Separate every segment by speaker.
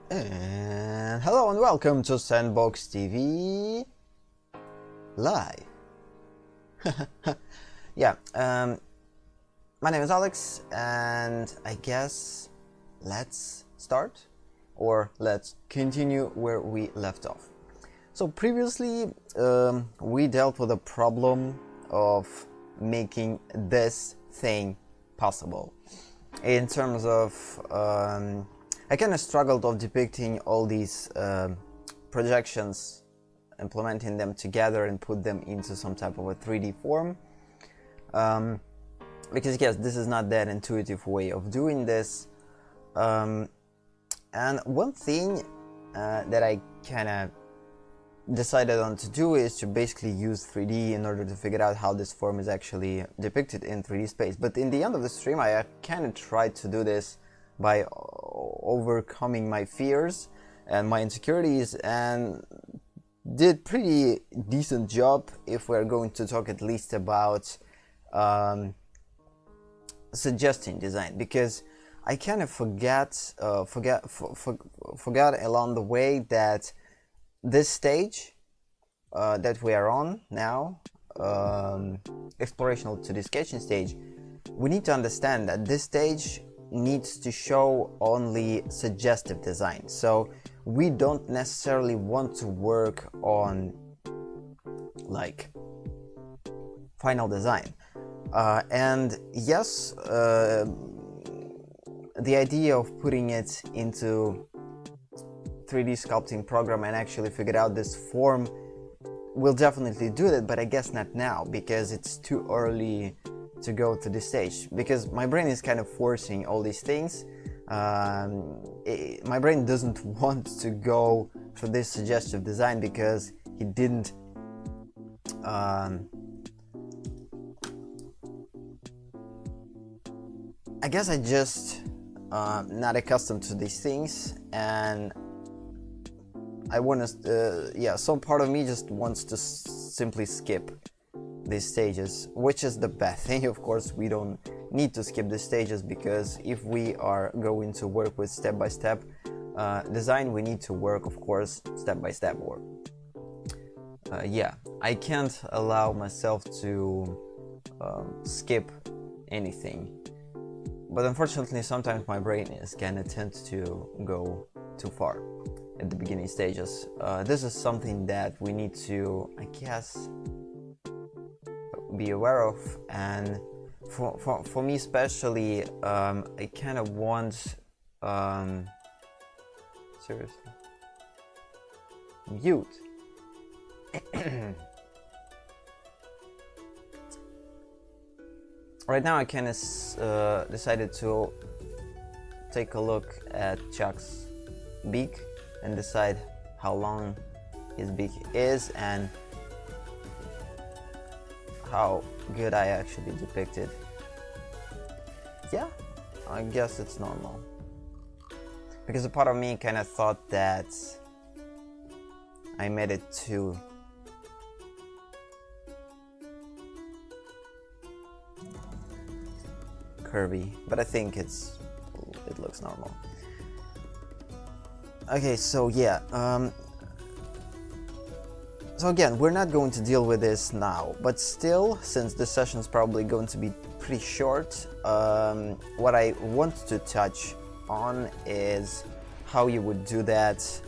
Speaker 1: And hello and welcome to Sandbox TV Live. My name is Alex, and I guess let's start, or let's continue where we left off. So previously, we dealt with the problem of making this thing possible. In terms of, I kind of struggled of depicting all these projections, implementing them together and put them into some type of a 3D form. Because yes, this is not that intuitive way of doing this. And one thing that I kind of decided on to do is to basically use 3D in order to figure out how this form is actually depicted in 3D space. But in the end of the stream, I kind of tried to do this by overcoming my fears and my insecurities, and did pretty decent job if we're going to talk at least about suggesting design, because I kind of forgot along the way that this stage that we are on now, explorational to the sketching stage, we need to understand that this stage needs to show only suggestive design. So we don't necessarily want to work on like final design. And yes, the idea of putting it into 3D sculpting program and actually figure out this form will definitely do that, but I guess not now, because it's too early to go to this stage, because my brain is kind of forcing all these things. My brain doesn't want to go for this suggestive design because he didn't I guess I just not accustomed to these things, and I want to so part of me just wants to simply skip these stages, which is the bad thing. Of course, we don't need to skip the stages, because if we are going to work with step-by-step design, we need to work, of course, step-by-step. Or I can't allow myself to skip anything. But unfortunately, sometimes my brain is kind of tend to go too far at the beginning stages. This is something that we need to, I guess, be aware of. And for me especially, I kind of want seriously mute. Right now I kind of decided to take a look at Chuck's beak and decide how long his beak is and how good I actually depicted. Yeah, I guess it's normal. Because a part of me kind of thought that I made it too curvy, but I think it looks normal. Okay, so yeah, so again, we're not going to deal with this now, but still, since this session is probably going to be pretty short, what I want to touch on is how you would do that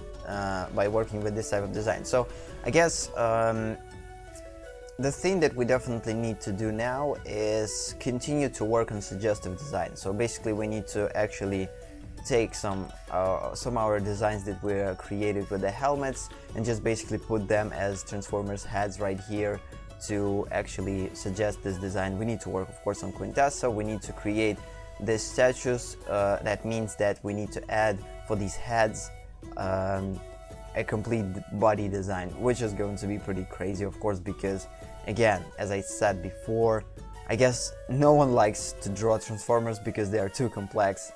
Speaker 1: by working with this type of design. So I guess the thing that we definitely need to do now is continue to work on suggestive design. So basically we need to actually take some of our designs that were created with the helmets and just basically put them as Transformers heads right here to actually suggest this design. We need to work, of course, on Quintessa. We need to create these statues. That means that we need to add for these heads a complete body design, which is going to be pretty crazy, of course, because again, as I said before, I guess no one likes to draw Transformers because they are too complex,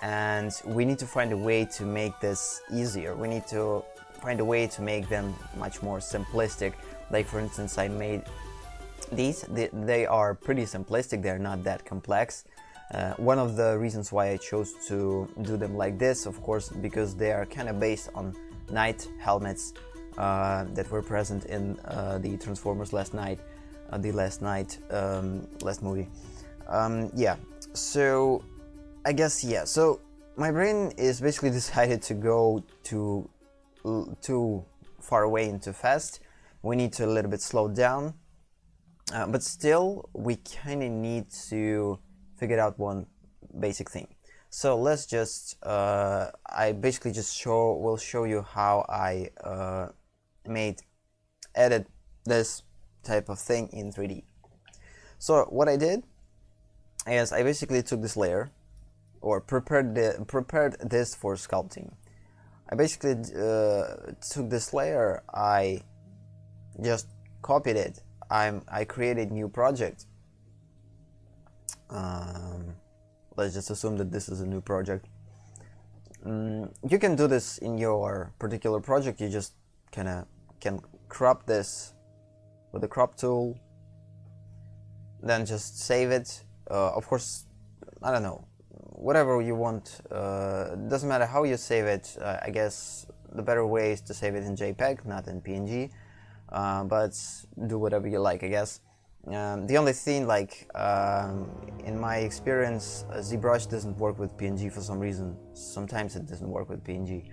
Speaker 1: and we need to find a way to make this easier. We need to find a way to make them much more simplistic. Like for instance, I made these, they are pretty simplistic, they're not that complex. One of the reasons why I chose to do them like this, of course, because they are kind of based on knight helmets that were present in the Transformers last movie. Yeah, so I guess, yeah, so my brain is basically decided to go too far away and too fast. We need to a little bit slow down, but still we kind of need to figure out one basic thing. So let's just I basically just will show you how I edit this type of thing in 3D. So what I did is I basically took this layer, or prepared this for sculpting. I basically took this layer, I just copied it, I created new project. Let's just assume that this is a new project. You can do this in your particular project. You just can crop this with the crop tool, then just save it. Of course, I don't know, whatever you want. Doesn't matter how you save it. I guess the better way is to save it in JPEG, not in PNG. But do whatever you like, I guess. The only thing, like, in my experience, ZBrush doesn't work with PNG for some reason. Sometimes it doesn't work with PNG.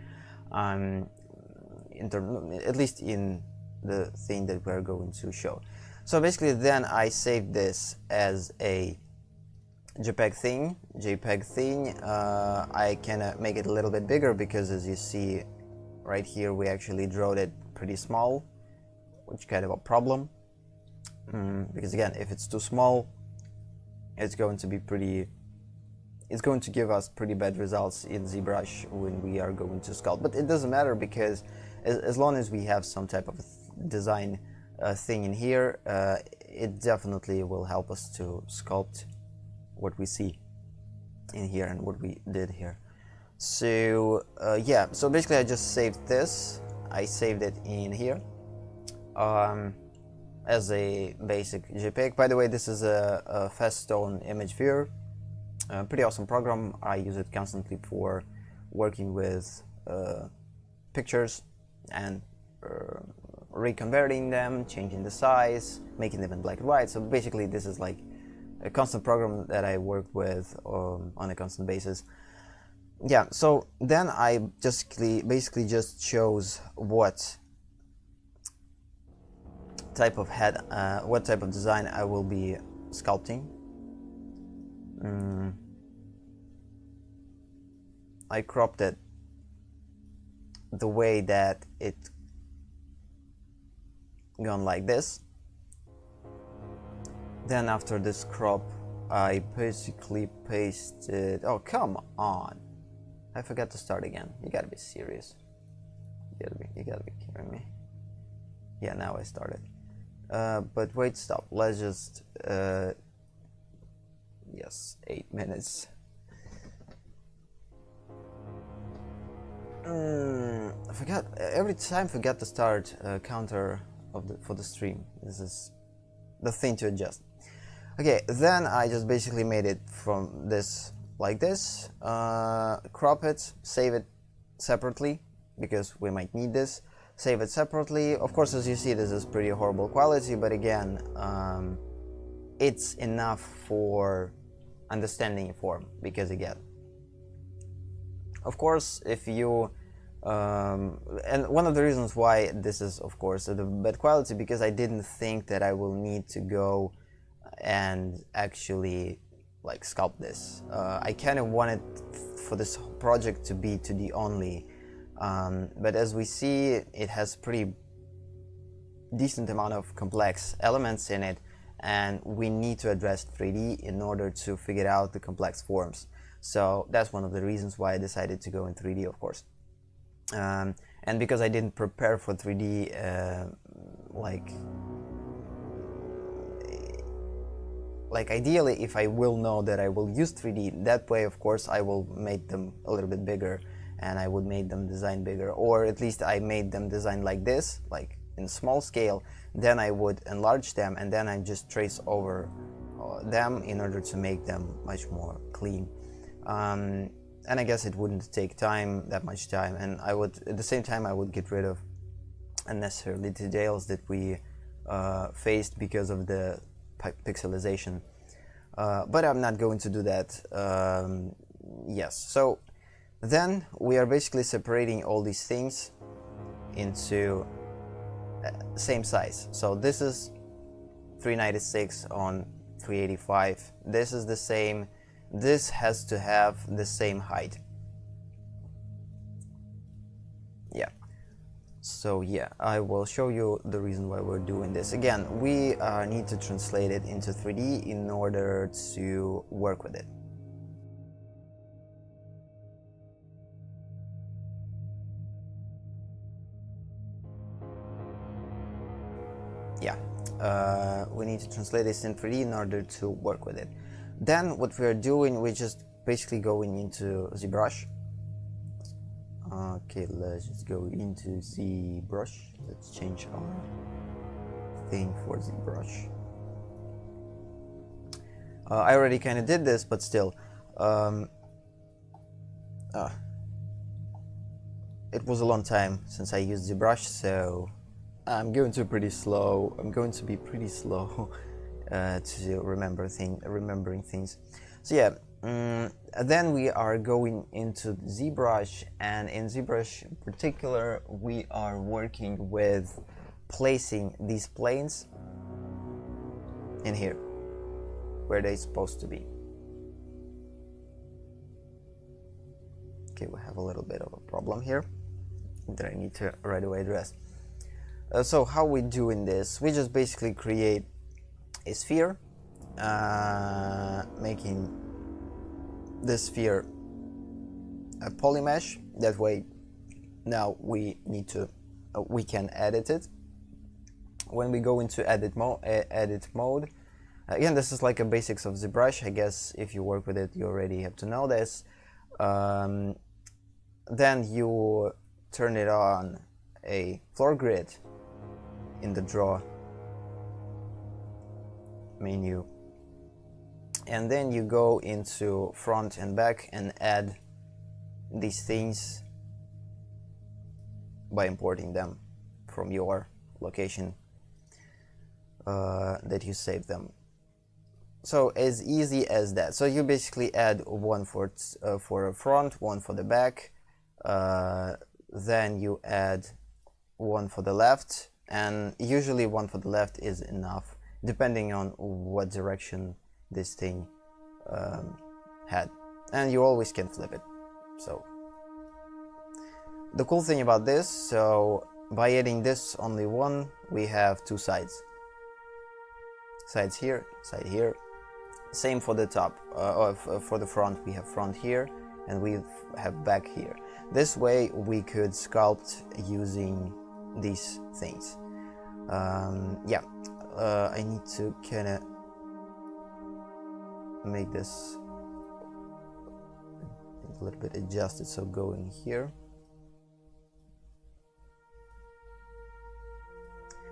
Speaker 1: At least in the thing that we're going to show. So basically then I saved this as a JPEG thing. I can make it a little bit bigger because, as you see right here, we actually drew it pretty small, which is kind of a problem. Because again, if it's too small, it's going to give us pretty bad results in ZBrush when we are going to sculpt. But it doesn't matter, because as long as we have some type of design thing in here, it definitely will help us to sculpt what we see in here and what we did here. So yeah, so basically I just saved this. I saved it in here as a basic JPEG. By the way, this is a Faststone image viewer. Pretty awesome program. I use it constantly for working with pictures and reconverting them, changing the size, making them in black and white. So basically this is like a constant program that I work with on a constant basis. Yeah, so then I basically just chose what type of head, what type of design I will be sculpting. I cropped it the way that it gone like this. Then after this crop, I basically pasted. Oh, come on! I forgot to start again. You gotta be serious. You gotta be kidding me. Yeah, now I started. But wait, stop. Let's just. Yes, 8 minutes. I forgot. Every time I forget to start counter for the stream. This is the thing to adjust. Okay, then I just basically made it from this like this, crop it, save it separately because we might need this, save it separately. Of course, as you see, this is pretty horrible quality, but again, it's enough for understanding form, because again, of course, if you and one of the reasons why this is, of course, the bad quality, because I didn't think that I will need to go and actually like sculpt this. I kind of wanted for this project to be 2D only, but as we see, it has pretty decent amount of complex elements in it, and we need to address 3D in order to figure out the complex forms. So that's one of the reasons why I decided to go in 3D, of course. And because I didn't prepare for 3D, like ideally, if I will know that I will use 3D, that way, of course, I will make them a little bit bigger, and I would make them design bigger, or at least I made them design like this, like in small scale. Then I would enlarge them, and then I just trace over them in order to make them much more clean. And I guess it wouldn't take that much time, and I would at the same time I would get rid of unnecessary details that we faced because of the pixelization. But I'm not going to do that. Yes, so then we are basically separating all these things into same size. So this is 396 on 385. This is the same. This has to have the same height. Yeah. So yeah, I will show you the reason why we're doing this. Again, we need to translate it into 3D in order to work with it. Yeah, we need to translate this in 3D in order to work with it. Then what we're doing, we're just basically going into ZBrush. Okay, let's just go into ZBrush. Let's change our thing for ZBrush. I already kind of did this, but still. It was a long time since I used ZBrush, so I'm going to be pretty slow to remembering things. So yeah, then we are going into ZBrush, and in ZBrush in particular we are working with placing these planes in here where they're supposed to be. Okay, we have a little bit of a problem here that I need to right away address. So how we doing this? We just basically create a sphere, making this sphere a polymesh. That way now we can edit it. When we go into edit mode, again, this is like a basics of ZBrush. I guess if you work with it you already have to know this. Then you turn it on a floor grid in the draw menu, and then you go into front and back and add these things by importing them from your location that you save them. So as easy as that. So you basically add one for a front, one for the back, then you add one for the left, and usually one for the left is enough, depending on what direction this thing had, and you always can flip it. So the cool thing about this, so by adding this only one, we have two sides here, side here. Same for the top, for the front we have front here, and we have back here. This way we could sculpt using these things. Yeah, I need to kind of make this a little bit adjusted, so go in here.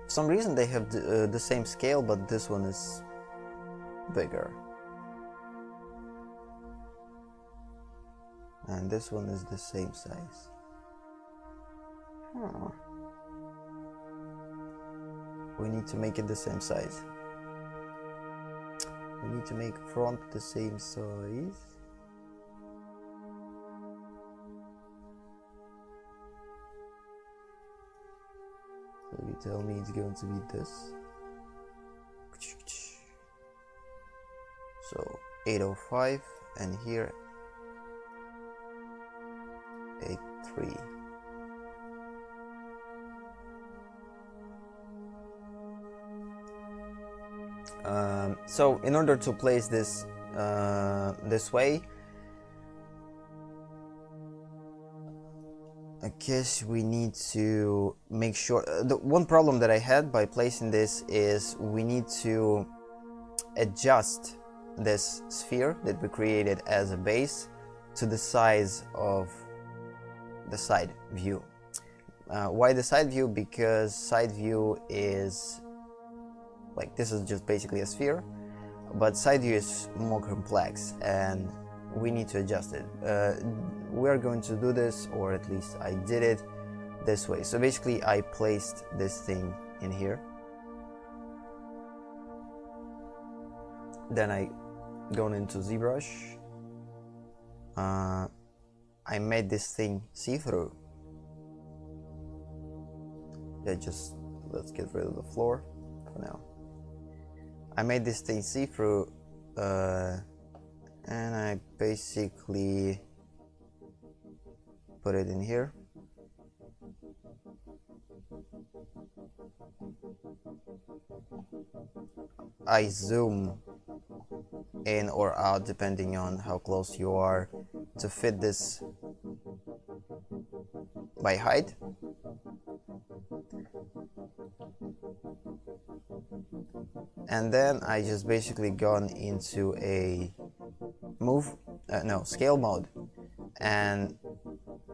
Speaker 1: For some reason they have the same scale, but this one is bigger, and this one is the same size. Huh. We need to make it the same size. We need to make front the same size. So you tell me it's going to be this. So 805, and here 83. So in order to place this this way, I guess we need to make sure. The one problem that I had by placing this is we need to adjust this sphere that we created as a base to the size of the side view. Why the side view? Because side view is like, this is just basically a sphere. but side view is more complex and we need to adjust it. We are going to do this, or at least I did it this way. So basically I placed this thing in here, then I gone into ZBrush, I made this thing see-through. Yeah, just let's get rid of the floor for now. I made this thing see-through, and I basically put it in here. I zoom in or out depending on how close you are to fit this by height. And then I just basically gone into a scale mode and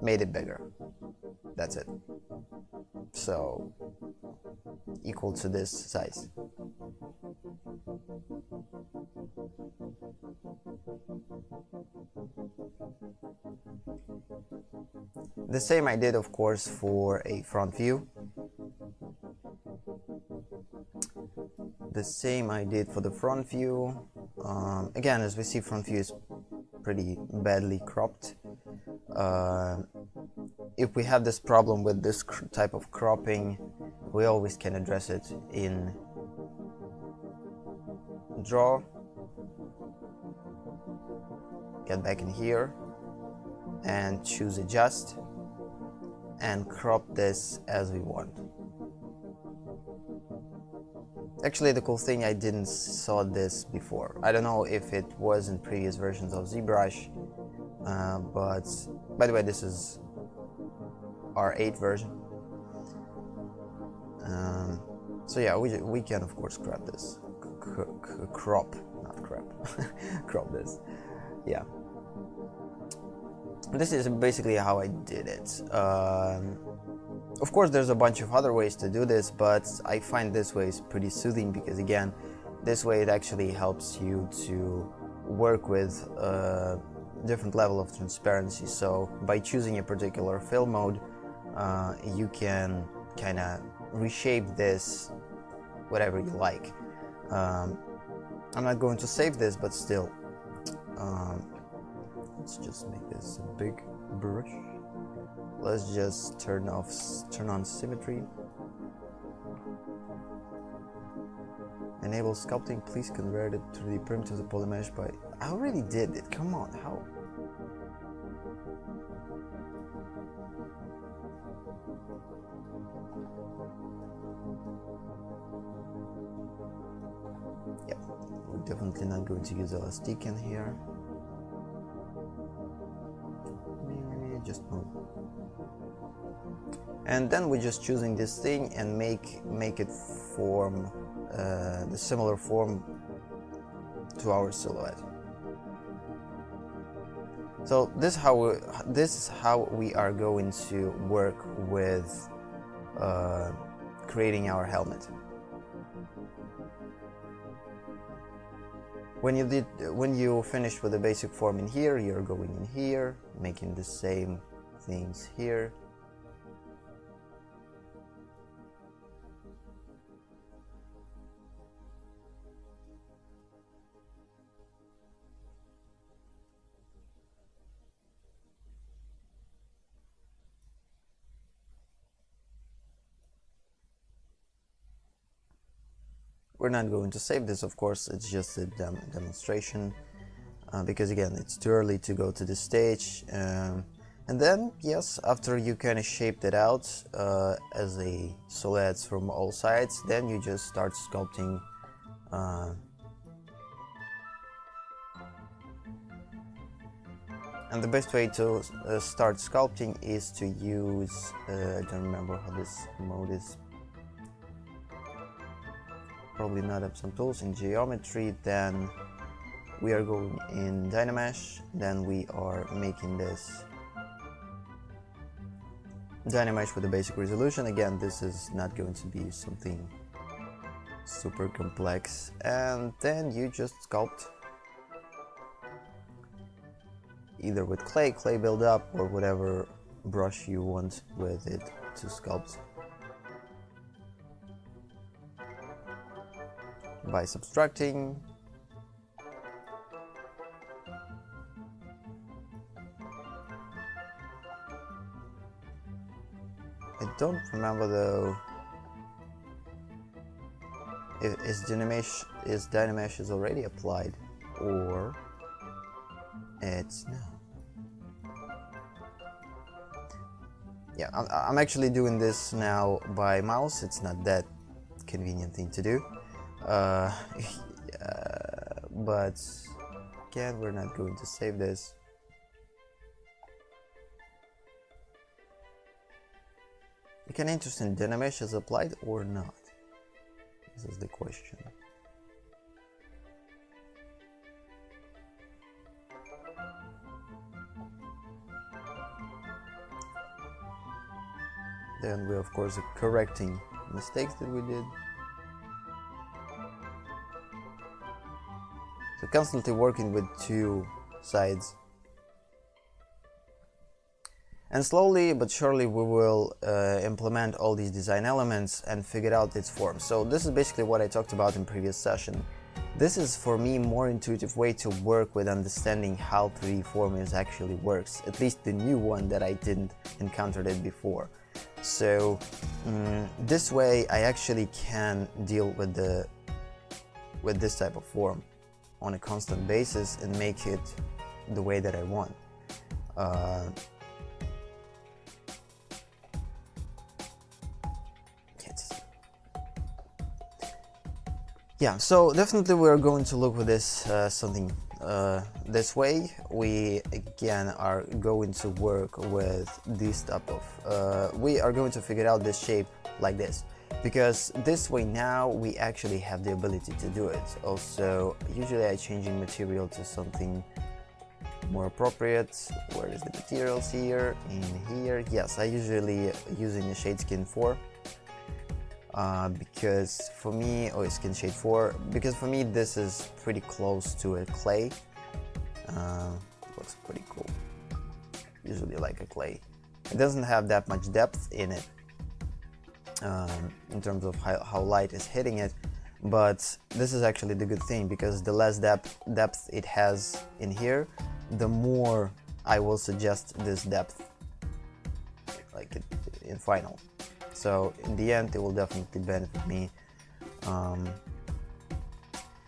Speaker 1: made it bigger. That's it. So equal to this size. The same I did, of course, for a front view. The same I did for the front view. Again, as we see, front view is pretty badly cropped. If we have this problem with this type of cropping, we always can address it in Draw. Get back in here and choose Adjust and crop this as we want. Actually, the cool thing, I didn't saw this before. I don't know if it was in previous versions of ZBrush, but by the way, this is our 8 version. So yeah, we can of course crop this, crop this. Yeah, this is basically how I did it. Of course, there's a bunch of other ways to do this, but I find this way is pretty soothing because, again, this way it actually helps you to work with a different level of transparency. So by choosing a particular fill mode, you can kind of reshape this whatever you like. I'm not going to save this, but still, let's just make this a big brush. Let's just turn on symmetry. Enable sculpting. Please convert it to the primitive of polymesh by. I already did it. Come on, how? Yeah, we're definitely not going to use elastic in here. Just move. And then we're just choosing this thing and make it form the similar form to our silhouette. So this is how we are going to work with creating our helmet. When you finish with the basic form in here, you're going in here, making the same things here. We're not going to save this, of course, it's just a demonstration, because again, it's too early to go to this stage. And then, yes, after you kind of shaped it out as a silhouettes from all sides, then you just start sculpting. And the best way to start sculpting is to use, I don't remember how this mode is. Probably not have some tools in geometry. Then we are going in Dynamesh, then we are making this Dynamesh with a basic resolution. Again, this is not going to be something super complex, and then you just sculpt either with clay buildup, or whatever brush you want with it to sculpt by subtracting. I don't remember though if Dynamesh is already applied, or it's no. Yeah, I'm actually doing this now by mouse. It's not that convenient thing to do, but again, we're not going to save this. Again, interesting, Dynamesh is applied or not? This is the question. Then we of course are correcting mistakes that we did. So constantly working with two sides. And slowly but surely we will implement all these design elements and figure out its form. So this is basically what I talked about in previous session. This is for me more intuitive way to work with understanding how 3D form actually works, at least the new one that I didn't encounter it before. So this way I actually can deal with this type of form on a constant basis and make it the way that I want. Yeah, so definitely we're going to look with this something this way. We again are going to work with this type of we are going to figure out this shape like this, because this way now we actually have the ability to do it. Also, usually I changing material to something more appropriate. Where is the materials? Here, in here. Yes, I usually using the shade skin 4. Because for me, skin shade 4, because for me this is pretty close to a clay. Looks pretty cool. Usually like a clay. It doesn't have that much depth in it, in terms of how light is hitting it, but this is actually the good thing, because the less depth it has in here, the more I will suggest this depth, like in final. So in the end, it will definitely benefit me.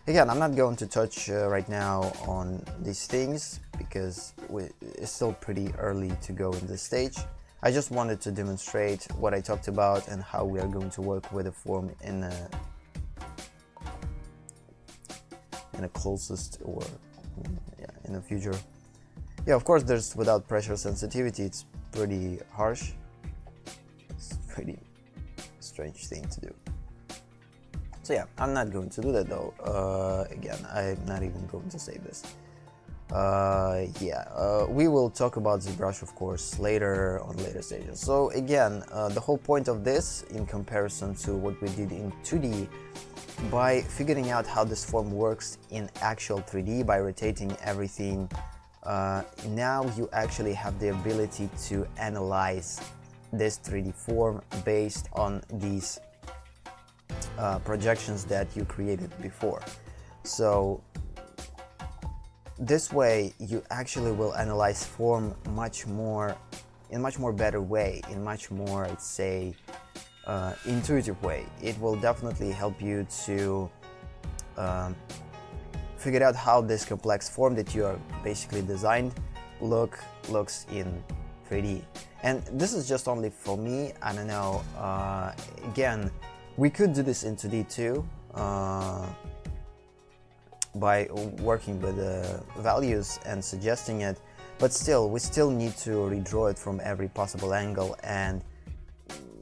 Speaker 1: Again, I'm not going to touch right now on these things, because it's still pretty early to go in this stage. I just wanted to demonstrate what I talked about and how we are going to work with the form in a closest, or in the future. Yeah, of course, there's without pressure sensitivity. It's pretty harsh. Pretty strange thing to do. So yeah, I'm not going to do that though. Again, I'm not even going to save this. We will talk about ZBrush of course later on later stages. So again, the whole point of this, in comparison to what we did in 2D, by figuring out how this form works in actual 3D by rotating everything, now you actually have the ability to analyze this 3D form based on these projections that you created before. So this way you actually will analyze form in much more better way, in much more, I'd say, intuitive way. It will definitely help you to figure out how this complex form that you are basically designed looks in 3D. And this is just only for me, I don't know. Again, we could do this in 2D too, by working with the values and suggesting it, but still, we still need to redraw it from every possible angle, and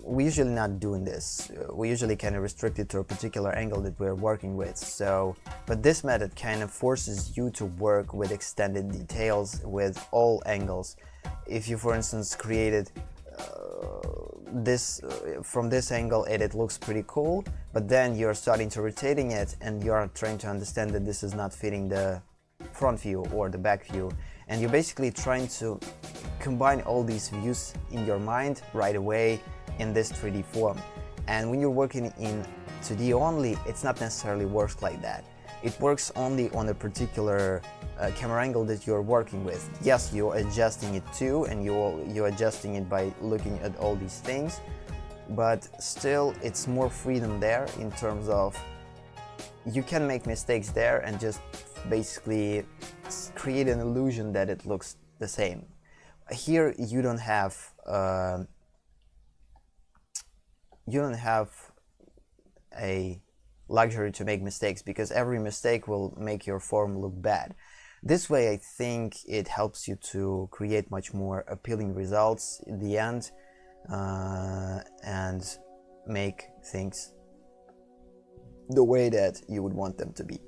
Speaker 1: we usually not doing this. We usually kind of restrict it to a particular angle that we're working with. So, but this method kind of forces you to work with extended details with all angles. If you, for instance, created this from this angle it looks pretty cool, but then you're starting to rotating it and you're trying to understand that this is not fitting the front view or the back view, and you're basically trying to combine all these views in your mind right away in this 3D form. And when you're working in 2D only, it's not necessarily works like that. It works only on a particular camera angle that you're working with. Yes, you're adjusting it too, and you're adjusting it by looking at all these things, but still it's more freedom there in terms of you can make mistakes there and just basically create an illusion that it looks the same. Here you don't have a luxury to make mistakes, because every mistake will make your form look bad. This way I think it helps you to create much more appealing results in the end, and make things the way that you would want them to be.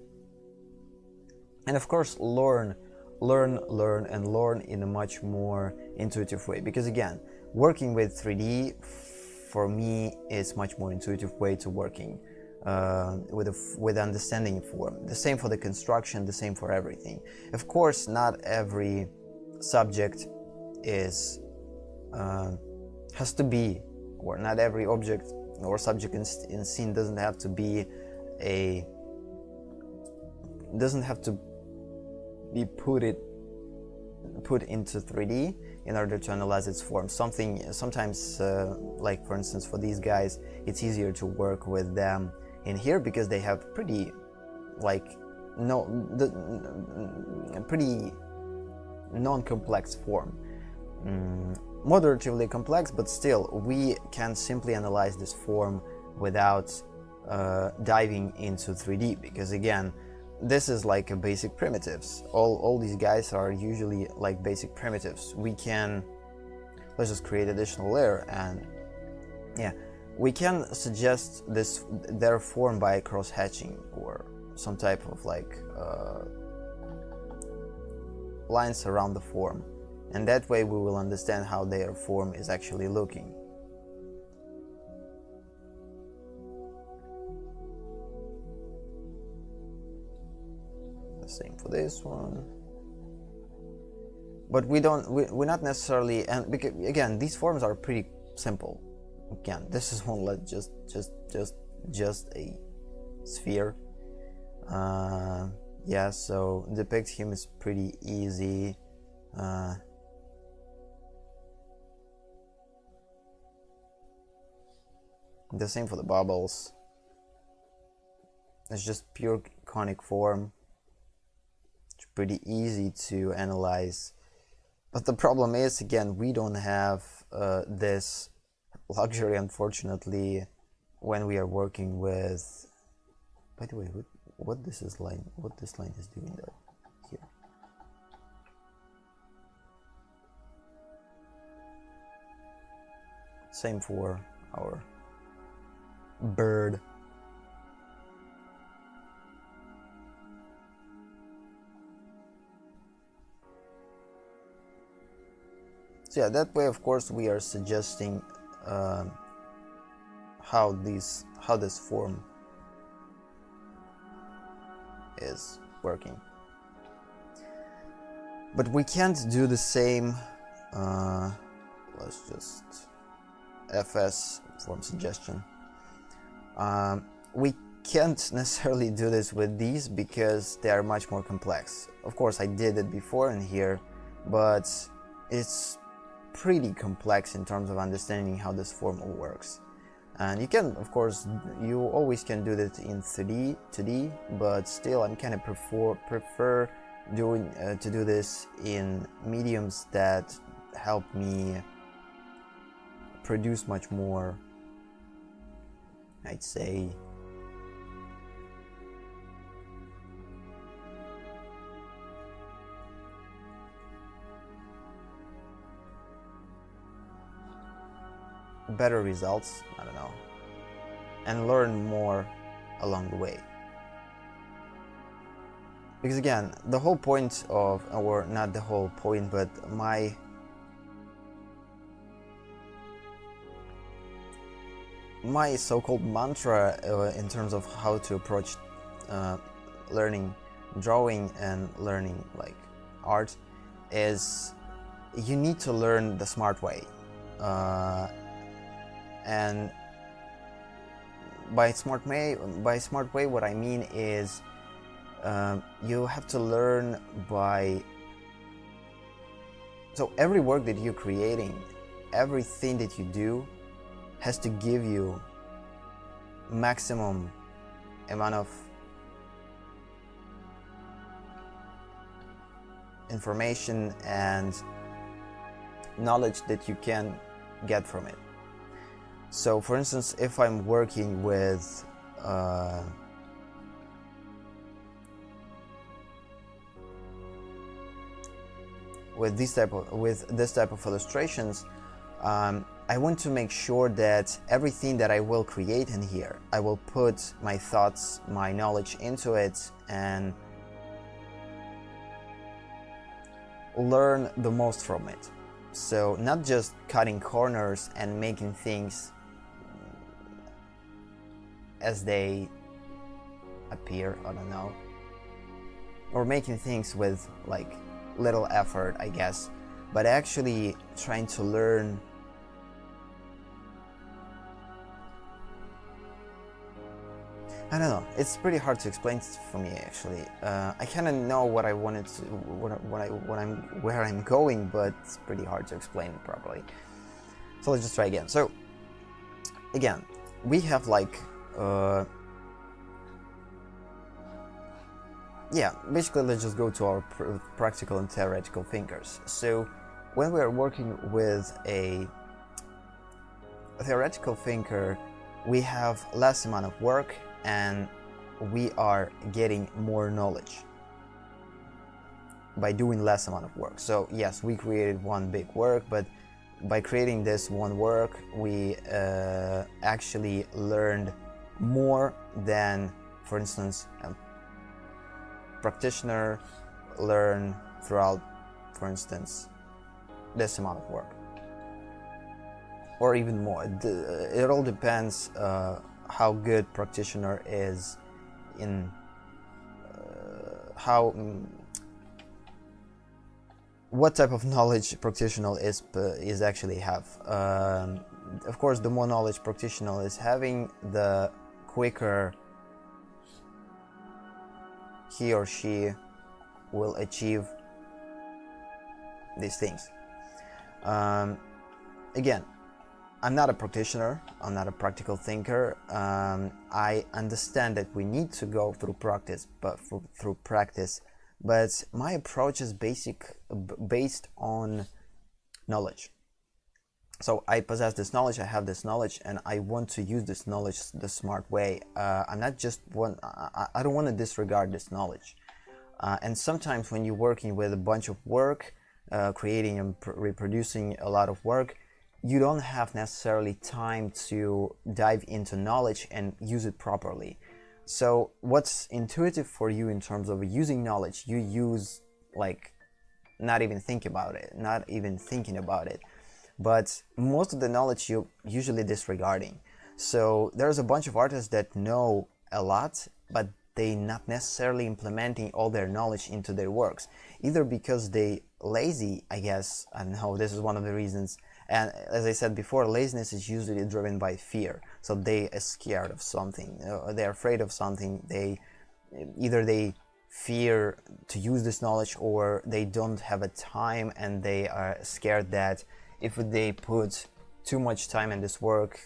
Speaker 1: And of course learn in a much more intuitive way, because again, working with 3D for me is much more intuitive way to working with understanding form. The same for the construction, the same for everything. Of course, not every subject is has to be, or not every object or subject in scene doesn't have to be put into 3D in order to analyze its form. Sometimes like for instance for these guys, it's easier to work with them in here because they have pretty pretty non-complex form. Moderately complex, but still we can simply analyze this form without diving into 3D, because again, this is like a basic primitives. All these guys are usually like basic primitives. Let's just create additional layer, and yeah, we can suggest their form by cross-hatching or some type of like lines around the form, and that way we will understand how their form is actually looking. Same for this one, but we're not necessarily, and because again these forms are pretty simple. Again, this is one like just a sphere. Yeah, so depict him is pretty easy. The same for the bubbles. It's just pure conic form. Pretty easy to analyze, but the problem is, again, we don't have this luxury, unfortunately, when we are working with. By the way, what this line is doing there here. Same for our bird. So yeah, that way of course we are suggesting how this form is working, but we can't do the same. Let's just FS form suggestion. We can't necessarily do this with these because they are much more complex. Of course I did it before in here, but it's pretty complex in terms of understanding how this form works. And you can, of course, you always can do that in 2D, but still I'm kind of prefer doing to do this in mediums that help me produce much more, I'd say, better results, I don't know, and learn more along the way. Because again, the whole point of, or not the whole point, but my so-called mantra in terms of how to approach learning drawing and learning like art is you need to learn the smart way, and by smart way what I mean is you have to learn by, so every work that you're creating, everything that you do has to give you maximum amount of information and knowledge that you can get from it. So for instance, if I'm working with this type of illustrations, I want to make sure that everything that I will create in here, I will put my thoughts, my knowledge into it and learn the most from it. So not just cutting corners and making things as they appear, I don't know, or making things with like little effort, I guess, but actually trying to learn I don't know, it's pretty hard to explain for me actually. I kind of know what I wanted to, where I'm going, but it's pretty hard to explain it properly. So let's just try again. So again, we have like yeah, basically let's just go to our practical and theoretical thinkers. So when we are working with a theoretical thinker, we have less amount of work and we are getting more knowledge by doing less amount of work. So yes, we created one big work, but by creating this one work, we actually learned more than, for instance, a practitioner learn throughout, for instance, this amount of work, or even more. It all depends how good practitioner is in what type of knowledge practitioner is actually have. Of course, the more knowledge practitioner is having, the quicker he or she will achieve these things. Again, I'm not a practitioner, I'm not a practical thinker. I understand that we need to go through practice, but my approach is based on knowledge. So I possess this knowledge, I have this knowledge, and I want to use this knowledge the smart way. I'm not just I don't want to disregard this knowledge. And sometimes when you're working with a bunch of work, creating and reproducing a lot of work, you don't have necessarily time to dive into knowledge and use it properly. So what's intuitive for you in terms of using knowledge, you use like not even thinking about it. But most of the knowledge you usually disregarding. So there's a bunch of artists that know a lot, but they not necessarily implementing all their knowledge into their works, either because they lazy, I guess. I don't know, this is one of the reasons. And as I said before, laziness is usually driven by fear. So they are scared of something, they're afraid of something. Either they fear to use this knowledge, or they don't have a time and they are scared that if they put too much time in this work,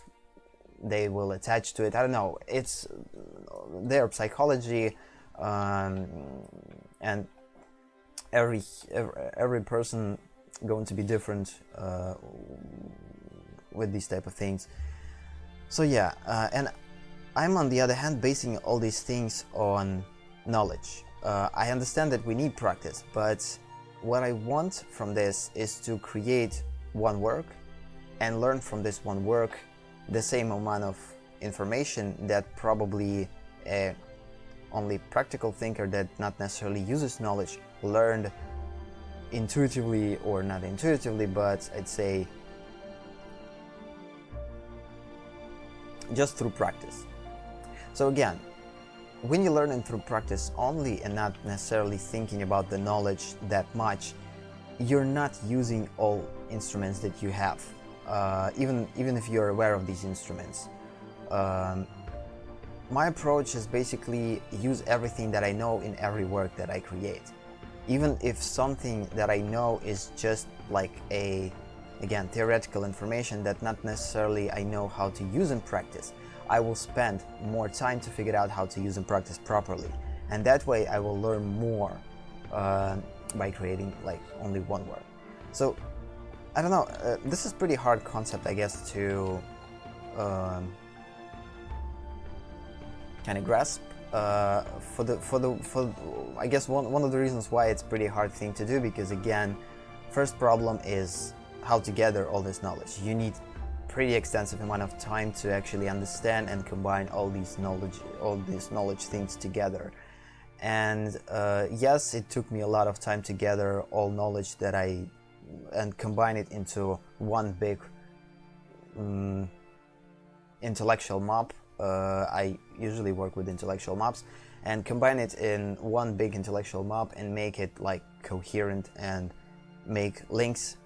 Speaker 1: they will attach to it. I don't know, it's their psychology, and every person going to be different with these type of things. So yeah, and I'm on the other hand basing all these things on knowledge. I understand that we need practice, but what I want from this is to create one work and learn from this one work the same amount of information that probably only practical thinker that not necessarily uses knowledge learned intuitively, or not intuitively, but I'd say just through practice. So again, when you're learning through practice only and not necessarily thinking about the knowledge that much, you're not using all instruments that you have, even if you're aware of these instruments. My approach is basically use everything that I know in every work that I create. Even if something that I know is just like again, theoretical information that not necessarily I know how to use in practice, I will spend more time to figure out how to use and practice properly. And that way I will learn more by creating like only one work. So I don't know, this is pretty hard concept, I guess, to kind of grasp. I guess one of the reasons why it's pretty hard thing to do, because again, first problem is how to gather all this knowledge. You need pretty extensive amount of time to actually understand and combine all these knowledge things together. And yes, it took me a lot of time to gather all knowledge that and combine it into one big intellectual map. I usually work with intellectual maps, and combine it in one big intellectual map and make it like coherent and make links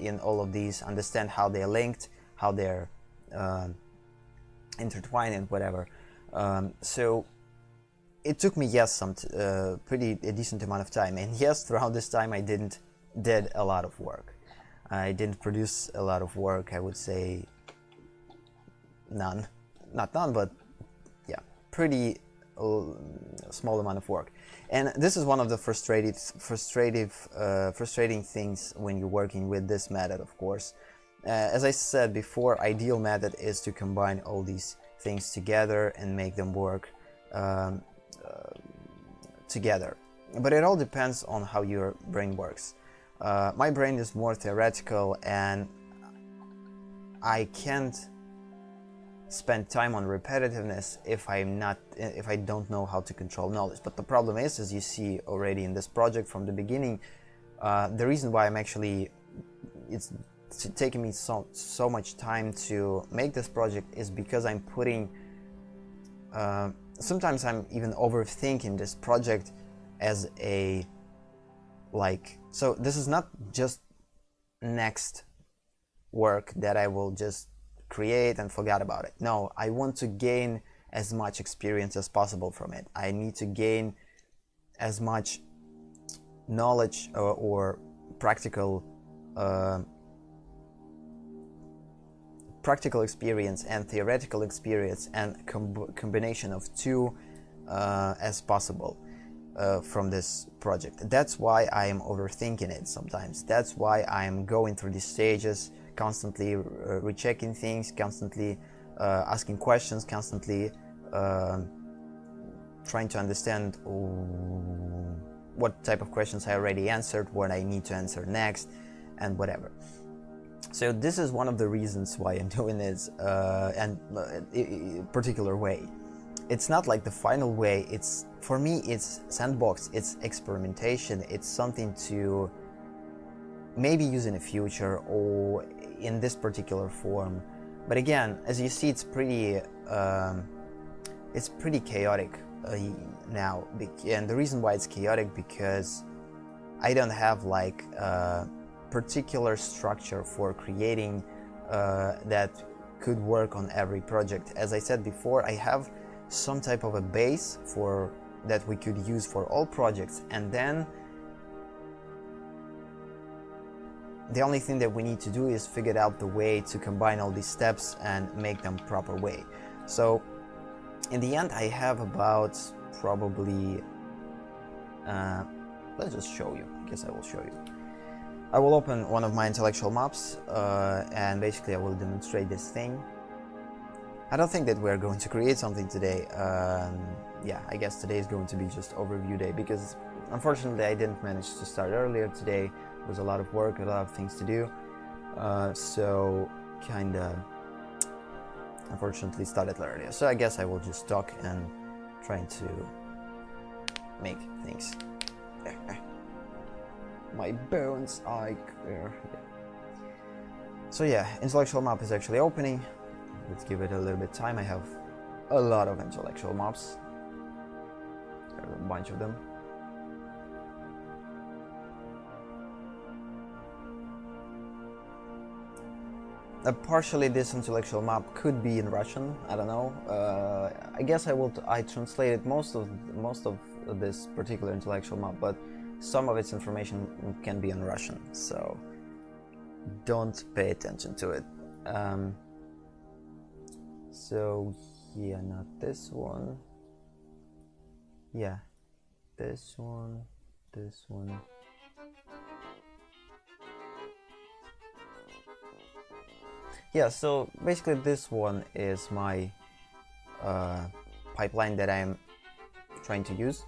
Speaker 1: in all of these, understand how they're linked, how they're intertwined and whatever. So it took me, yes, a decent amount of time, and yes, throughout this time I did a lot of work. I didn't produce a lot of work, I would say none. Not none, but yeah, pretty small amount of work. And this is one of the frustrating things when you're working with this method, of course. As I said before, ideal method is to combine all these things together and make them work together. But it all depends on how your brain works. My brain is more theoretical, and I can't spend time on repetitiveness if I don't know how to control knowledge. But the problem is, as you see already in this project from the beginning, the reason why it's taking me so much time to make this project is because I'm putting sometimes I'm even overthinking this project as so this is not just next work that I will just create and forget about it. No, I want to gain as much experience as possible from it. I need to gain as much knowledge or practical experience and theoretical experience and combination of two as possible from this project. That's why I am overthinking it sometimes. That's why I am going through these stages, constantly rechecking things, constantly asking questions, constantly trying to understand what type of questions I already answered, what I need to answer next, and whatever. So this is one of the reasons why I'm doing this and a particular way. It's not like the final way. It's, for me, it's sandbox, it's experimentation, it's something to maybe use in the future or in this particular form. But again, as you see, it's pretty chaotic now, and the reason why it's chaotic because I don't have like a particular structure for creating that could work on every project. As I said before, I have some type of a base for that we could use for all projects, and then the only thing that we need to do is figure out the way to combine all these steps and make them proper way. So in the end, I have about probably let's just show you. I guess I will show you. I will open one of my intellectual maps and basically I will demonstrate this thing. I don't think that we're going to create something today. Yeah, I guess today is going to be just overview day because unfortunately I didn't manage to start earlier today. There was a lot of work, a lot of things to do. So kinda unfortunately started earlier. So I guess I will just talk and trying to make things. My bones are there. So yeah, intellectual map is actually opening. Let's give it a little bit of time. I have a lot of intellectual mobs. There's a bunch of them. Partially this intellectual map could be in Russian. I don't know. I guess I translated most of this particular intellectual map, but some of its information can be in Russian, so don't pay attention to it. So yeah, not this one. Yeah, this one, this one. Yeah, so basically this one is my pipeline that I'm trying to use.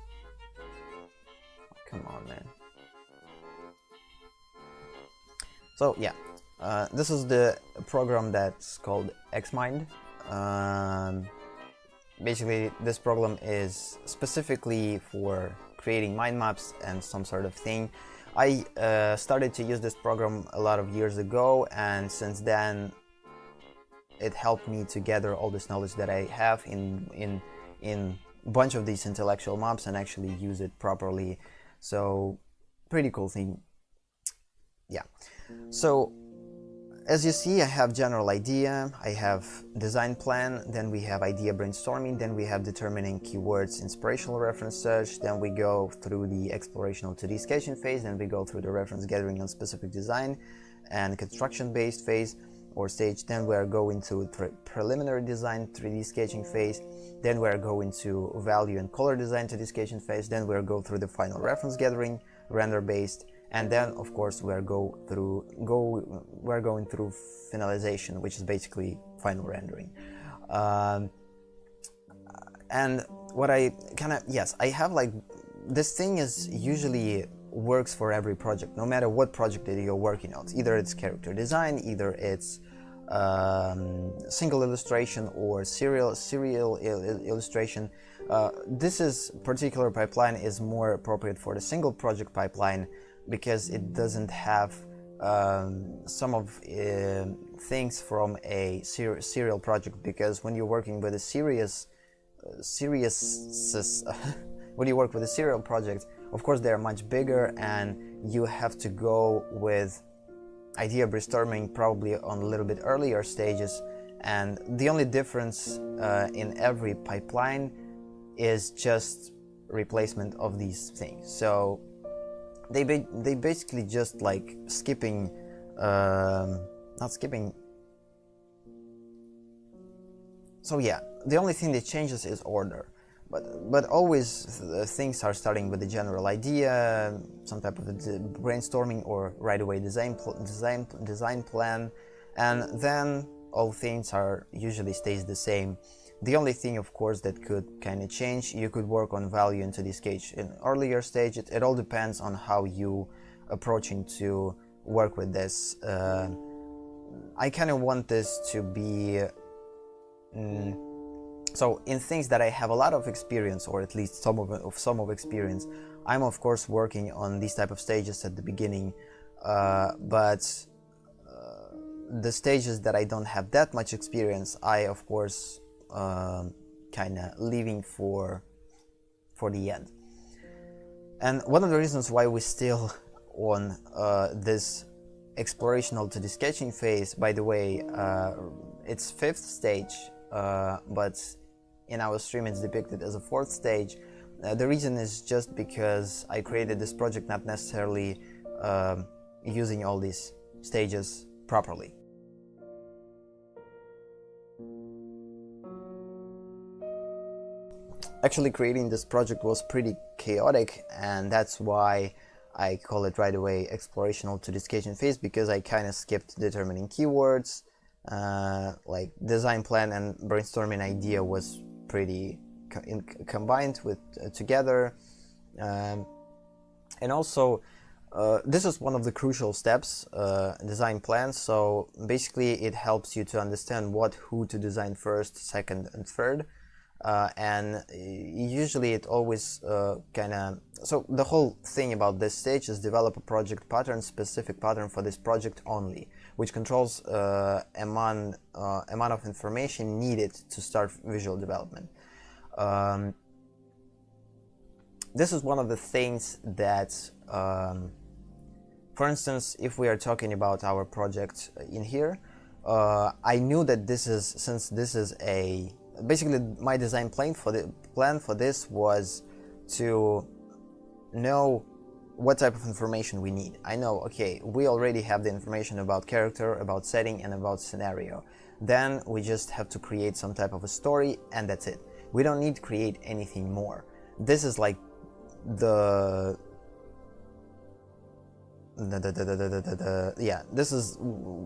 Speaker 1: Oh, come on, man. So yeah, this is the program that's called Xmind. Basically, this program is specifically for creating mind maps and some sort of thing. I started to use this program a lot of years ago, and since then it helped me to gather all this knowledge that I have in a bunch of these intellectual maps and actually use it properly. So pretty cool thing. Yeah. So as you see, I have general idea, I have design plan, then we have idea brainstorming, then we have determining keywords, inspirational reference search, then we go through the explorational 2D sketching phase, then we go through the reference gathering on specific design and construction based phase or stage, then we are going to preliminary design 3D sketching phase, then we are going to value and color design 2D sketching phase, then we are go through the final reference gathering, render based, and then of course we're going through finalization, which is basically final rendering. And what I kind of, yes, I have like, this thing is usually works for every project, no matter what project that you're working on. Either it's character design, either it's single illustration or serial illustration. This particular pipeline is more appropriate for the single project pipeline because it doesn't have some of things from a serial project, because when you're working with a when you work with a serial project, of course they're much bigger and you have to go with idea brainstorming probably on a little bit earlier stages, and the only difference in every pipeline is just replacement of these things. So they basically just like skipping, not skipping. So yeah, the only thing that changes is order. But always things are starting with a general idea, some type of brainstorming or right away design plan, and then all things are usually stays the same. The only thing, of course, that could kind of change, you could work on value into this sketch in earlier stage. It all depends on how you approaching to work with this. I kind of want this to be. So in things that I have a lot of experience, or at least some of experience, I'm of course working on these type of stages at the beginning, but the stages that I don't have that much experience, I of course kind of leaving for the end. And one of the reasons why we're still on this explorational to the sketching phase, by the way, it's 5th stage, but in our stream it's depicted as a 4th stage. The reason is just because I created this project not necessarily using all these stages properly. Actually, creating this project was pretty chaotic, and that's why I call it right away explorational to the sketching phase, because I kind of skipped determining keywords. Like design plan and brainstorming idea was pretty combined with together, and also this is one of the crucial steps, design plan. So basically it helps you to understand who to design first, second and third, and usually it always kind of, so the whole thing about this stage is develop a project pattern, specific pattern for this project only, which controls amount of information needed to start visual development. This is one of the things that, for instance, if we are talking about our project in here, I knew that this is, since this is a, basically my design plan for this was to know what type of information we need. I know, okay, we already have the information about character, about setting, and about scenario. Then we just have to create some type of a story, and that's it. We don't need to create anything more. This is like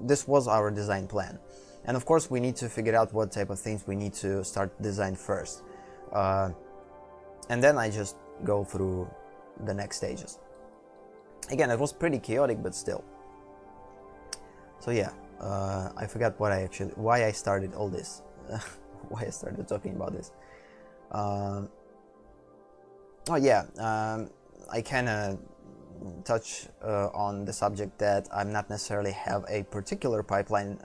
Speaker 1: this was our design plan. And of course we need to figure out what type of things we need to start design first. And then I just go through the next stages. Again, it was pretty chaotic, but still. So yeah, I forgot why I started all this, why I started talking about this. Oh yeah, I kind of touch on the subject that I'm not necessarily have a particular pipeline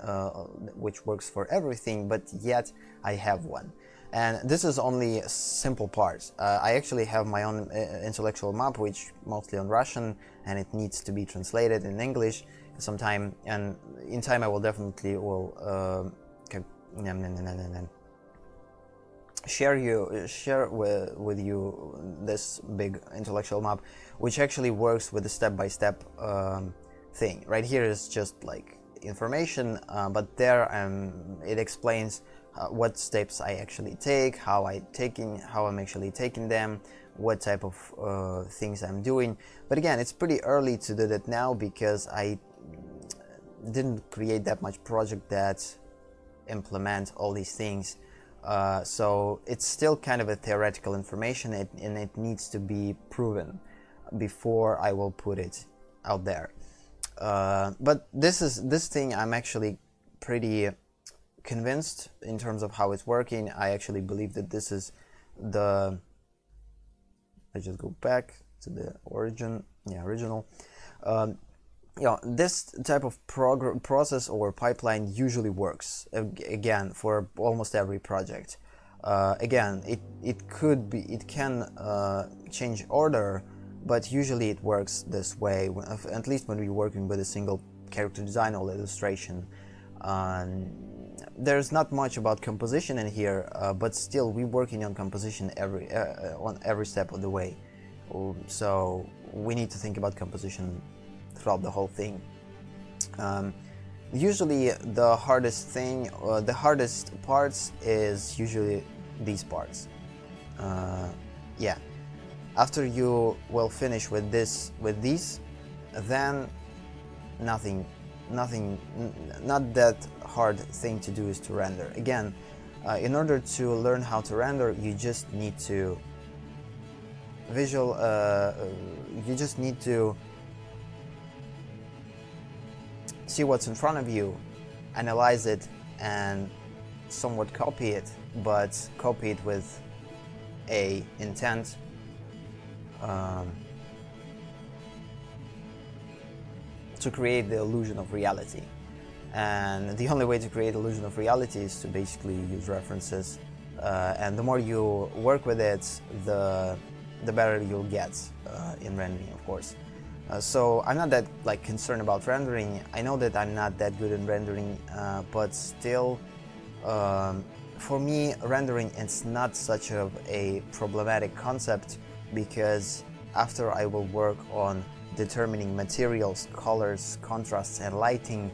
Speaker 1: which works for everything, but yet I have one. And this is only simple parts. I actually have my own intellectual map, which mostly on Russian, and it needs to be translated in English sometime. And in time, I will definitely share with you this big intellectual map, which actually works with the step-by-step thing. Right here is just like information, but there it explains what steps I actually take, how I'm actually taking them, what type of things I'm doing. But again, it's pretty early to do that now because I didn't create that much project that implement all these things. So it's still kind of a theoretical information, and it needs to be proven before I will put it out there. But this thing I'm actually pretty convinced in terms of how it's working. I actually believe that this is the, let's just go back to the original. You know, this type of process or pipeline usually works again for almost every project. Again, it can change order, but usually it works this way, at least when we're working with a single character design or illustration. There's not much about composition in here, but still we're working on composition on every step of the way. So we need to think about composition throughout the whole thing. Usually the hardest parts is usually these parts. Yeah. After you will finish with these, then not that hard thing to do is to render. Again, in order to learn how to render, you just need to see what's in front of you, analyze it, and somewhat copy it, but copy it with a intent to create the illusion of reality. And the only way to create illusion of reality is to basically use references, and the more you work with it, the better you'll get in rendering, of course. So I'm not that concerned about rendering. I know that I'm not that good in rendering, but still, for me, rendering is not such a problematic concept, because after I will work on determining materials, colors, contrasts, and lighting,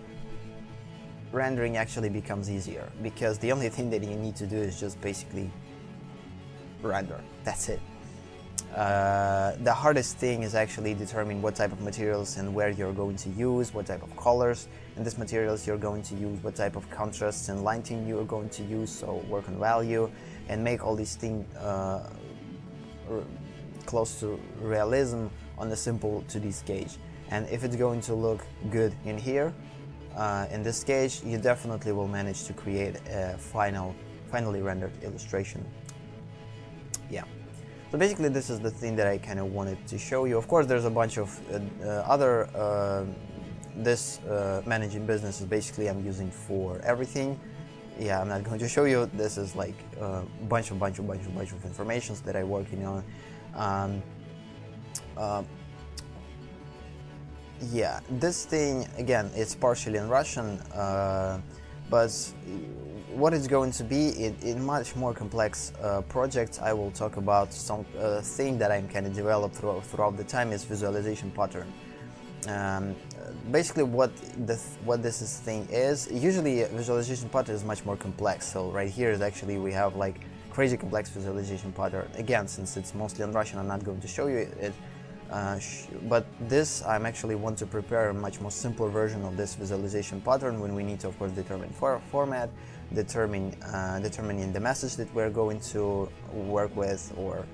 Speaker 1: rendering actually becomes easier, because the only thing that you need to do is just basically render. That's it. The hardest thing is actually determining what type of materials and where you're going to use, what type of colors in these materials you're going to use, what type of contrasts and lighting you're going to use, so work on value and make all these things close to realism on a simple 2D sketch. And if it's going to look good in here, in this sketch, you definitely will manage to create a finally rendered illustration. Yeah. So basically this is the thing that I kind of wanted to show you. Of course there's a bunch of other this managing business is basically I'm using for everything. Yeah, I'm not going to show you. This is like a bunch of informations that I'm working on. Yeah, this thing again, it's partially in Russian, but what it's going to be in much more complex projects. I will talk about some thing that I'm kind of developed throughout the time is visualization pattern. Basically, what this thing is, usually visualization pattern is much more complex. So right here is actually we have like crazy complex visualization pattern. Again, since it's mostly in Russian, I'm not going to show you it. But this I'm actually want to prepare a much more simpler version of this visualization pattern when we need to of course determine format, determining the message that we're going to work with or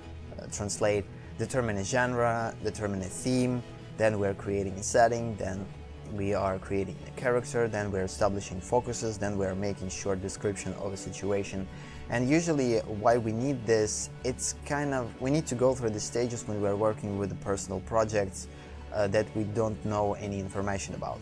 Speaker 1: translate, determine a genre, determine a theme, then we're creating a setting, then we are creating a character, then we're establishing focuses, then we're making short description of a situation. And usually why we need this, it's kind of, we need to go through the stages when we're working with the personal projects that we don't know any information about.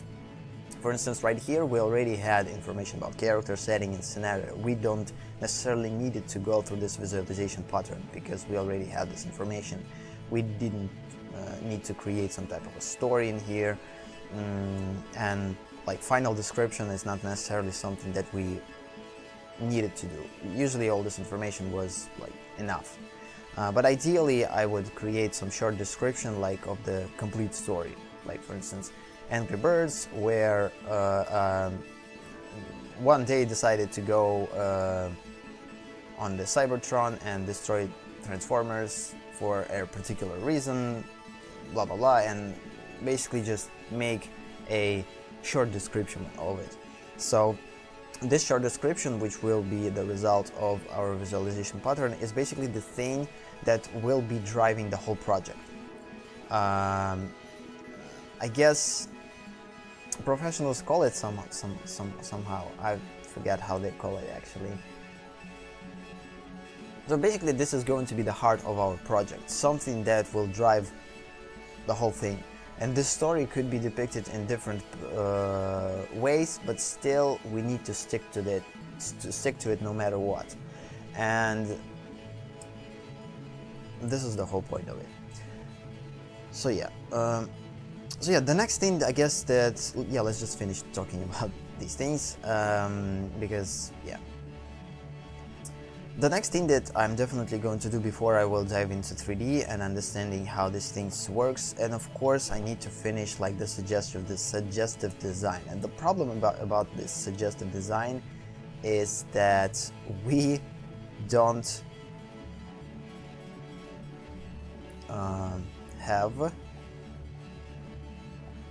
Speaker 1: For instance, right here we already had information about character, setting and scenario. We don't necessarily need to go through this visualization pattern because we already had this information. We didn't need to create some type of a story in here, and like final description is not necessarily something that we needed to do. Usually all this information was like enough, but ideally I would create some short description like of the complete story, like for instance Angry Birds, where one day decided to go on the Cybertron and destroy Transformers for a particular reason, blah blah blah, and basically just make a short description of it. So this short description, which will be the result of our visualization pattern, is basically the thing that will be driving the whole project. I guess professionals call it somehow. I forget how they call it actually. So basically this is going to be the heart of our project, something that will drive the whole thing. And this story could be depicted in different ways, but still we need to stick to it no matter what. And this is the whole point of it. So yeah, the next thing I guess that, yeah, let's just finish talking about these things, because yeah. The next thing that I'm definitely going to do before I will dive into 3D and understanding how this thing works, and of course I need to finish like the suggestive design. And the problem about this suggestive design is that we don't have,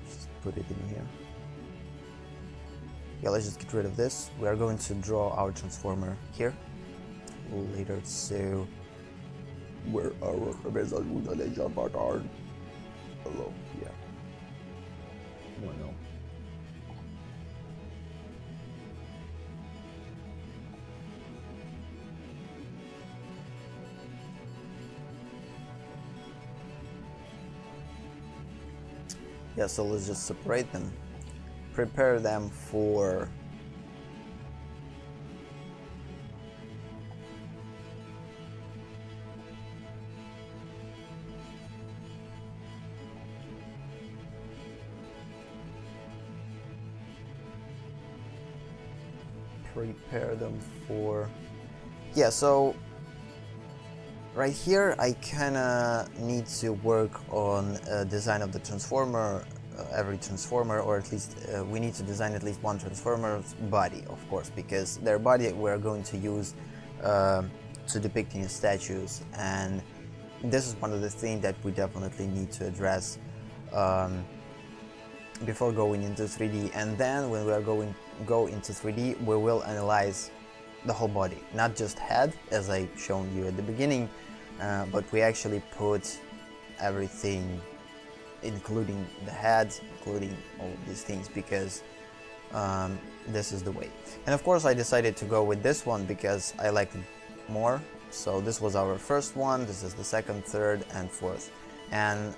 Speaker 1: just put it in here. Yeah, let's just get rid of this. We are going to draw our transformer here later, so where our visualization pattern. Hello, yeah. No. Yeah, so let's just separate them, prepare them for yeah, so right here I kinda need to work on design of the transformer, every transformer, or at least we need to design at least one transformer's body, of course, because their body we're going to use to depicting statues, and this is one of the things that we definitely need to address before going into 3D. And then when we are go into 3D, we will analyze the whole body, not just head as I shown you at the beginning, but we actually put everything, including the head, including all these things, because this is the way. And of course I decided to go with this one because I like it more. So this was our first one, this is the second, third and fourth, and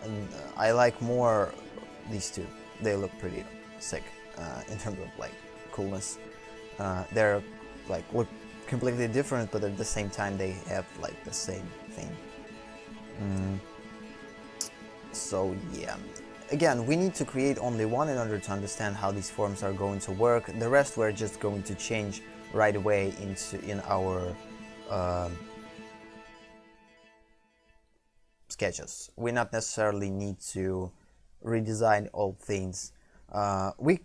Speaker 1: I like more these two. They look pretty. sick in terms of like coolness. They're like look completely different, but at the same time they have like the same thing. So yeah, again, we need to create only one in order to understand how these forms are going to work. The rest we're just going to change right away in our sketches. We not necessarily need to redesign all things. We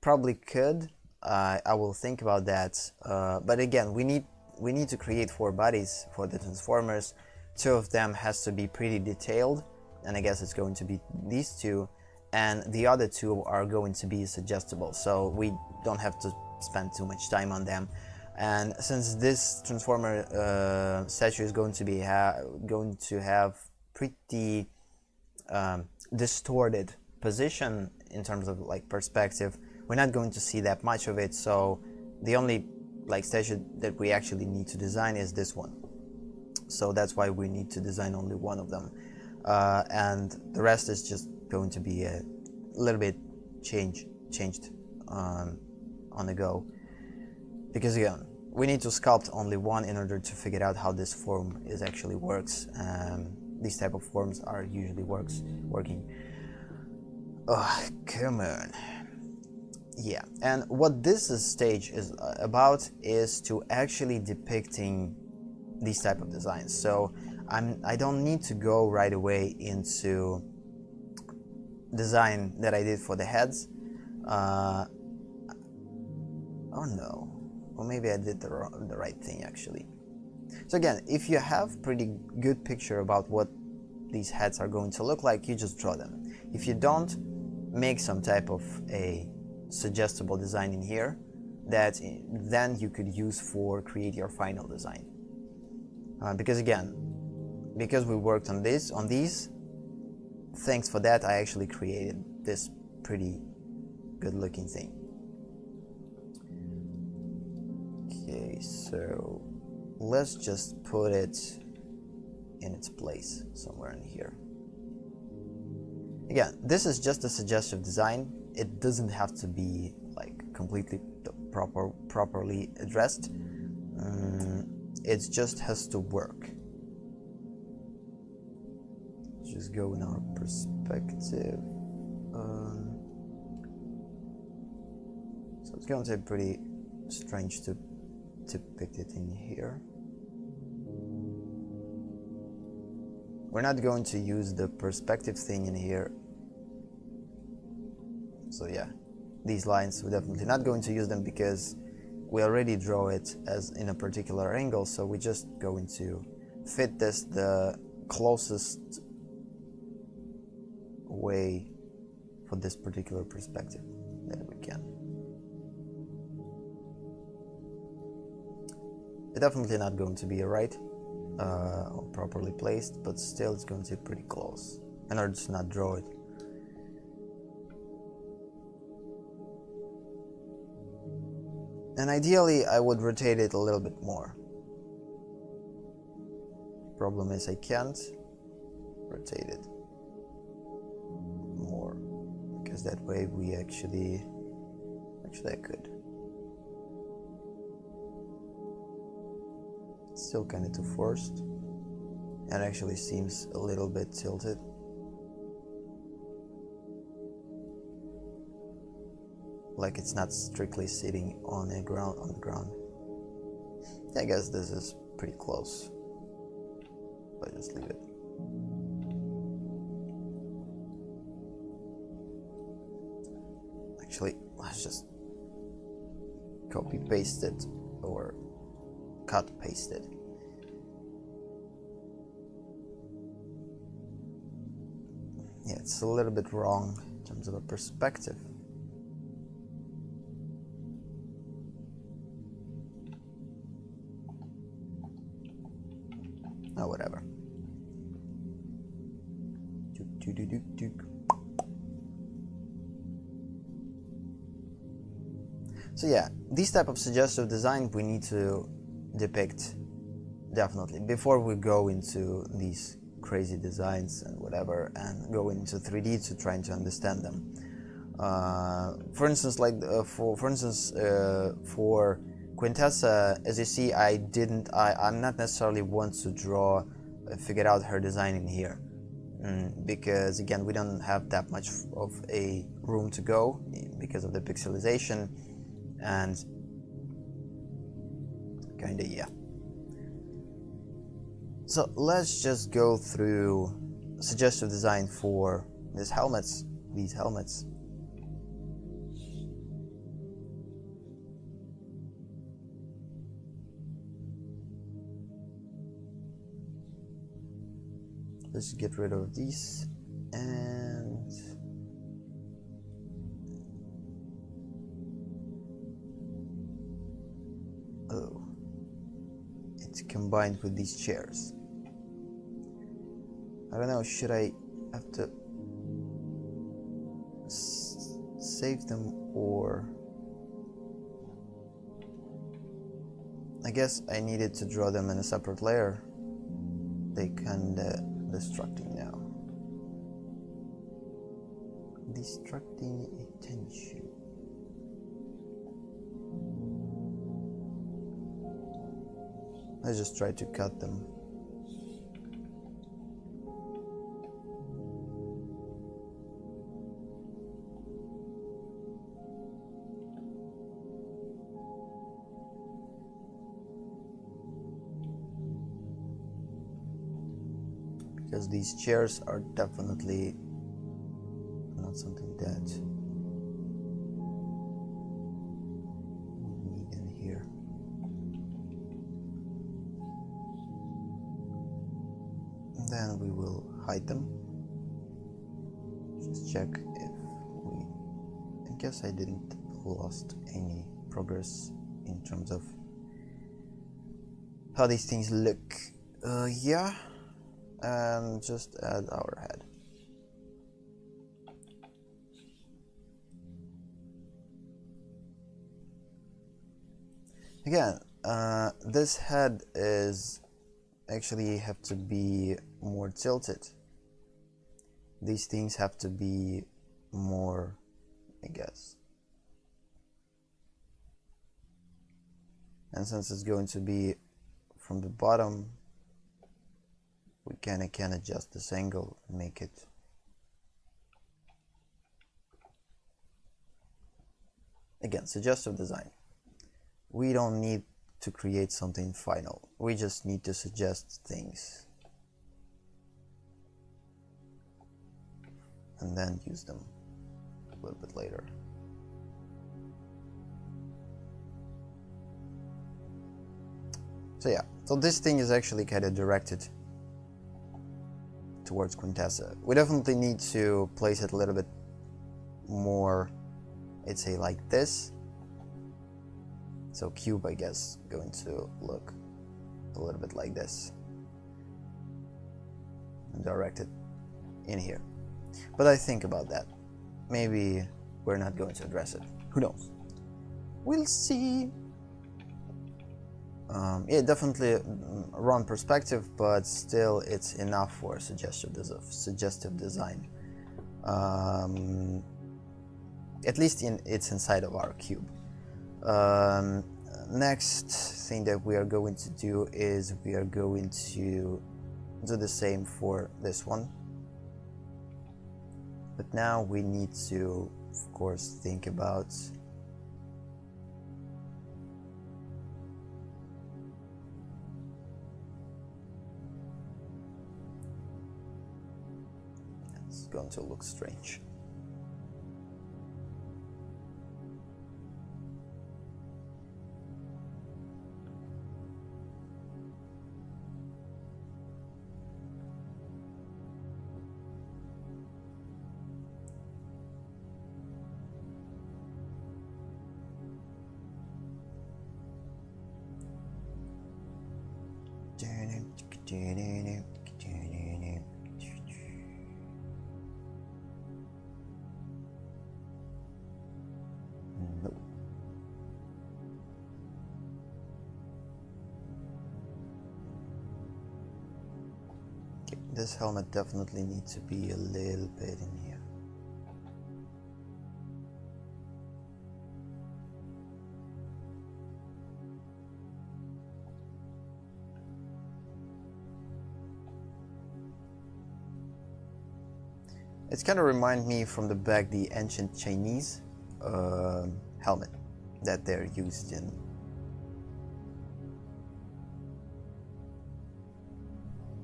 Speaker 1: probably could. I will think about that. But again, we need to create 4 bodies for the transformers. 2 of them has to be pretty detailed, and I guess it's going to be these 2, and the other 2 are going to be suggestible, so we don't have to spend too much time on them. And since this transformer statue is going to have pretty distorted position in terms of like perspective, we're not going to see that much of it, so the only like statue that we actually need to design is this one. So that's why we need to design only one of them, and the rest is just going to be a little bit changed on the go, because again, we need to sculpt only one in order to figure out how this form actually works. These type of forms are usually working. Oh, come on. Yeah, and what this stage is about is to actually depicting these type of designs. So I don't need to go right away into design that I did for the heads. Oh no, or maybe I did the right thing actually. So again, if you have pretty good picture about what these heads are going to look like, you just draw them. If you don't, make some type of a suggestible design in here that then you could use for create your final design. Because again, because we worked on these, thanks for that, I actually created this pretty good looking thing. Okay, so let's just put it in its place somewhere in here. Again, this is just a suggestive design. It doesn't have to be like completely properly addressed. It just has to work. Let's just go in our perspective. So it's going to be pretty strange to depict it in here. We're not going to use the perspective thing in here. So yeah, these lines, we're definitely not going to use them because we already draw it as in a particular angle, so we're just going to fit this the closest way for this particular perspective that we can. It's definitely not going to be right or properly placed, but still it's going to be pretty close in order to not draw it. And ideally I would rotate it a little bit more. Problem is I can't rotate it more, because that way we actually I could. It's still kind of too forced, and actually seems a little bit tilted. Like it's not strictly sitting on the ground. I guess this is pretty close, but just leave it. Actually, let's just copy paste it or cut paste it. Yeah, it's a little bit wrong in terms of a perspective. Oh, whatever. So yeah, these type of suggestive design we need to depict definitely before we go into these crazy designs and whatever and go into 3D to trying to understand them. For instance, like for Quintessa, as you see, I'm not necessarily want to draw, figure out her design in here, because again, we don't have that much of a room to go because of the pixelization, and kinda, yeah. So let's just go through suggestive design for these helmets. Let's get rid of these, and oh, it's combined with these chairs. I don't know, should I have to save them, or I guess I needed to draw them in a separate layer. They kinda distracting now. Distracting attention. I just try to cut them. Because these chairs are definitely not something that we need in here. And then we will hide them. Just check if we... I guess I didn't lost any progress in terms of how these things look. Yeah. And just add our head. Again, this head is actually have to be more tilted. These things have to be more, I guess. And since it's going to be from the bottom, we can adjust this angle and make it again suggestive design. We don't need to create something final, we just need to suggest things and then use them a little bit later. So yeah, so this thing is actually kind of directed towards Quintessa. We definitely need to place it a little bit more, I'd say like this. So cube, I guess, going to look a little bit like this. And direct it in here. But I think about that. Maybe we're not going to address it. Who knows? We'll see. Yeah, definitely wrong perspective, but still it's enough for suggestive design. At least it's inside of our cube. Next thing that we are going to do is we are going to do the same for this one. But now we need to, of course, think about it's going to look strange. No. Okay, this helmet definitely needs to be a little bit in here. It's kind of remind me from the back the ancient Chinese helmet that they're used in.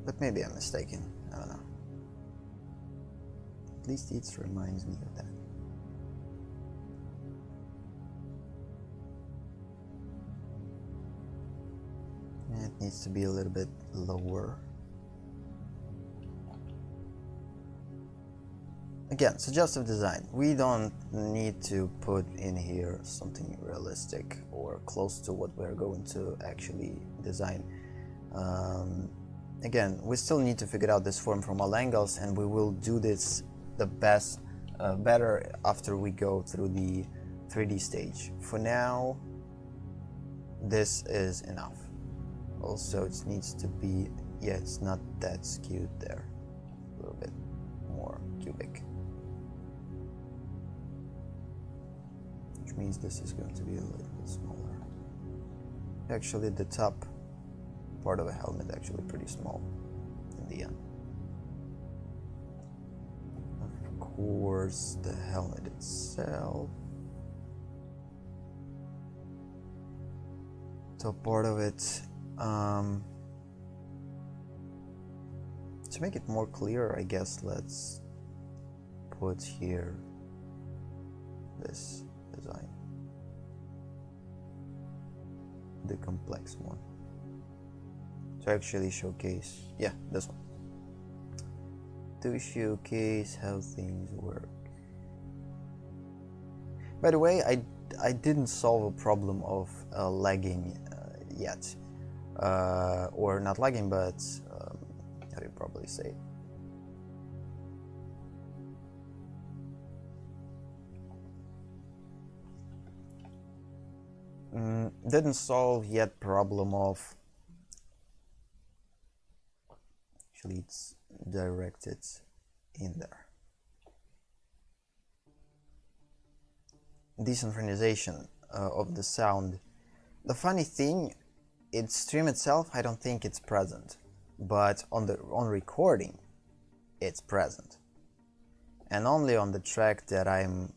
Speaker 1: But maybe I'm mistaken, I don't know. At least it reminds me of that. It needs to be a little bit lower. Again, suggestive design. We don't need to put in here something realistic or close to what we're going to actually design. Again, we still need to figure out this form from all angles, and we will do this the better after we go through the 3D stage. For now, this is enough. Also, it needs to be, yeah, it's not that skewed there. A little bit more cubic. Which means this is going to be a little bit smaller. Actually, the top part of a helmet actually pretty small in the end. Of course, the helmet itself. Top part of it. To make it more clear, I guess let's put here this design, the complex one, to actually showcase, yeah, this one, to showcase how things work. By the way, I didn't solve a problem of lagging yet. Or not lagging, but how do you probably say it? Didn't solve yet problem of, actually it's directed in there. Desynchronization of the sound. The funny thing, in stream itself, I don't think it's present, but on recording, it's present, and only on the track that I'm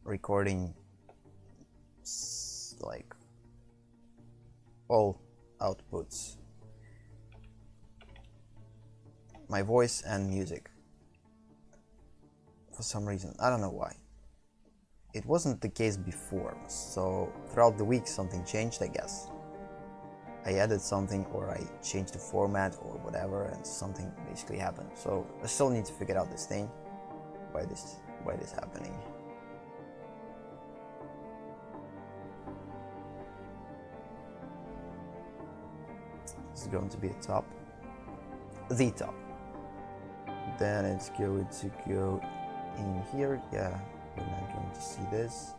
Speaker 1: recording, like all outputs, my voice and music. For some reason, I don't know why. It wasn't the case before, so throughout the week something changed, I guess. I added something, or I changed the format or whatever, and something basically happened. So I still need to figure out this thing, why this happening. This is going to be a top, the top. Then it's going to go in here, yeah. We're not going to see this.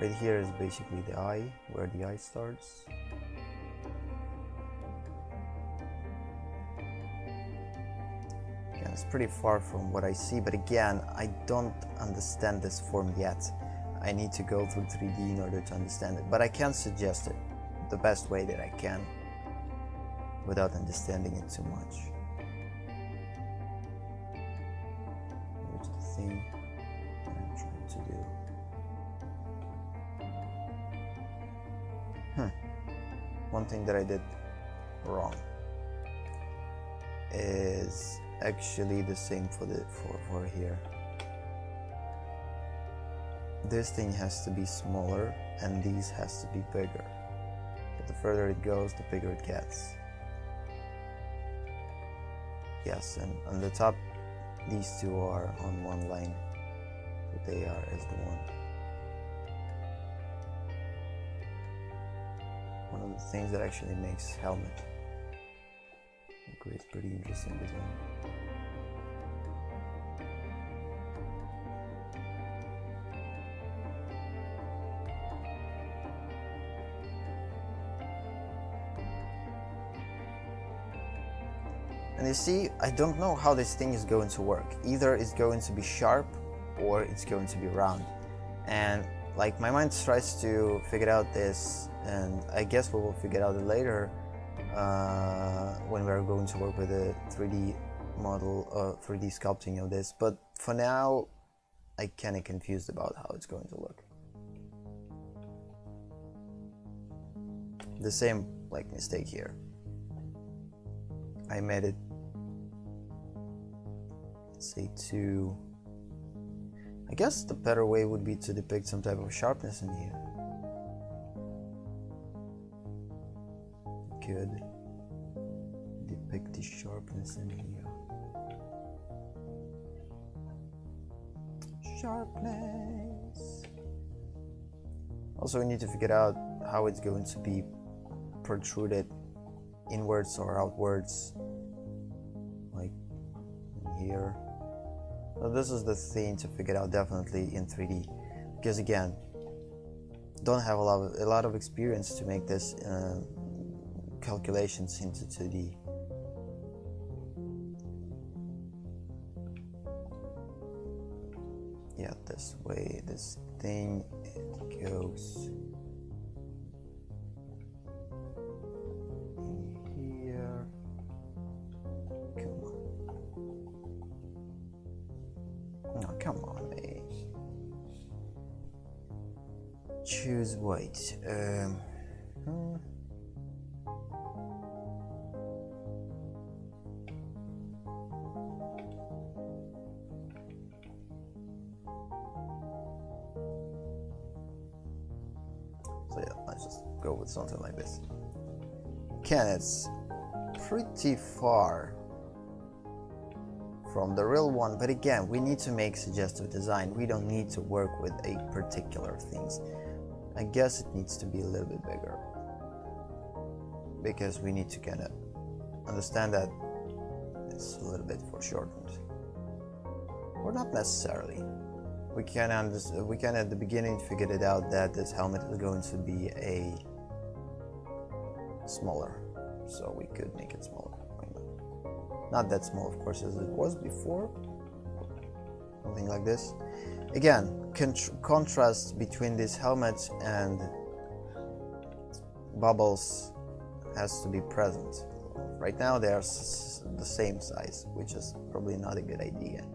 Speaker 1: Right here is basically the eye, where the eye starts. Again, it's pretty far from what I see, but again, I don't understand this form yet. I need to go through 3D in order to understand it, but I can suggest it the best way that I can without understanding it too much. Here's the thing I'm trying to do. One thing that I did wrong is actually the same for here. This thing has to be smaller and these has to be bigger. But the further it goes, the bigger it gets. Yes, and on the top, these two are on one line, so they are as the one. One of the things that actually makes helmet and creates pretty interesting design. And you see, I don't know how this thing is going to work. Either it's going to be sharp or it's going to be round. And like my mind tries to figure out this, and I guess we will figure out it later when we're going to work with the 3D model, 3D sculpting of this, but for now I'm kind of confused about how it's going to look. The same like mistake here. I made it, let's say, to, I guess the better way would be to depict some type of sharpness in here. Good. Depict the sharpness in here. Sharpness. Also, we need to figure out how it's going to be protruded inwards or outwards, like in here. So this is the thing to figure out definitely in 3D, because again, don't have a lot of experience to make this calculations into 2D. Yeah, this way, this thing, it goes in here. Come on. No, come on, mate. Choose white. So yeah, let's just go with something like this. Again, it's pretty far from the real one, but again, we need to make suggestive design. We don't need to work with a particular things. I guess it needs to be a little bit bigger, because we need to kind of understand that it's a little bit foreshortened. Or not necessarily. We can at the beginning figured it out that this helmet is going to be a smaller, so we could make it smaller. Not that small, of course, as it was before. Something like this. Again, contrast between this helmet and bubbles has to be present. Right now they are the same size, which is probably not a good idea.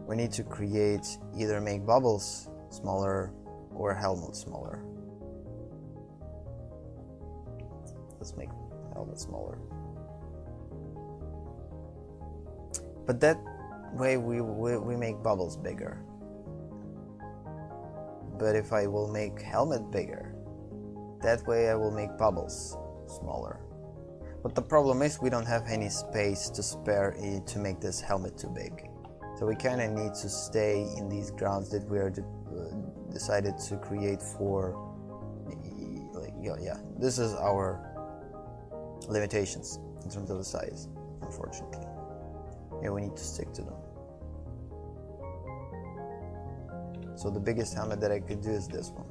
Speaker 1: We need to create, either make bubbles smaller or helmet smaller. Let's make helmet smaller. But that way we make bubbles bigger. But if I will make helmet bigger, that way I will make bubbles smaller. But the problem is we don't have any space to spare to make this helmet too big. So we kind of need to stay in these grounds that we are decided to create for, like, yeah, this is our limitations in terms of the size, unfortunately. Yeah, we need to stick to them. So the biggest helmet that I could do is this one.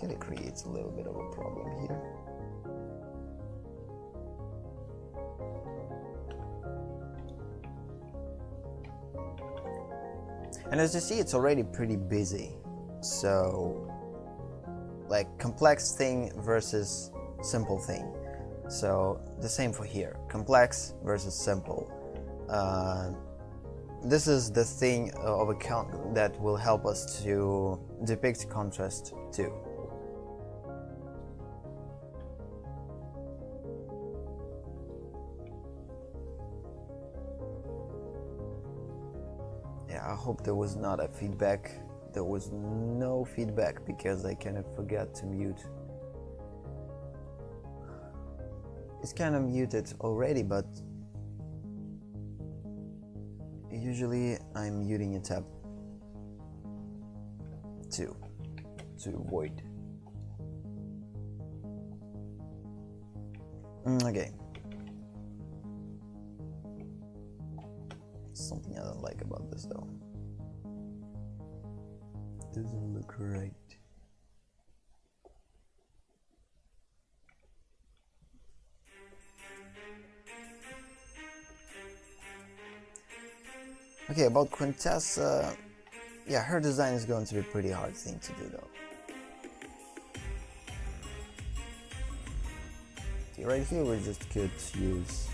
Speaker 1: Kind of creates a little bit of a problem here. And as you see, it's already pretty busy. So, like, complex thing versus simple thing. So the same for here, complex versus simple. This is the thing of account that will help us to depict contrast too. Yeah, I hope there was not a feedback. There was no feedback because I kind of forgot to mute. It's kind of muted already, but usually I'm muting a tab to avoid. Okay. Something I don't like about this though. Doesn't look right. Okay, about Quintessa, yeah, her design is going to be a pretty hard thing to do though. See, right here we just could use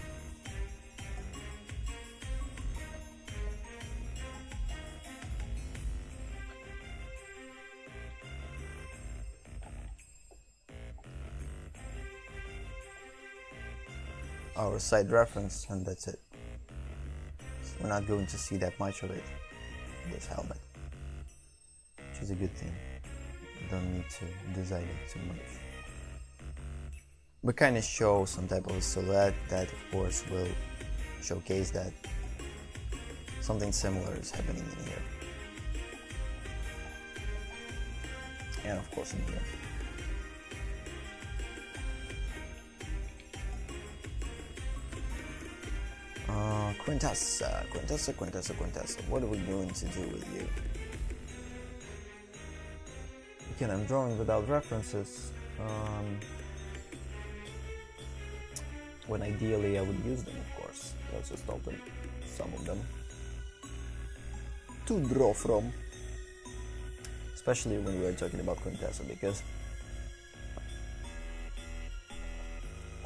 Speaker 1: our side reference, and that's it. So we're not going to see that much of it in this helmet, which is a good thing. You don't need to design it too much. We kind of show some type of a silhouette that of course will showcase that something similar is happening in here. And of course in here. Quintessa, what are we going to do with you? Again, I'm drawing without references, when ideally I would use them, of course. Let's just open some of them to draw from, especially when we're talking about Quintessa, because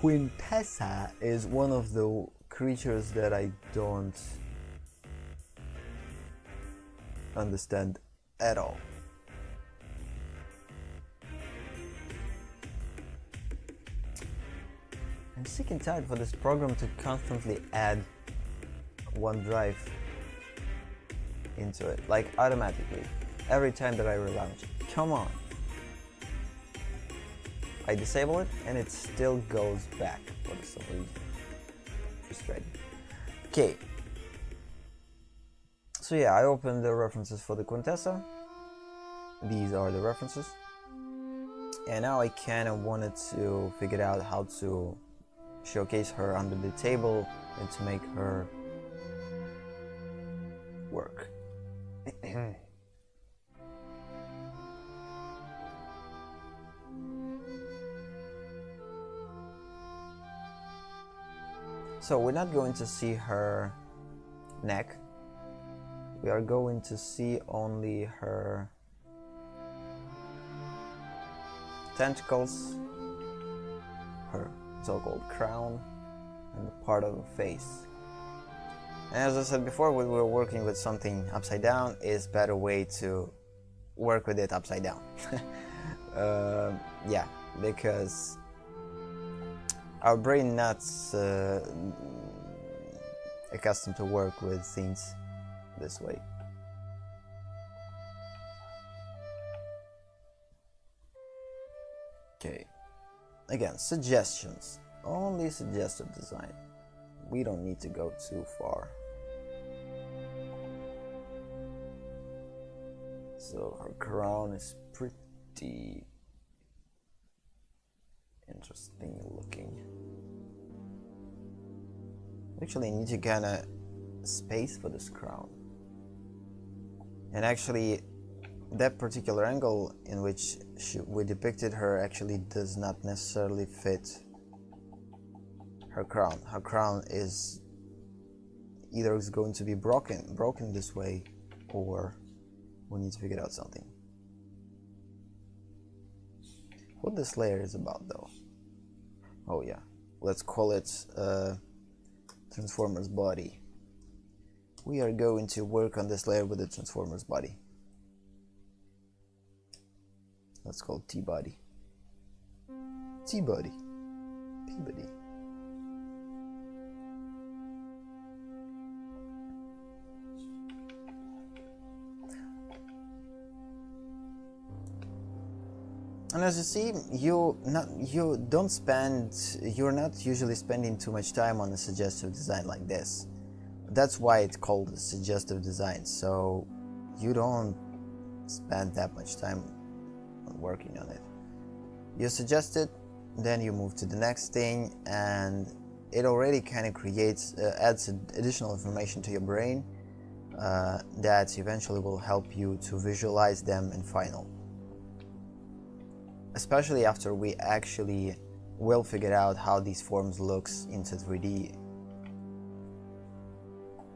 Speaker 1: Quintessa is one of the creatures that I don't understand at all. I'm sick and tired for this program to constantly add one drive into it, like automatically, every time that I relaunch it. Come on. I disable it and it still goes back for some reason. Frustrating. Okay. So yeah, I opened the references for the Quintessa. These are the references. And now I kind of wanted to figure out how to showcase her under the table and to make her work. So we're not going to see her neck. We are going to see only her tentacles, her so-called crown, and the part of the face. And as I said before, when we're working with something upside down, is better way to work with it upside down. Yeah, because our brain not accustomed to work with things this way. Okay, again, suggestions, only suggestive design. We don't need to go too far. So her crown is pretty interesting looking. Actually, I need to kind of space for this crown. And actually, that particular angle in which we depicted her actually does not necessarily fit her crown. Her crown is either is going to be broken this way, or we need to figure out something. What this layer is about, though? Oh yeah, let's call it Transformer's body. We are going to work on this layer with the Transformer's body. Let's call it T-body. T-body. P-body. And as you see, you're not usually spending too much time on a suggestive design like this. That's why it's called a suggestive design. So you don't spend that much time on working on it. You suggest it, then you move to the next thing, and it already kind of creates, adds additional information to your brain that eventually will help you to visualize them in final. Especially after we actually will figure out how these forms looks into 3D,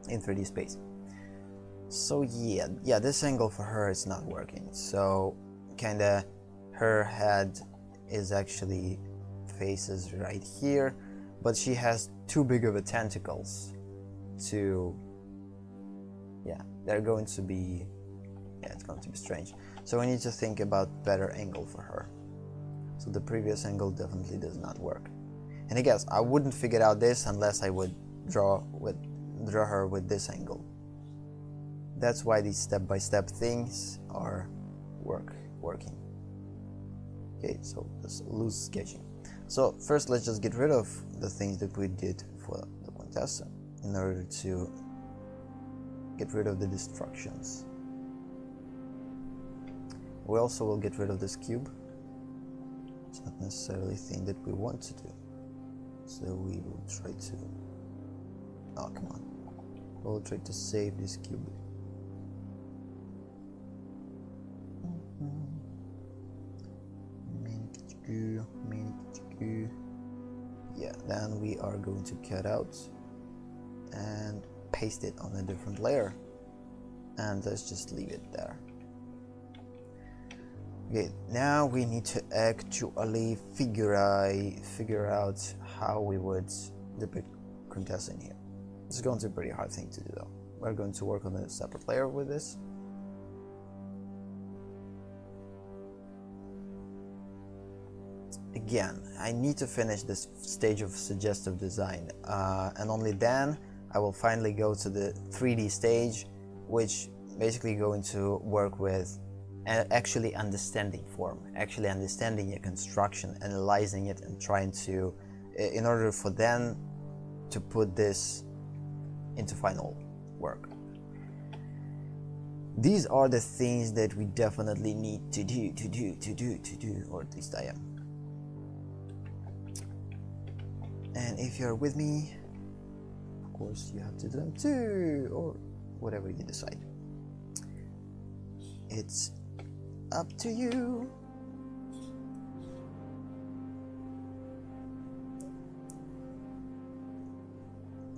Speaker 1: in 3D space. So yeah, this angle for her is not working. So kinda her head is actually faces right here, but she has too big of a tentacles to, they're going to be, it's going to be strange. So we need to think about better angle for her. So the previous angle definitely does not work. And I guess I wouldn't figure out this unless I would draw her with this angle. That's why these step-by-step things are working. Okay, so this loose sketching. So first let's just get rid of the things that we did for the Quintessa in order to get rid of the destructions. We also will get rid of this cube. It's not necessarily a thing that we want to do. So we will try to... oh, come on. We'll try to save this cube. Yeah, then we are going to cut out and paste it on a different layer. And let's just leave it there. Okay, now we need to actually figure out how we would depict Quintessa in here. This is going to be a pretty hard thing to do though. We're going to work on a separate layer with this. Again, I need to finish this stage of suggestive design, and only then I will finally go to the 3D stage, which basically going to work with actually understanding form, actually understanding a construction, analyzing it, and trying to, in order for then to put this into final work. These are the things that we definitely need to do, or at least I am. And if you're with me, of course you have to do them too, or whatever you decide. It's up to you.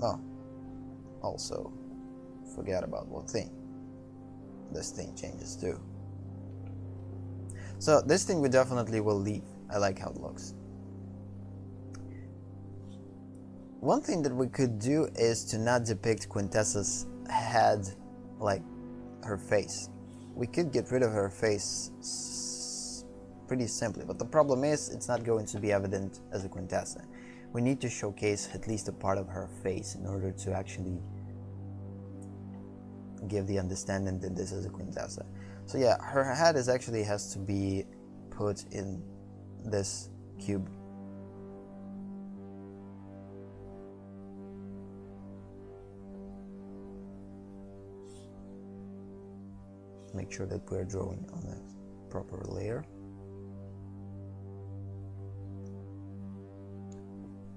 Speaker 1: Oh, also forget about one thing. This thing changes too. So this thing we definitely will leave. I like how it looks. One thing that we could do is to not depict Quintessa's head like her face. We could get rid of her face pretty simply, but the problem is it's not going to be evident as a Quintessa. We need to showcase at least a part of her face in order to actually give the understanding that this is a Quintessa. So yeah, her head actually has to be put in this cube. Make sure that we're drawing on a proper layer.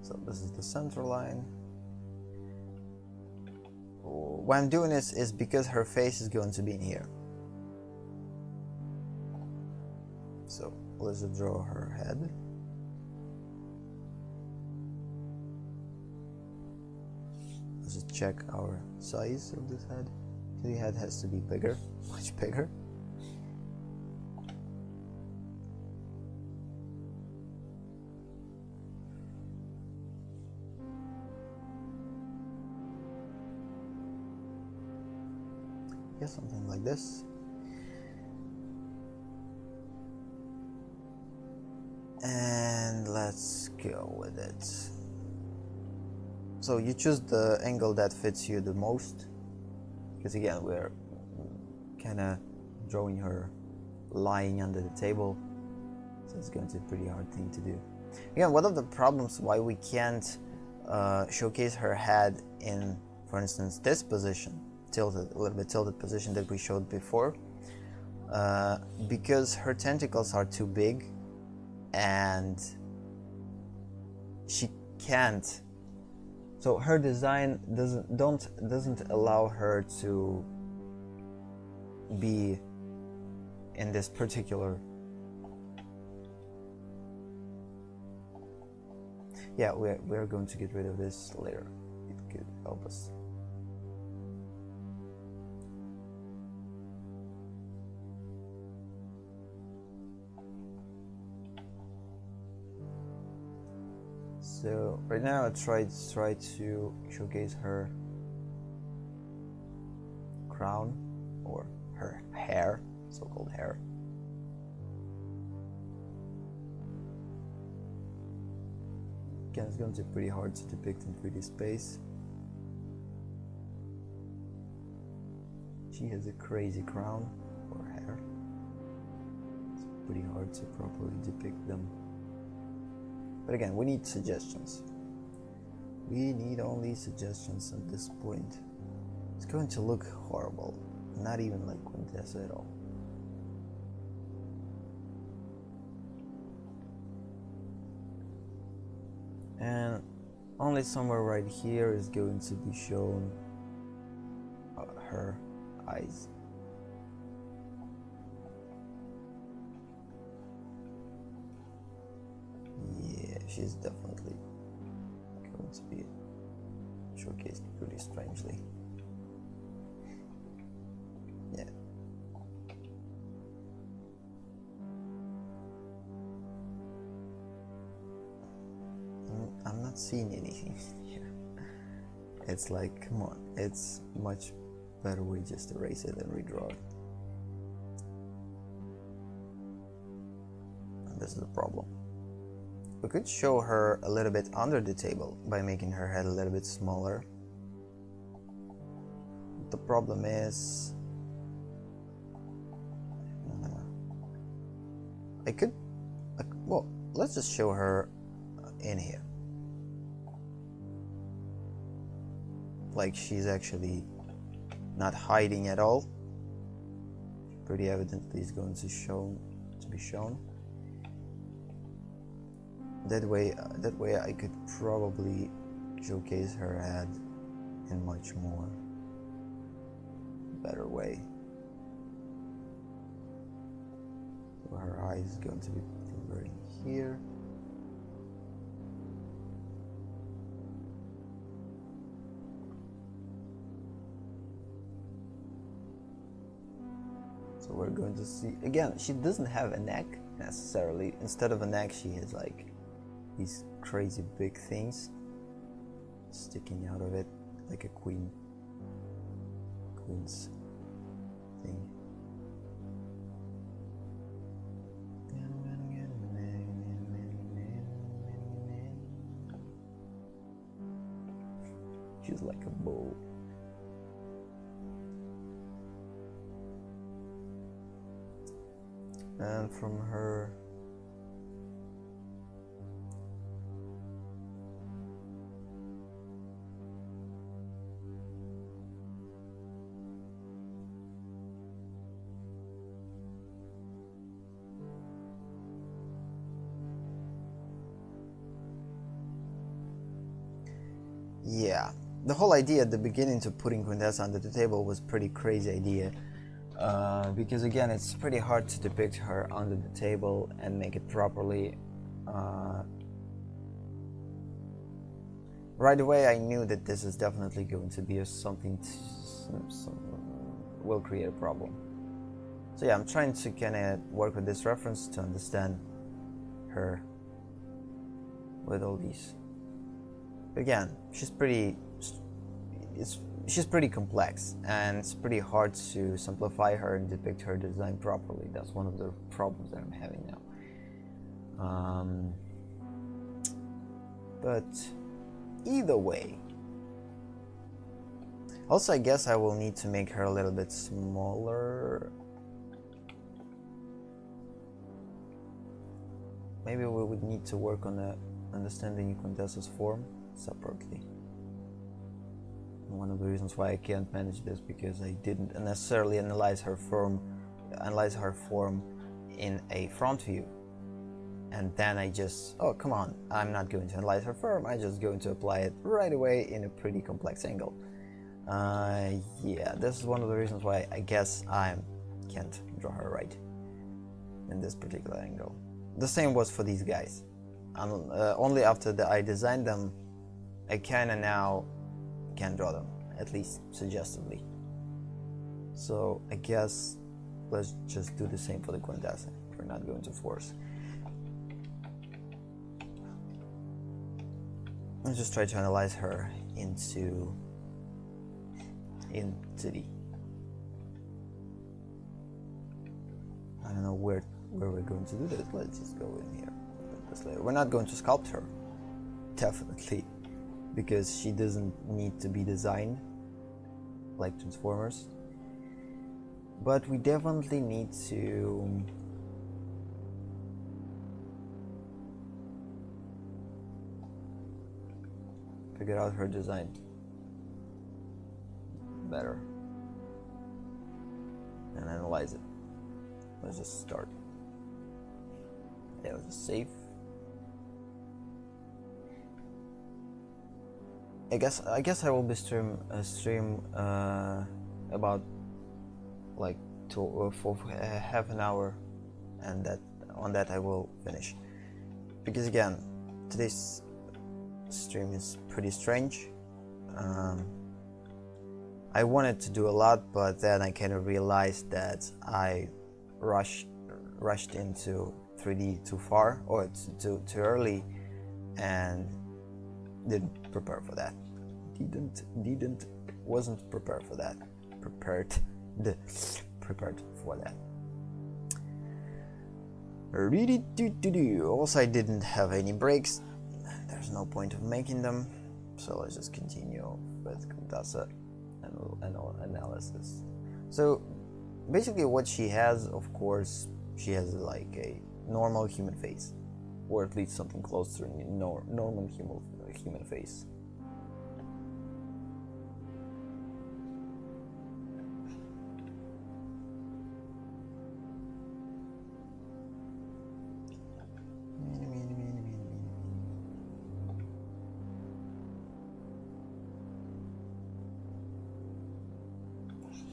Speaker 1: So this is the center line. Why I'm doing this is because her face is going to be in here. So let's just draw her head. Let's just check our size of this head. The head has to be bigger, much bigger. Yeah, something like this. And let's go with it. So you choose the angle that fits you the most. Because again, we're kind of drawing her lying under the table, so it's going to be a pretty hard thing to do. Again, one of the problems why we can't showcase her head in, for instance, this position, a little bit tilted position that we showed before, because her tentacles are too big, and she can't. So her design doesn't allow her to be in this particular. Yeah, we're going to get rid of this later. It could help us. So right now I try to showcase her crown, or her hair, so-called hair. Again, it's going to be pretty hard to depict in 3D space. She has a crazy crown or hair. It's pretty hard to properly depict them. But again, we need suggestions. We need only suggestions at this point. It's going to look horrible. Not even like Quintessa at all. And only somewhere right here is going to be shown her eyes. Yeah, she's definitely going to be showcased pretty strangely. Yeah. I'm not seeing anything here. It's like, come on, it's much better we just erase it and redraw it. And this is the problem. We could show her a little bit under the table by making her head a little bit smaller. The problem is I could, well, let's just show her in here. Like she's actually not hiding at all. Pretty evidently is going to be shown. That way I could probably showcase her head in much more better way. So her eye is going to be right here. So we're going to see, again, she doesn't have a neck necessarily. Instead of a neck, she has like these crazy big things sticking out of it, like a queen's thing. She's like a bull. And from her yeah, the whole idea at the beginning to putting Quintessa under the table was pretty crazy idea. Because again, it's pretty hard to depict her under the table and make it properly. Right away I knew that this is definitely going to be something will create a problem. So yeah, I'm trying to kind of work with this reference to understand her with all these. Again, she's pretty complex, and it's pretty hard to simplify her and depict her design properly. That's one of the problems that I'm having now. But either way, also I guess I will need to make her a little bit smaller. Maybe we would need to work on understanding Quintessa's form separately. One of the reasons why I can't manage this, because I didn't necessarily analyze her form in a front view, and then I just, oh come on, I'm not going to analyze her form, I'm just going to apply it right away in a pretty complex angle. Yeah, this is one of the reasons why I guess I can't draw her right in this particular angle. The same was for these guys. Only after I designed them, I kinda now can draw them, at least suggestively. So I guess let's just do the same for the Quintessa. We're not going to force. Let's just try to analyze her into the, I don't know where we're going to do this. Let's just go in here this layer. We're not going to sculpt her. definitely, because she doesn't need to be designed like Transformers. But we definitely need to figure out her design better and analyze it. Let's just start. Yeah, let's just save. I guess I will be stream about like for half an hour, and on that I will finish, because again today's stream is pretty strange. I wanted to do a lot, but then I kind of realized that I rushed into 3D too far, or too early, and didn't prepare for that. Wasn't prepared for that. Prepared for that. Also, I didn't have any breaks. There's no point of making them, so let's just continue with Contessa and analysis. So basically what she has, of course, she has like a normal human face, or at least something close to a normal human face.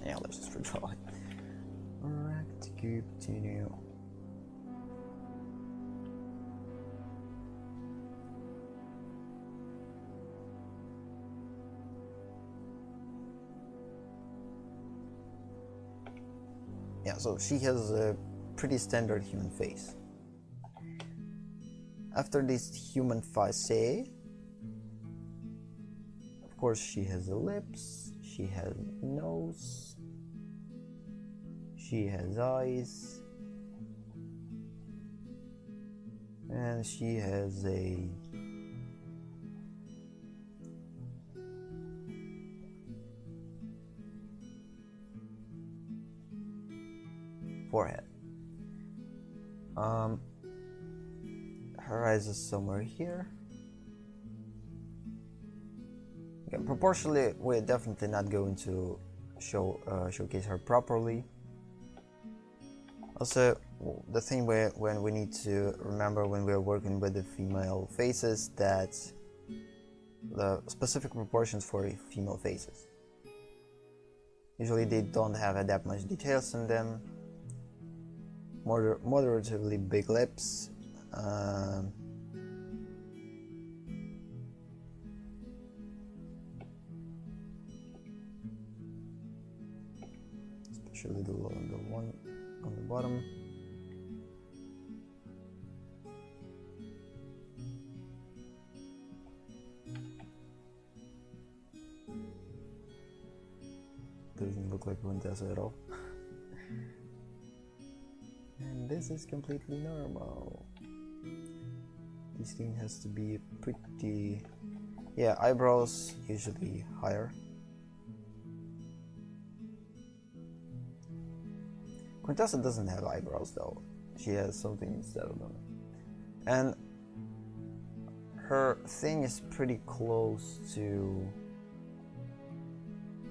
Speaker 1: Yeah, let's just redraw it. Alright, continue. Yeah, so she has a pretty standard human face. After this human face, of course she has the lips, she has nose, she has eyes, and she has a forehead. Her eyes is somewhere here. Okay, proportionally, we're definitely not going to showcase her properly. Also, the thing when we need to remember when we're working with the female faces, that the specific proportions for female faces. Usually they don't have that much details in them. Moderately big lips. Especially the one on the bottom. Doesn't look like Contessa at all. And this is completely normal. This thing has to be pretty... Yeah, eyebrows usually higher. Contessa doesn't have eyebrows though. She has something instead of them. And her thing is pretty close to...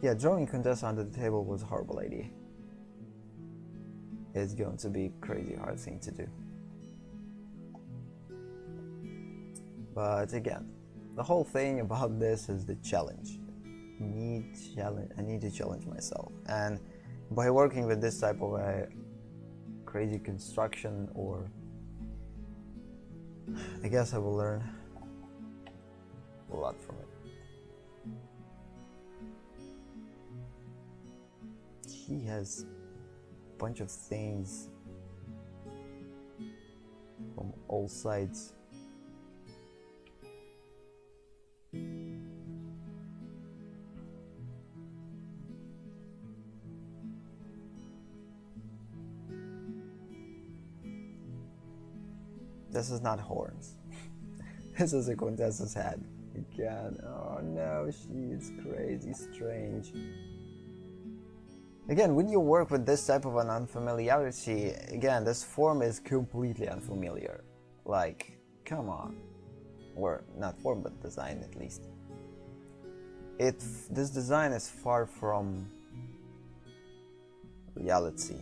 Speaker 1: Yeah, drawing Contessa under the table was a horrible idea. It's going to be a crazy hard thing to do. But again, the whole thing about this is the challenge. I need to challenge myself, and by working with this type of crazy construction, or I guess I will learn a lot from it. He has bunch of things from all sides. This is not horns. This is a Quintessa's head. Again, oh no, she is crazy strange. Again, when you work with this type of an unfamiliarity, again, this form is completely unfamiliar. Like, come on. Or, not form, but design at least. This design is far from reality.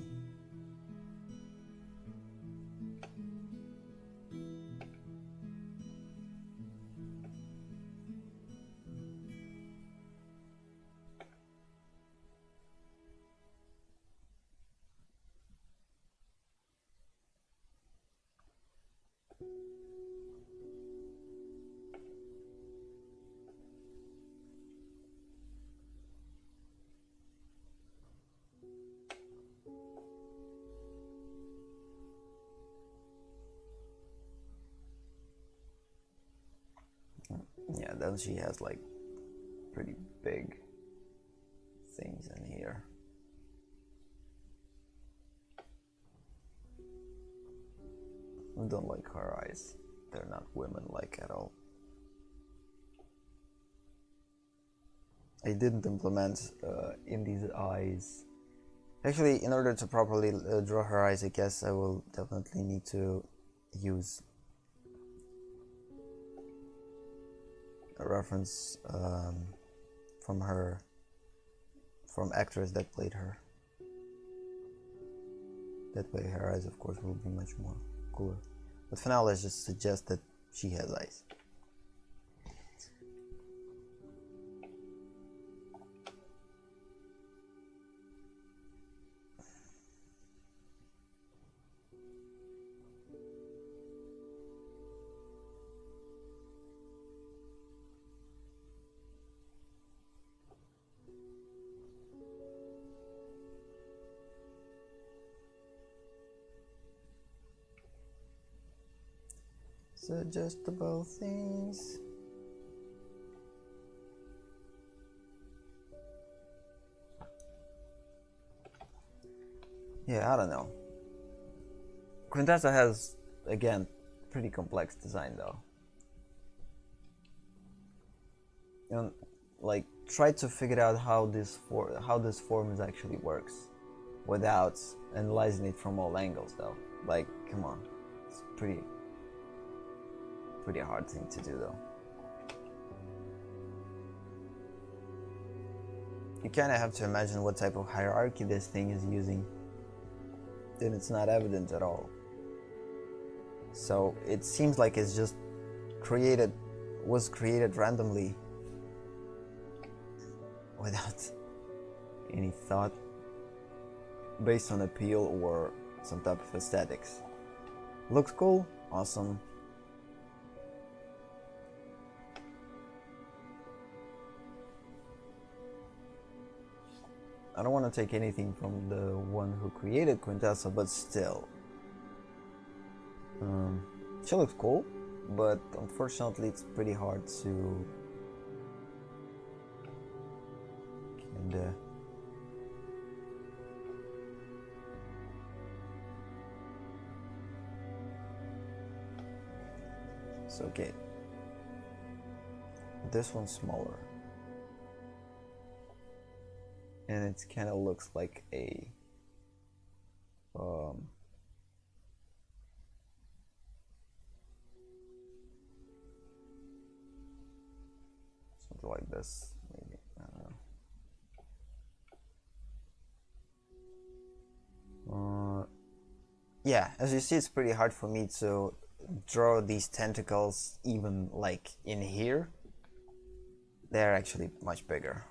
Speaker 1: Yeah, then she has like pretty big things in here. I don't like her eyes. They're not women-like at all. I didn't implement in these eyes. Actually, in order to properly draw her eyes, I guess I will definitely need to use a reference from actress that played her. That way her eyes, of course, will be much more cooler. But for now, let's just suggest that she has eyes. Adjustable things. Yeah, I don't know. Quintessa has, again, pretty complex design though. And like, try to figure out how this form actually works without analyzing it from all angles though. Like, come on, it's pretty hard thing to do though. You kind of have to imagine what type of hierarchy this thing is using. Then it's not evident at all. So it seems like it's just was created randomly without any thought, based on appeal or some type of aesthetics. Looks cool, awesome. I don't want to take anything from the one who created Quintessa, but still. She looks cool, but unfortunately it's pretty hard to kinda it's okay. This one's smaller. And it kind of looks like a something like this, maybe. I don't know. Yeah, as you see, it's pretty hard for me to draw these tentacles even like in here. They're actually much bigger.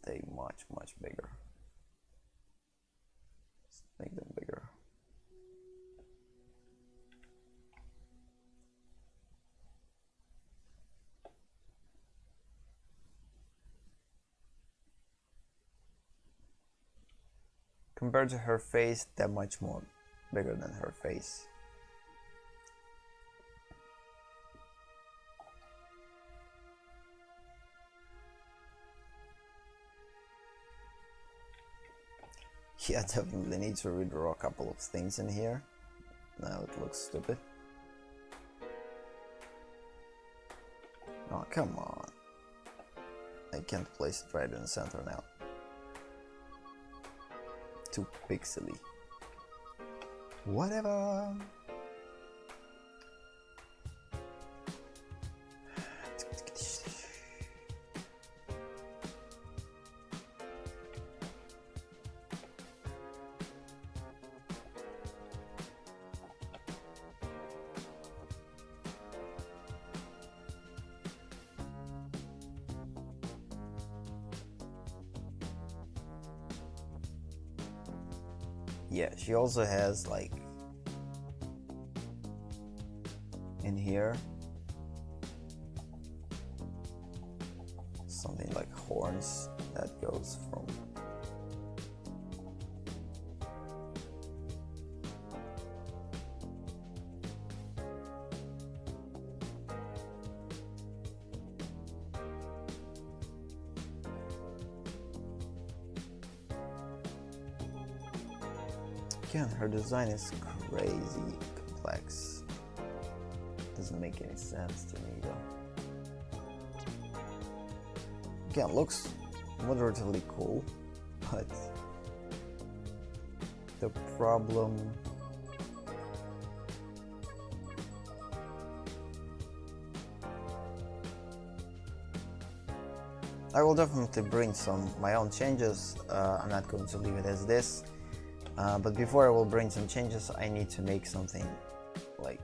Speaker 1: They're much bigger. Let's make them bigger. Compared to her face, they're much more bigger than her face. Yeah, definitely need to redraw a couple of things in here. Now it looks stupid. Oh, come on. I can't place it right in the center now. Too pixely. Whatever. Yeah, she also has like in here something like horns that goes from again, her design is crazy complex. Doesn't make any sense to me though. Again, looks moderately cool, but the problem I will definitely bring some my own changes. I'm not going to leave it as this. But before I will bring some changes, I need to make something like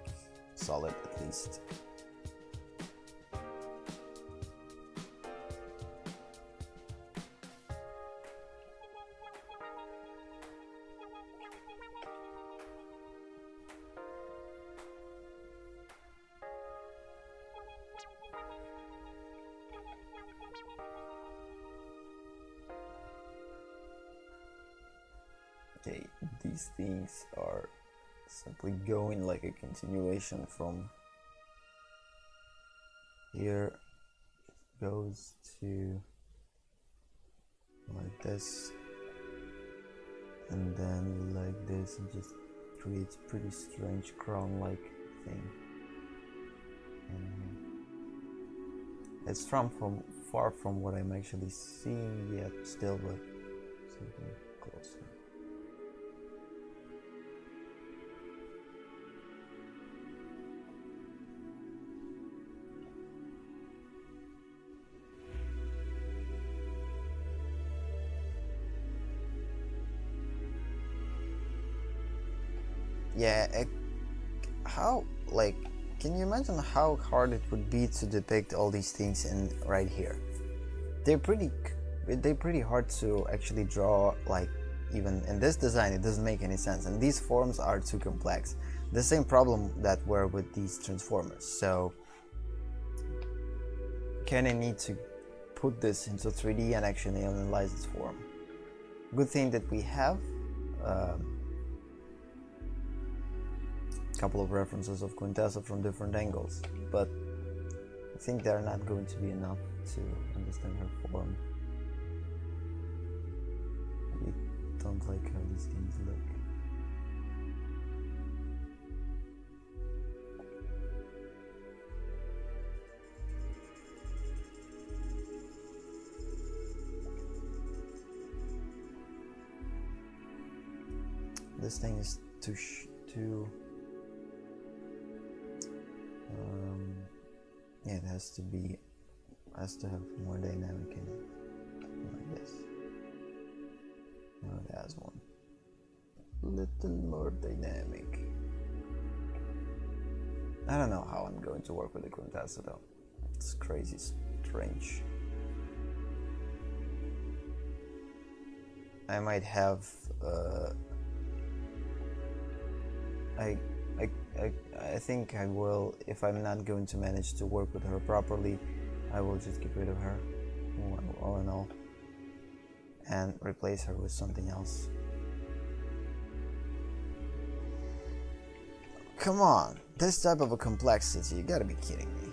Speaker 1: solid at least. Okay, these things are simply going like a continuation from here, goes to like this, and then like this, and just creates pretty strange crown-like thing. And it's from far from what I'm actually seeing yet still, but something closer. Yeah, how, like, can you imagine how hard it would be to depict all these things in right here? They're pretty hard to actually draw, like, even in this design it doesn't make any sense, and these forms are too complex. The same problem that were with these transformers, so kinda need to put this into 3D and actually analyze its form. Good thing that we have couple of references of Quintessa from different angles, but I think they're not going to be enough to understand her form. I don't like how these things look. This thing is too yeah, it has to have more dynamic in it, like this. Now it has one little more dynamic. I don't know how I'm going to work with the Quintessa though. It's crazy strange. I might have I think I will, if I'm not going to manage to work with her properly, I will just get rid of her, all in all, and replace her with something else. Come on, this type of a complexity, you gotta be kidding me.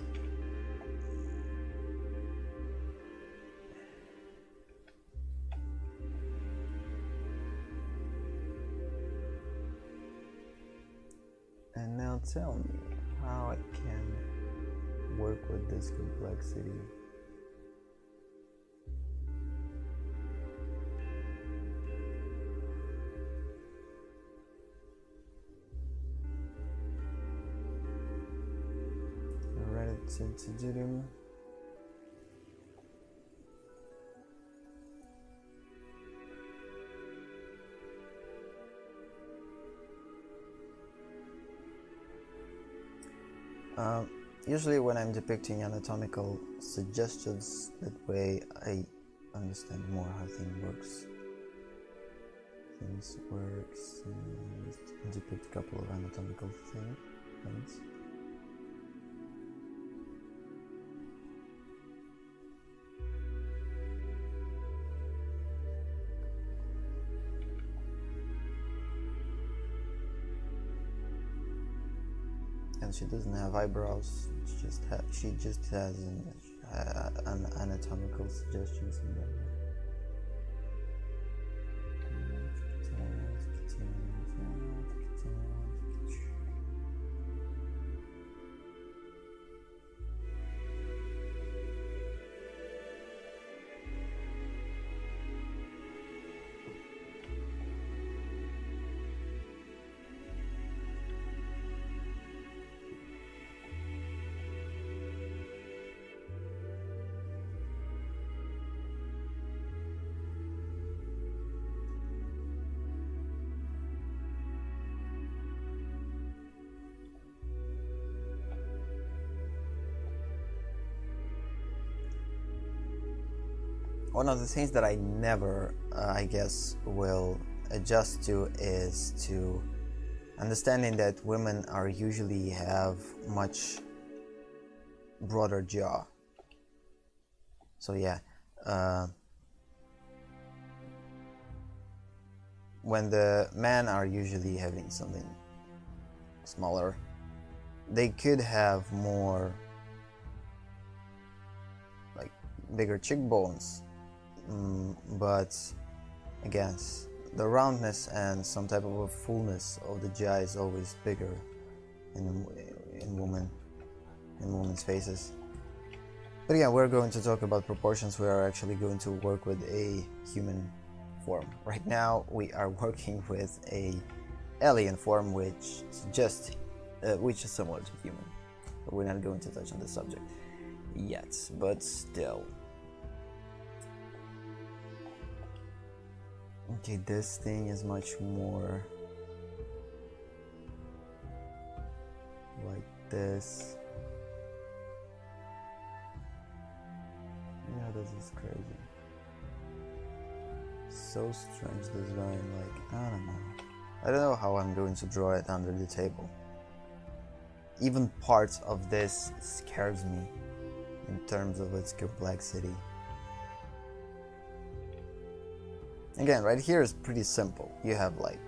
Speaker 1: And now tell me how I can work with this complexity. Ready to do them. Usually when I'm depicting anatomical suggestions, that way I understand more how things works and depict a couple of anatomical things. And she doesn't have eyebrows. She just has an anatomical suggestions in there. One of the things that I never, I guess, will adjust to is to understanding that women are usually have much broader jaw. So yeah, when the men are usually having something smaller, they could have more, like, bigger cheekbones. But again, the roundness and some type of a fullness of the jaw is always bigger in women's faces. But again, we're going to talk about proportions. We are actually going to work with a human form. Right now we are working with a alien form which is similar to human, but we're not going to touch on the subject yet, but still. Okay, this thing is much more like this. Yeah, this is crazy. So strange design, like, I don't know. I don't know how I'm going to draw it under the table. Even parts of this scares me in terms of its complexity. Again, right here is pretty simple. You have like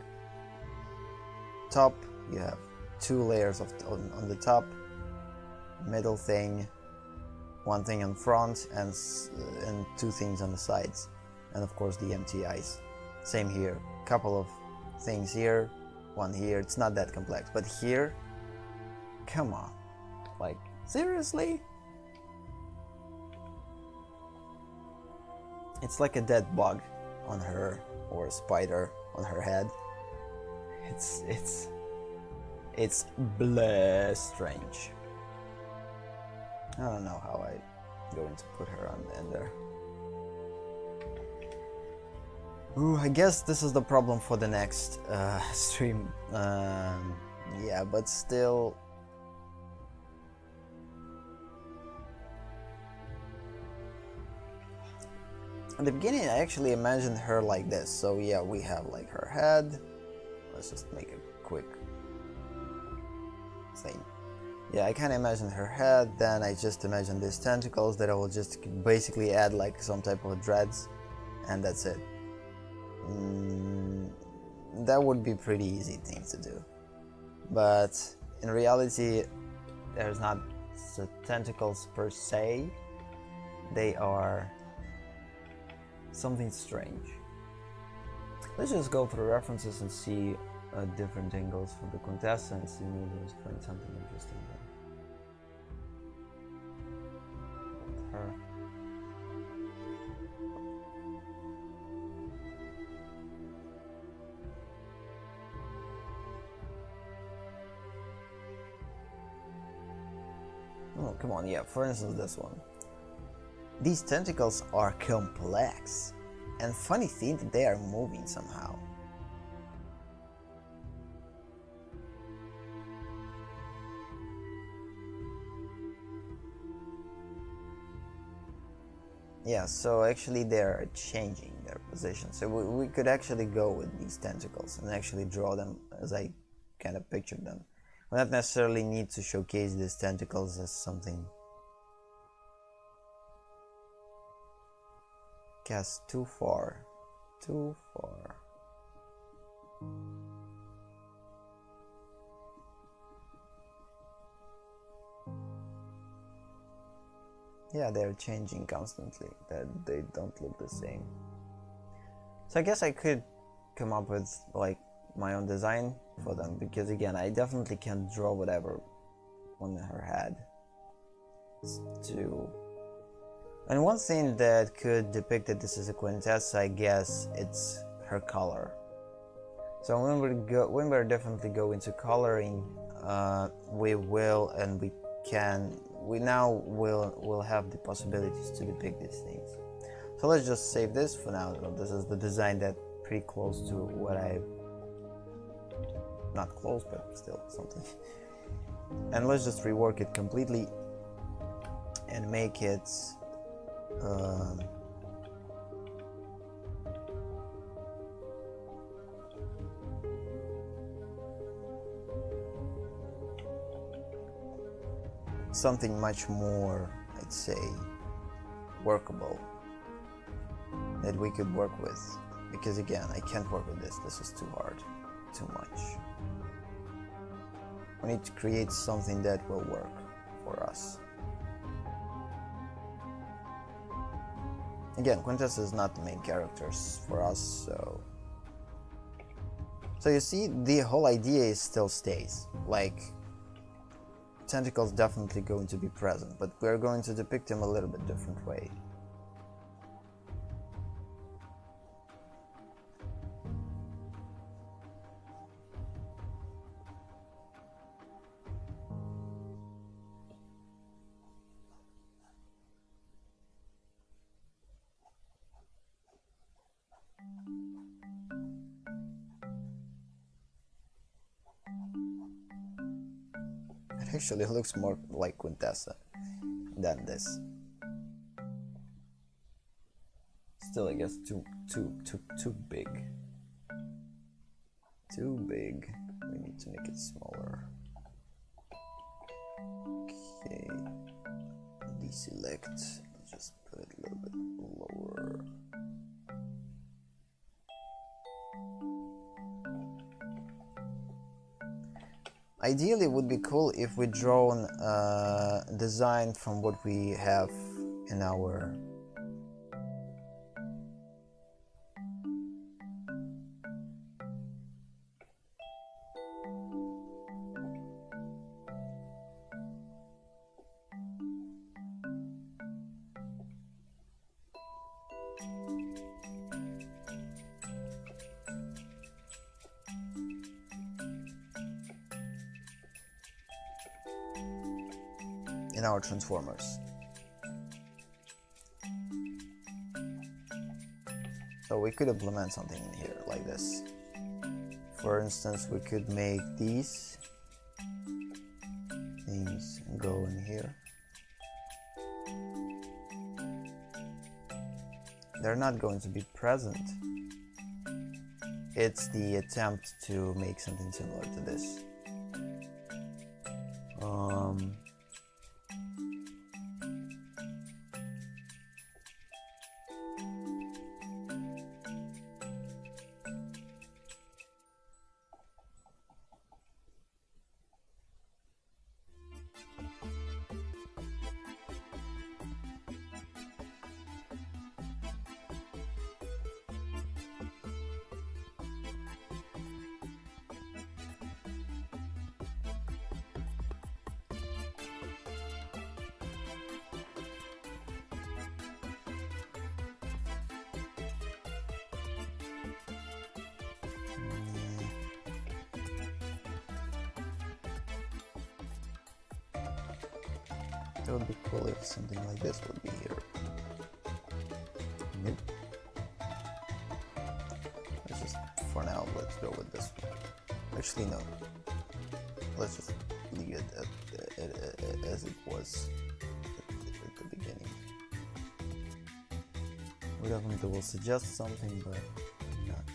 Speaker 1: top, you have 2 layers on the top, middle thing, 1 thing in front, and 2 things on the sides, and of course the empty eyes. Same here, couple of things here, 1 here. It's not that complex, but here, come on, like, seriously? It's like a dead bug on her, or a spider on her head. It's blah strange. I don't know how I'm going to put her on in there. Ooh, I guess this is the problem for the next stream. Yeah, but still. In the beginning, I actually imagined her like this. So yeah, we have like her head. Let's just make a quick thing. Yeah, I kind of imagined her head. Then I just imagined these tentacles that I will just basically add like some type of dreads, and that's it. That would be pretty easy thing to do. But in reality, there's not the tentacles per se. They are something strange. Let's just go through references and see different angles for the contestants. You may just find something interesting there. Oh, come on, yeah, for instance this one. These tentacles are complex, and funny thing that they are moving somehow. Yeah, so actually they're changing their position. So we could actually go with these tentacles and actually draw them as I kind of pictured them. We don't necessarily need to showcase these tentacles as something cast too far. Too far. Yeah, they're changing constantly, that they don't look the same. So I guess I could come up with like my own design for them, because again, I definitely can't draw whatever on her head. And one thing that could depict that this is a Quintessa, I guess, it's her color. So when we're definitely go into coloring, we will and we now will have the possibilities to depict these things. So let's just save this for now. This is the design that pretty close to what not close, but still something. And let's just rework it completely and make it something much more, I'd say, workable, that we could work with. Because again, I can't work with this. This is too hard, too much. We need to create something that will work for us. Again, Quintessa is not the main characters for us, so you see, the whole idea still stays. Like, tentacles definitely going to be present, but we're going to depict them a little bit different way. It actually looks more like Quintessa than this. Still, I guess too big. Too big. We need to make it smaller. Okay. Deselect. Let's just put it a little bit lower. Ideally, it would be cool if we draw a design from what we have in our transformers. So we could implement something in here like this. For instance, we could make these things go in here. They're not going to be present. It's the attempt to make something similar to this. It would be cool if something like this would be here. Nope. Let's just, for now, let's go with this one. Actually, no. Let's just leave it as it was at the beginning. We definitely will suggest something, but not much.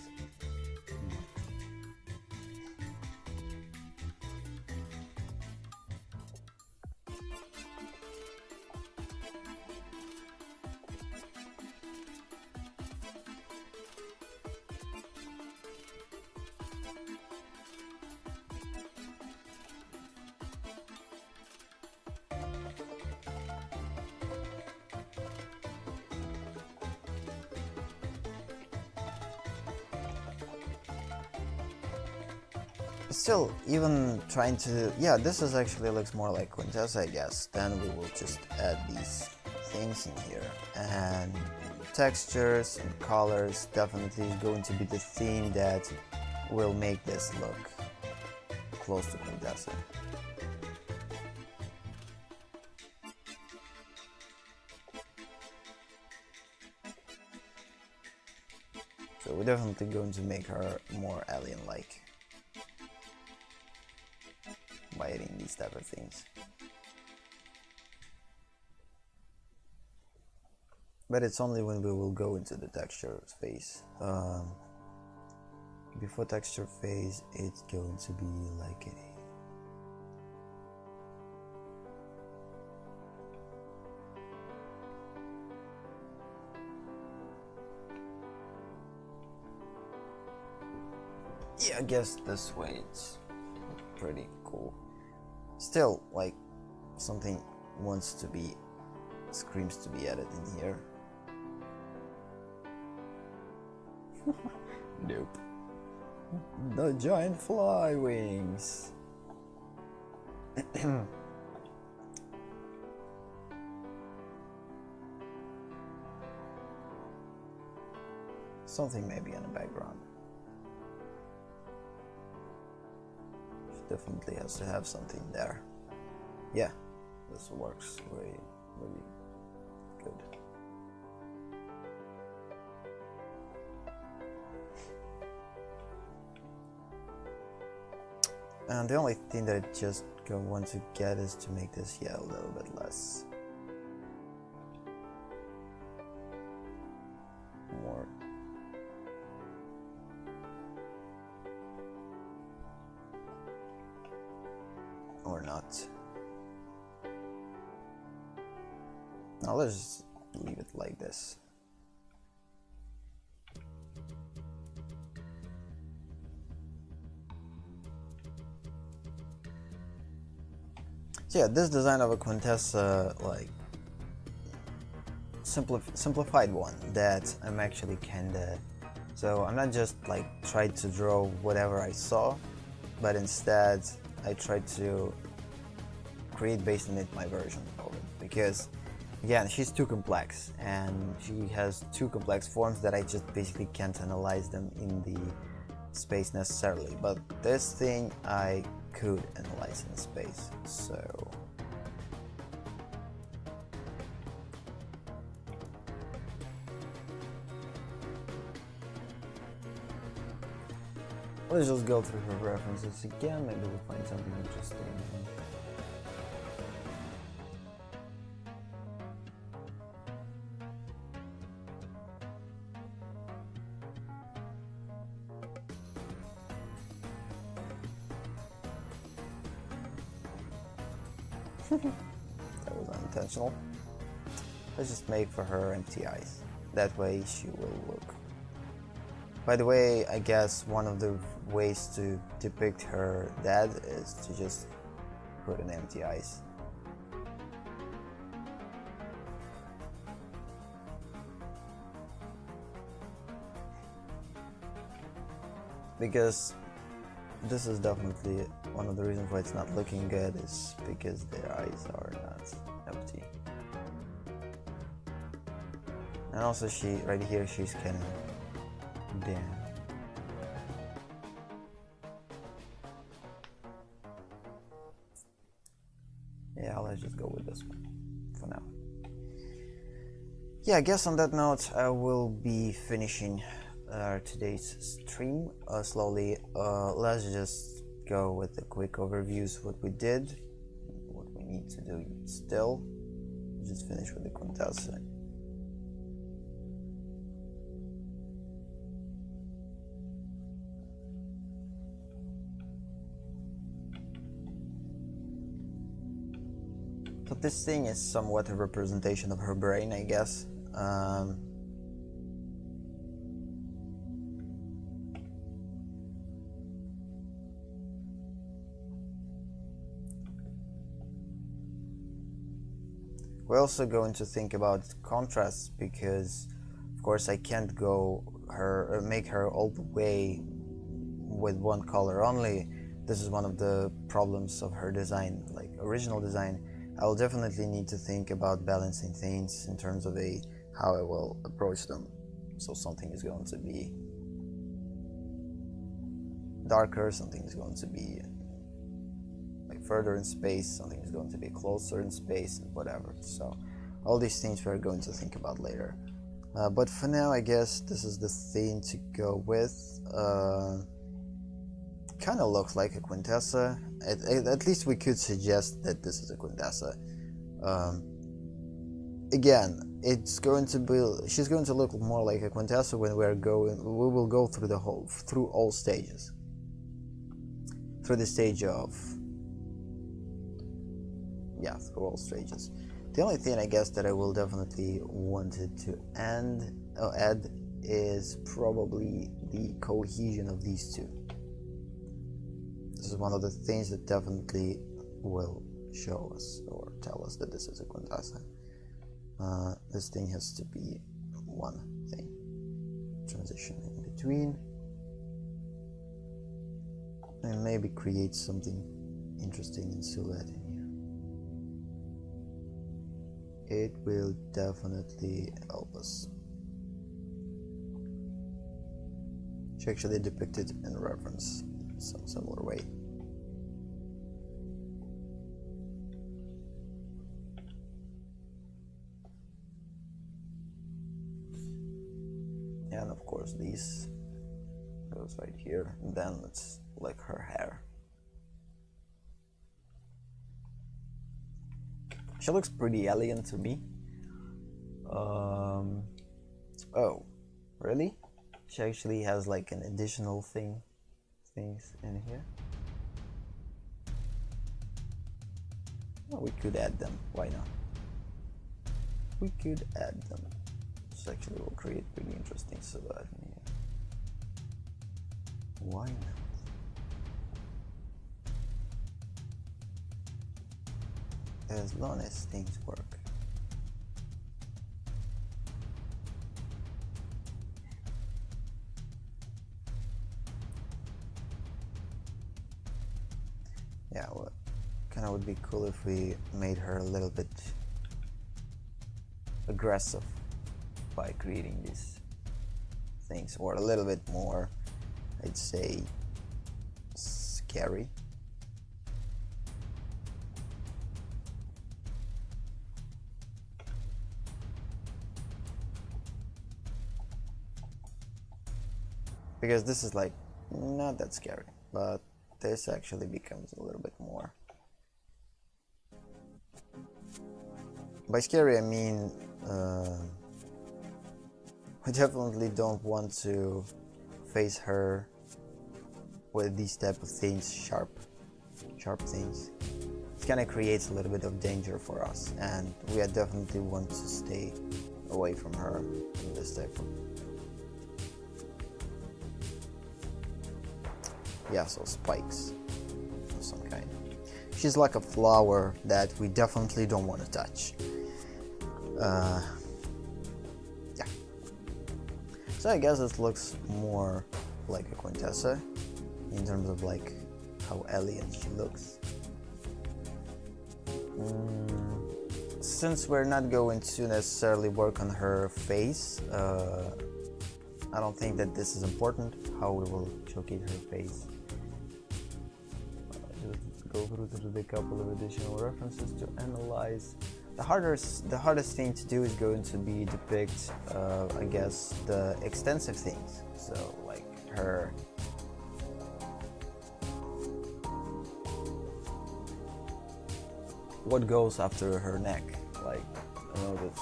Speaker 1: Still, even trying to... yeah, this is actually looks more like Quintessa, I guess. Then we will just add these things in here. And textures and colors definitely is going to be the theme that will make this look close to Quintessa. So we're definitely going to make her more alien-like by adding these type of things. But it's only when we will go into the texture phase. Before texture phase, it's going to be like a... yeah, I guess this way it's pretty cool. Still, like, something wants to be, screams to be added in here. Nope. The giant fly wings. Something maybe in the background. Definitely has to have something there. Yeah, this works really, really good. And the only thing that I just want to get is to make this, yeah, a little bit less. More. Or not. Now let's just leave it like this. So yeah, this design of a Quintessa, like simplified one that I'm actually kinda... so I'm not just like tried to draw whatever I saw, but instead I tried to create based on it my version of it, because again, she's too complex and she has too complex forms that I just basically can't analyze them in the space necessarily, but this thing I could analyze in space. So let's just go through her references again, maybe we'll find something interesting. That was unintentional. Let's just make for her empty eyes. That way she will look. By the way, I guess one of the ways to depict her dad is to just put an empty eyes. Because this is definitely one of the reasons why it's not looking good, is because their eyes are not empty. And also she, right here, she's kind of damn. Yeah, let's just go with this one for now. Yeah, I guess on that note, I will be finishing today's stream slowly. Let's just go with the quick overviews what we did, what we need to do still. Just finish with the Quintessa. But this thing is somewhat a representation of her brain, I guess. We're also going to think about contrasts because, of course, I can't make her all the way with one color only. This is one of the problems of her design, like original design. I'll definitely need to think about balancing things in terms of how I will approach them. So something is going to be darker, something is going to be like further in space, something is going to be closer in space, and whatever. So all these things we're going to think about later. But for now, I guess this is the thing to go with. Kind of looks like a Quintessa. At least we could suggest that this is a Quintessa. Again, she's going to look more like a Quintessa when we will go through all stages. Through the stage of, through all stages. The only thing I guess that I will definitely wanted to add is probably the cohesion of these two. This is one of the things that definitely will show us or tell us that this is a Quintessa. This thing has to be one thing. Transition in between. And maybe create something interesting in silhouette in here. It will definitely help us. She actually depicted in reference in some similar way. And of course this goes right here, and then it's like her hair. She looks pretty alien to me. Oh, really? She actually has like an additional things in here. Well, we could add them. Why not? We could add them. This actually will create pretty interesting silhouette in here. Why not? As long as things work. Yeah, well, kind of would be cool if we made her a little bit aggressive by creating these things, or a little bit more, I'd say, scary. Because this is like not that scary, but this actually becomes a little bit more. By scary I mean I definitely don't want to face her with these type of things, sharp things. It kind of creates a little bit of danger for us, and we definitely want to stay away from her in this type of so spikes of some kind. She's like a flower that we definitely don't want to touch. So I guess it looks more like a Quintessa in terms of like how alien she looks. Since we're not going to necessarily work on her face, I don't think that this is important, how we will showcase her face. Just go through the couple of additional references to analyze. The hardest thing to do is going to be depict, I guess, the extensive things. So like her what goes after her neck. Like, I know that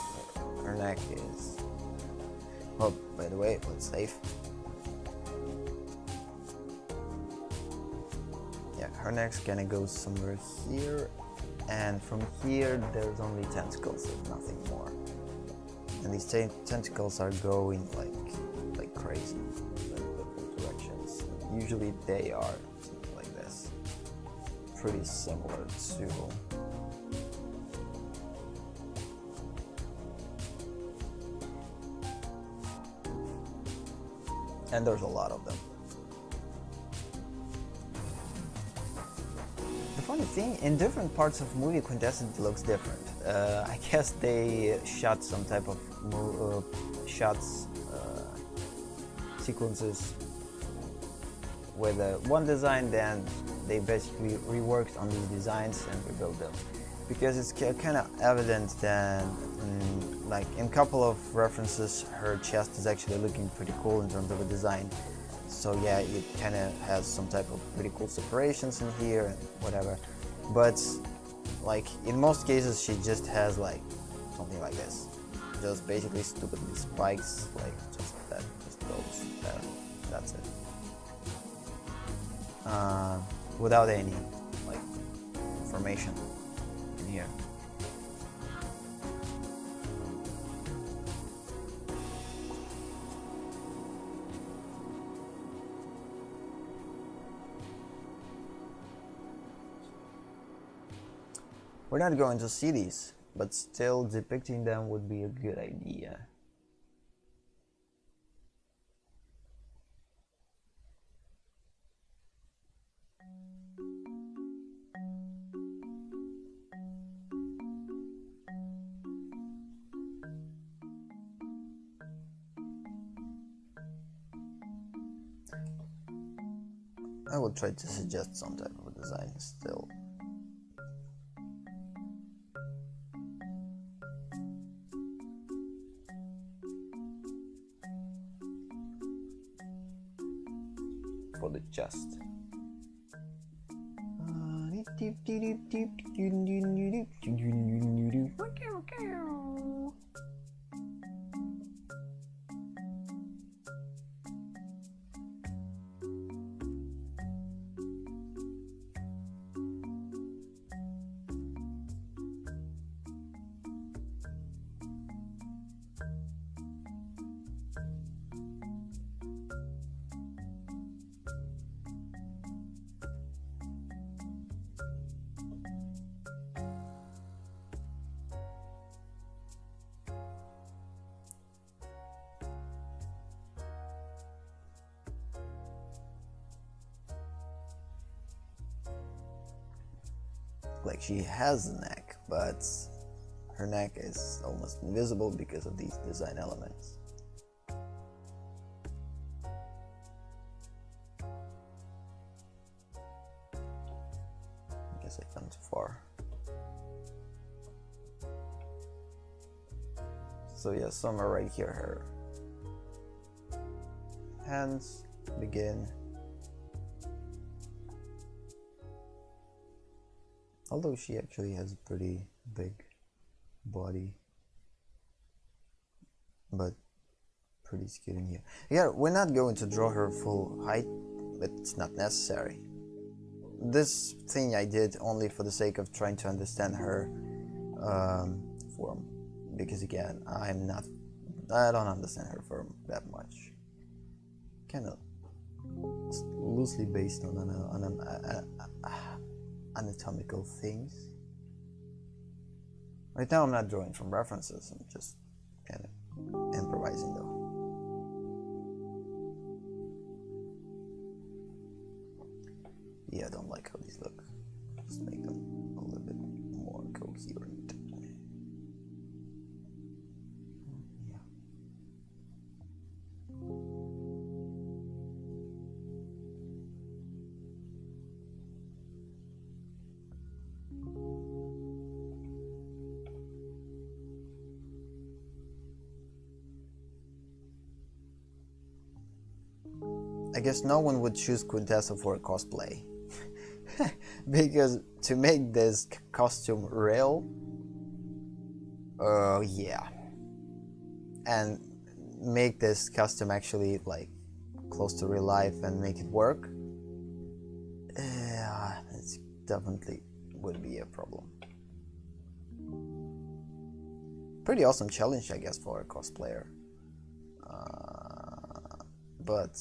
Speaker 1: her neck is. Oh, by the way, let's save. Yeah, her neck's gonna go somewhere here, and from here there's only tentacles, there's nothing more. And these tentacles are going like crazy in different directions. Usually they are something like this, pretty similar to. And there's a lot of them. The funny thing, in different parts of movie, Quintessence looks different. I guess they shot some type of sequences with one design, then they basically reworked on these designs and rebuilt them. Because it's kind of evident that, like in a couple of references, her chest is actually looking pretty cool in terms of a design. So yeah, it kind of has some type of pretty cool separations in here and whatever. But like in most cases, she just has like something like this, just basically stupidly spikes, like just that, just goes there. That's it. Without any like information in here. We're not going to see these, but still depicting them would be a good idea. I will try to suggest some type of a design still. For the chest. Like she has a neck, but her neck is almost invisible because of these design elements. I guess I've gone too far. So yeah, somewhere right here, her hands begin. Although she actually has a pretty big body, but pretty skewed in here. Yeah, we're not going to draw her full height, but it's not necessary. This thing I did only for the sake of trying to understand her form, because again, I don't understand her form that much. Kind of loosely based on anatomical things. Right now I'm not drawing from references, I'm just kind of improvising though. Yeah, I don't like how these look. Just make them a little bit more coherent. Yeah. guess no one would choose Quintessa for a cosplay. Because to make this costume real, yeah, and make this costume actually like close to real life and make it work, yeah, it's definitely would be a problem. Pretty awesome challenge, I guess, for a cosplayer, but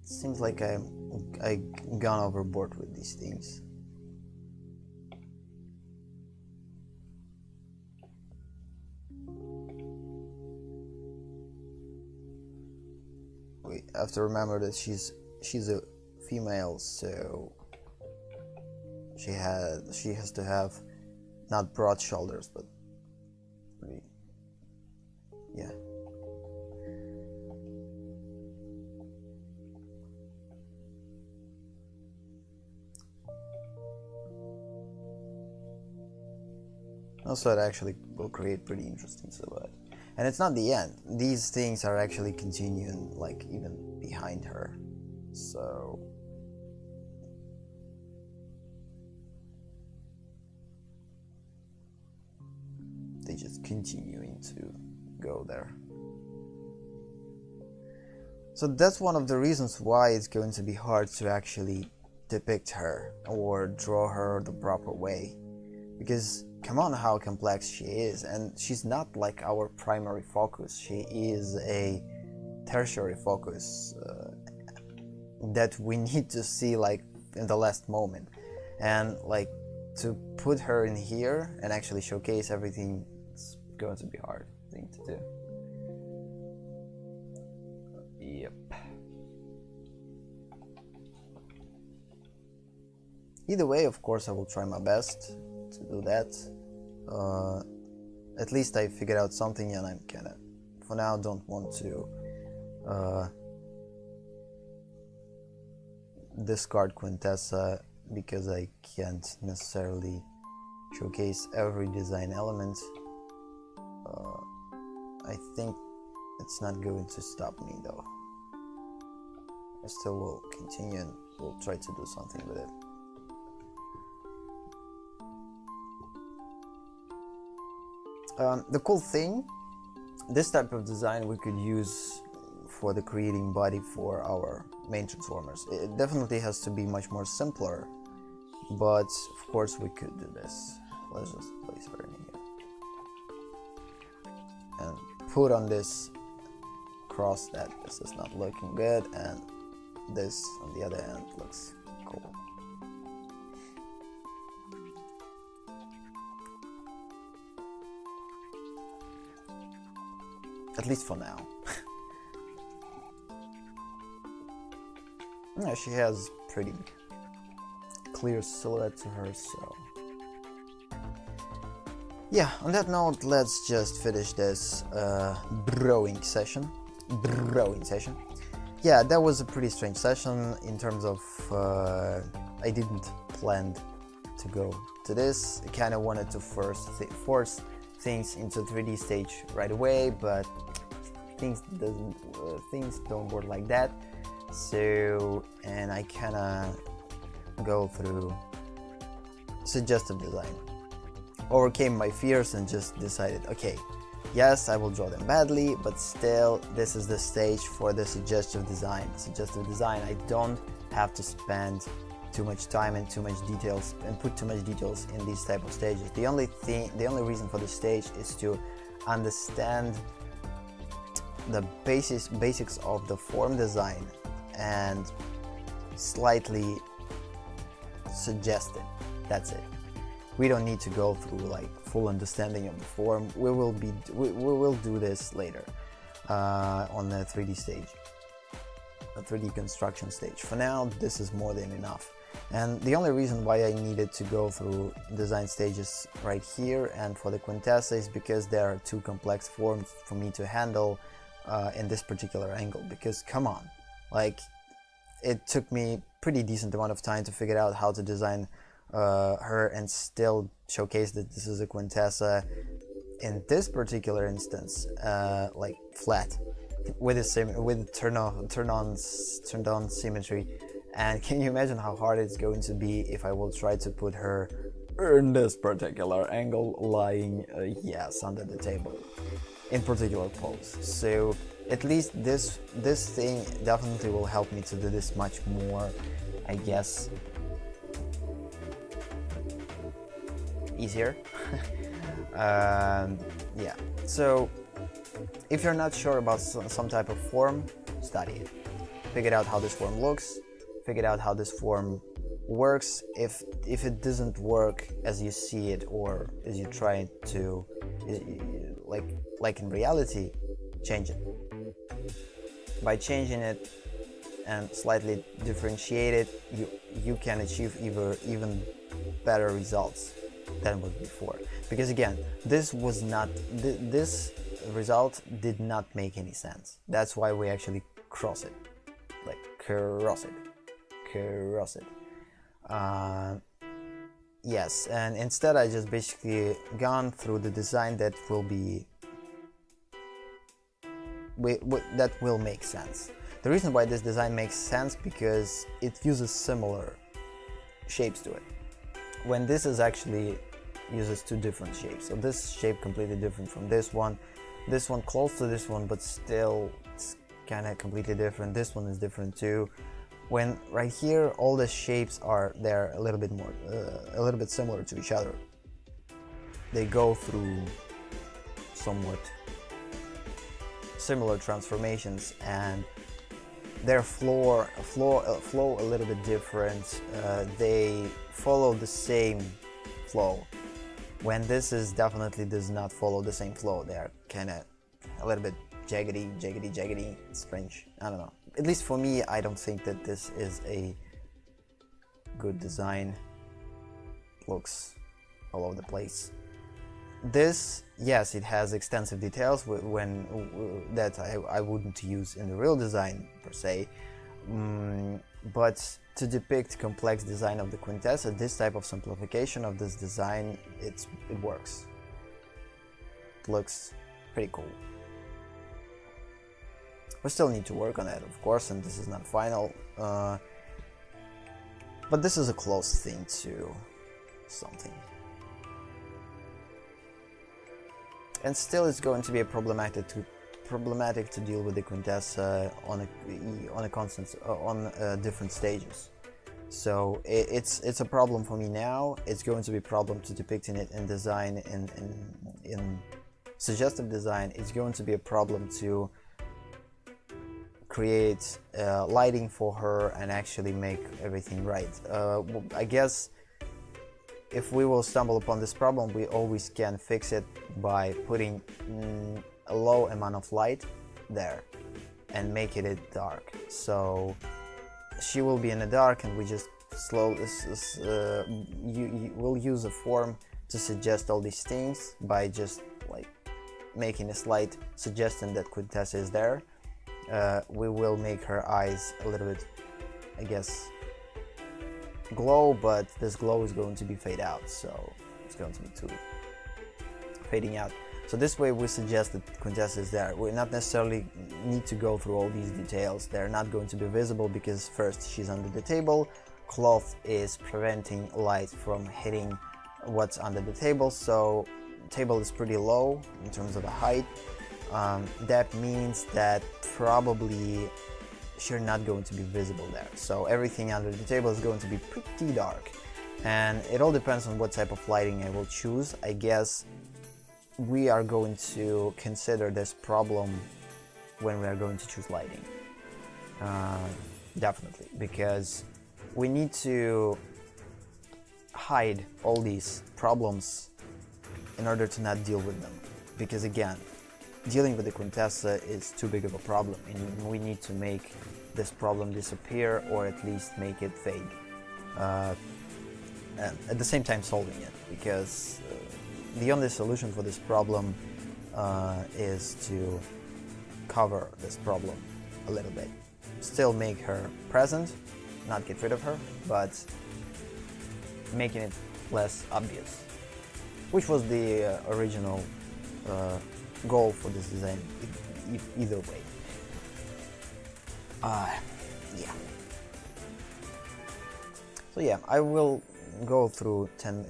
Speaker 1: seems like I gone overboard with these things. We have to remember that she's a female, so she has to have not broad shoulders, but pretty, yeah. Also, it actually will create pretty interesting silhouette. And it's not the end. These things are actually continuing, like, even behind her. So... they just continuing to go there. So that's one of the reasons why it's going to be hard to actually depict her or draw her the proper way. Because come on, how complex she is, and she's not like our primary focus. She is a tertiary focus that we need to see like in the last moment, and like to put her in here and actually showcase everything, it's going to be a hard thing to do. Yep. Either way, of course, I will try my best to do that. At least I figured out something, and I'm kinda, for now, don't want to discard Quintessa because I can't necessarily showcase every design element. I think it's not going to stop me though. I still will continue and will try to do something with it. The cool thing, this type of design we could use for the creating body for our main transformers. It definitely has to be much more simpler, but of course we could do this. Let's just place her in here and put on this cross that this is not looking good, and this on the other end looks cool. At least for now. Yeah, she has pretty clear silhouette to her, so... yeah, on that note, let's just finish this drawing session. Yeah, that was a pretty strange session in terms of... I didn't plan to go to this. I kind of wanted to force things into 3D stage right away, but things don't work like that. So, and I kind of go through suggestive design, overcame my fears and just decided, okay, yes, I will draw them badly, but still this is the stage for the suggestive design. I don't have to spend too much time and too much details and put too much details in these type of stages. The only reason for the stage is to understand the basics of the form design and slightly suggest it. That's it. We don't need to go through like full understanding of the form. We will do this later on the 3D stage, a 3D construction stage. For now, this is more than enough. And the only reason why I needed to go through design stages right here and for the Quintessa is because there are two complex forms for me to handle in this particular angle. Because come on, like it took me pretty decent amount of time to figure out how to design her and still showcase that this is a Quintessa in this particular instance, like flat, with turned on symmetry. And can you imagine how hard it's going to be if I will try to put her in this particular angle, lying yes, under the table in particular pose. So at least this thing definitely will help me to do this much more, I guess, easier. Yeah, so if you're not sure about some type of form, study it. Figure out how this form looks, figure out how this form works. If it doesn't work as you see it or as you try to, like in reality, change it. By changing it and slightly differentiate it, you can achieve even better results than was before. Because again, this result did not make any sense. That's why we actually cross it. Yes, and instead I just basically gone through the design that will be that will make sense. The reason why this design makes sense because it uses similar shapes to it, when this is actually uses two different shapes. So this shape completely different from this one close to this one, but still it's kind of completely different. This one is different too. When right here all the shapes are there a little bit similar to each other. They go through somewhat similar transformations and their flow a little bit different. They follow the same flow. When this is definitely does not follow the same flow. They are kind of a little bit jaggedy, strange. I don't know. At least for me, I don't think that this is a good design. Looks all over the place. This, yes, it has extensive details that I wouldn't use in the real design per se, but to depict complex design of the Quintessa, this type of simplification of this design, it works. It looks pretty cool. We still need to work on it, of course, and this is not final, but this is a close thing to something. And still it's going to be problematic to deal with the Quintessa on different stages. So it's a problem for me now. It's going to be a problem to depicting it in design, in suggestive design. It's going to be a problem to create lighting for her and actually make everything right. I guess if we will stumble upon this problem, we always can fix it by putting a low amount of light there and making it dark. So she will be in the dark, and we just slowly we'll use a form to suggest all these things by just like making a slight suggestion that Quintessa is there. We will make her eyes a little bit, I guess, glow, but this glow is going to be fade out, so it's going to be too fading out. So this way we suggest that Quintessa is there. We not necessarily need to go through all these details. They're not going to be visible because first she's under the table, cloth is preventing light from hitting what's under the table, so the table is pretty low in terms of the height. That means that probably she's not going to be visible there, so everything under the table is going to be pretty dark, and it all depends on what type of lighting I will choose. I guess we are going to consider this problem when we are going to choose lighting, definitely, because we need to hide all these problems in order to not deal with them, because again, dealing with the Quintessa is too big of a problem, and we need to make this problem disappear, or at least make it fade, and at the same time solving it, because the only solution for this problem is to cover this problem a little bit. still make her present, not get rid of her, but making it less obvious, which was the original goal for this design, either way. Yeah. So yeah, I will go through 10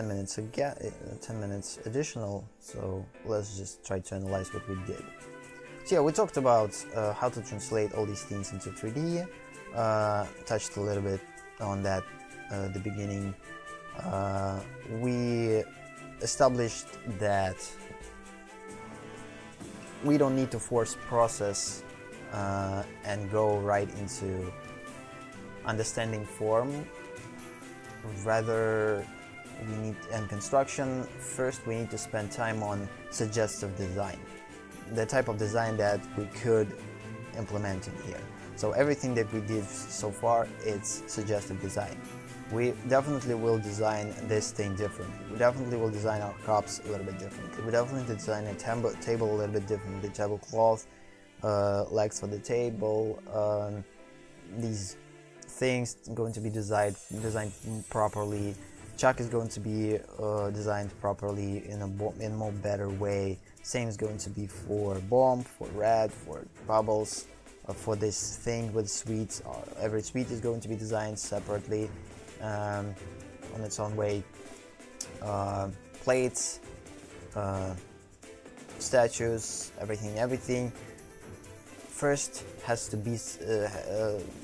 Speaker 1: minutes again, 10 minutes additional, so let's just try to analyze what we did. So yeah, we talked about how to translate all these things into 3D, touched a little bit on that at the beginning. We established that we don't need to force process and go right into understanding form. Rather, we need, in construction, first we need to spend time on suggestive design, the type of design that we could implement in here. So everything that we did so far, it's suggestive design. We definitely will design this thing differently. We definitely will design our cups a little bit differently. We definitely design a table a little bit differently. Tablecloth, legs for the table, these things going to be designed properly. Chuck is going to be designed properly in a more better way. Same is going to be for bomb, for red, for bubbles, for this thing with sweets. Every sweet is going to be designed separately on its own way. Plates, statues, everything first has to be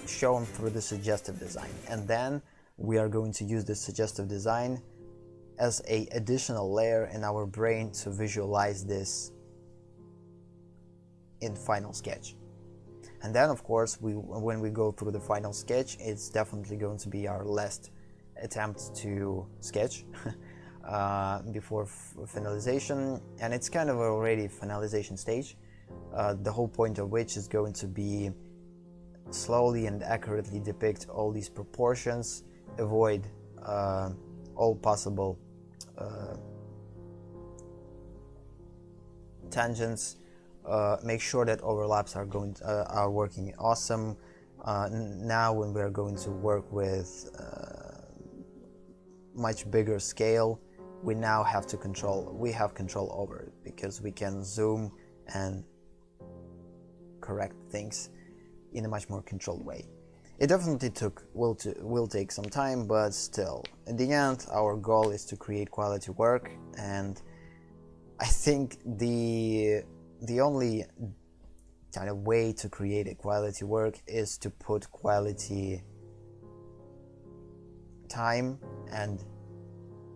Speaker 1: shown through the suggestive design, and then we are going to use this suggestive design as an additional layer in our brain to visualize this in final sketch. And then of course when we go through the final sketch, it's definitely going to be our last attempt to sketch before finalization, and it's kind of already finalization stage. The whole point of which is going to be slowly and accurately depict all these proportions, avoid all possible tangents, make sure that overlaps are working awesome. Now when we are going to work with much bigger scale, we have control over it, because we can zoom and correct things in a much more controlled way. It definitely will take some time, but still, in the end, our goal is to create quality work, and I think the only kind of way to create a quality work is to put quality time and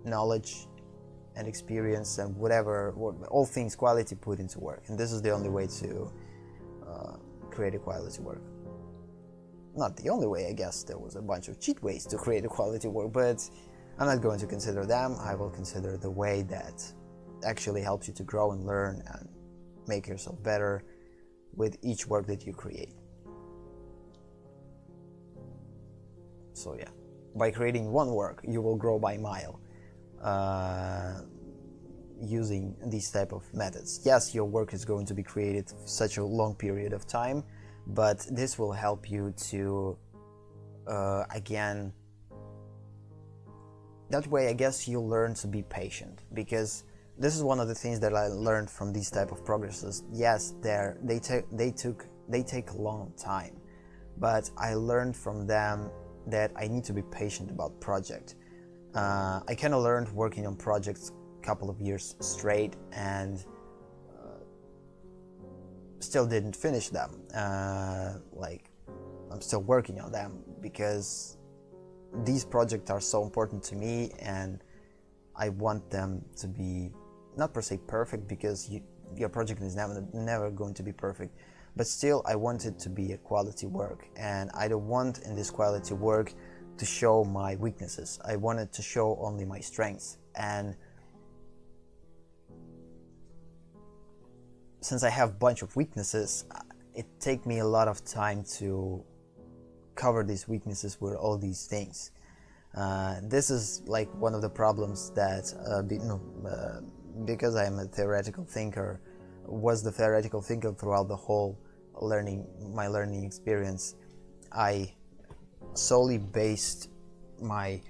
Speaker 1: knowledge and experience and all things quality put into work, and this is the only way to create a quality work. Not the only way, I guess. There was a bunch of cheat ways to create a quality work, but I'm not going to consider them. I will consider the way that actually helps you to grow and learn and make yourself better with each work that you create. So yeah, by creating one work, you will grow by mile using these type of methods. Yes, your work is going to be created for such a long period of time, but this will help you to again, that way I guess you'll learn to be patient, because this is one of the things that I learned from these type of progresses. Yes, they take a long time, but I learned from them that I need to be patient about project. I kind of learned working on projects a couple of years straight and still didn't finish them. Like, I'm still working on them because these projects are so important to me, and I want them to be not per se perfect, because your project is never going to be perfect, but still I want it to be a quality work, and I don't want in this quality work to show my weaknesses. I want it to show only my strengths, and since I have a bunch of weaknesses, it takes me a lot of time to cover these weaknesses with all these things. This is like one of the problems that because I am a theoretical thinker, was the theoretical thinker throughout the whole my learning experience, I solely based my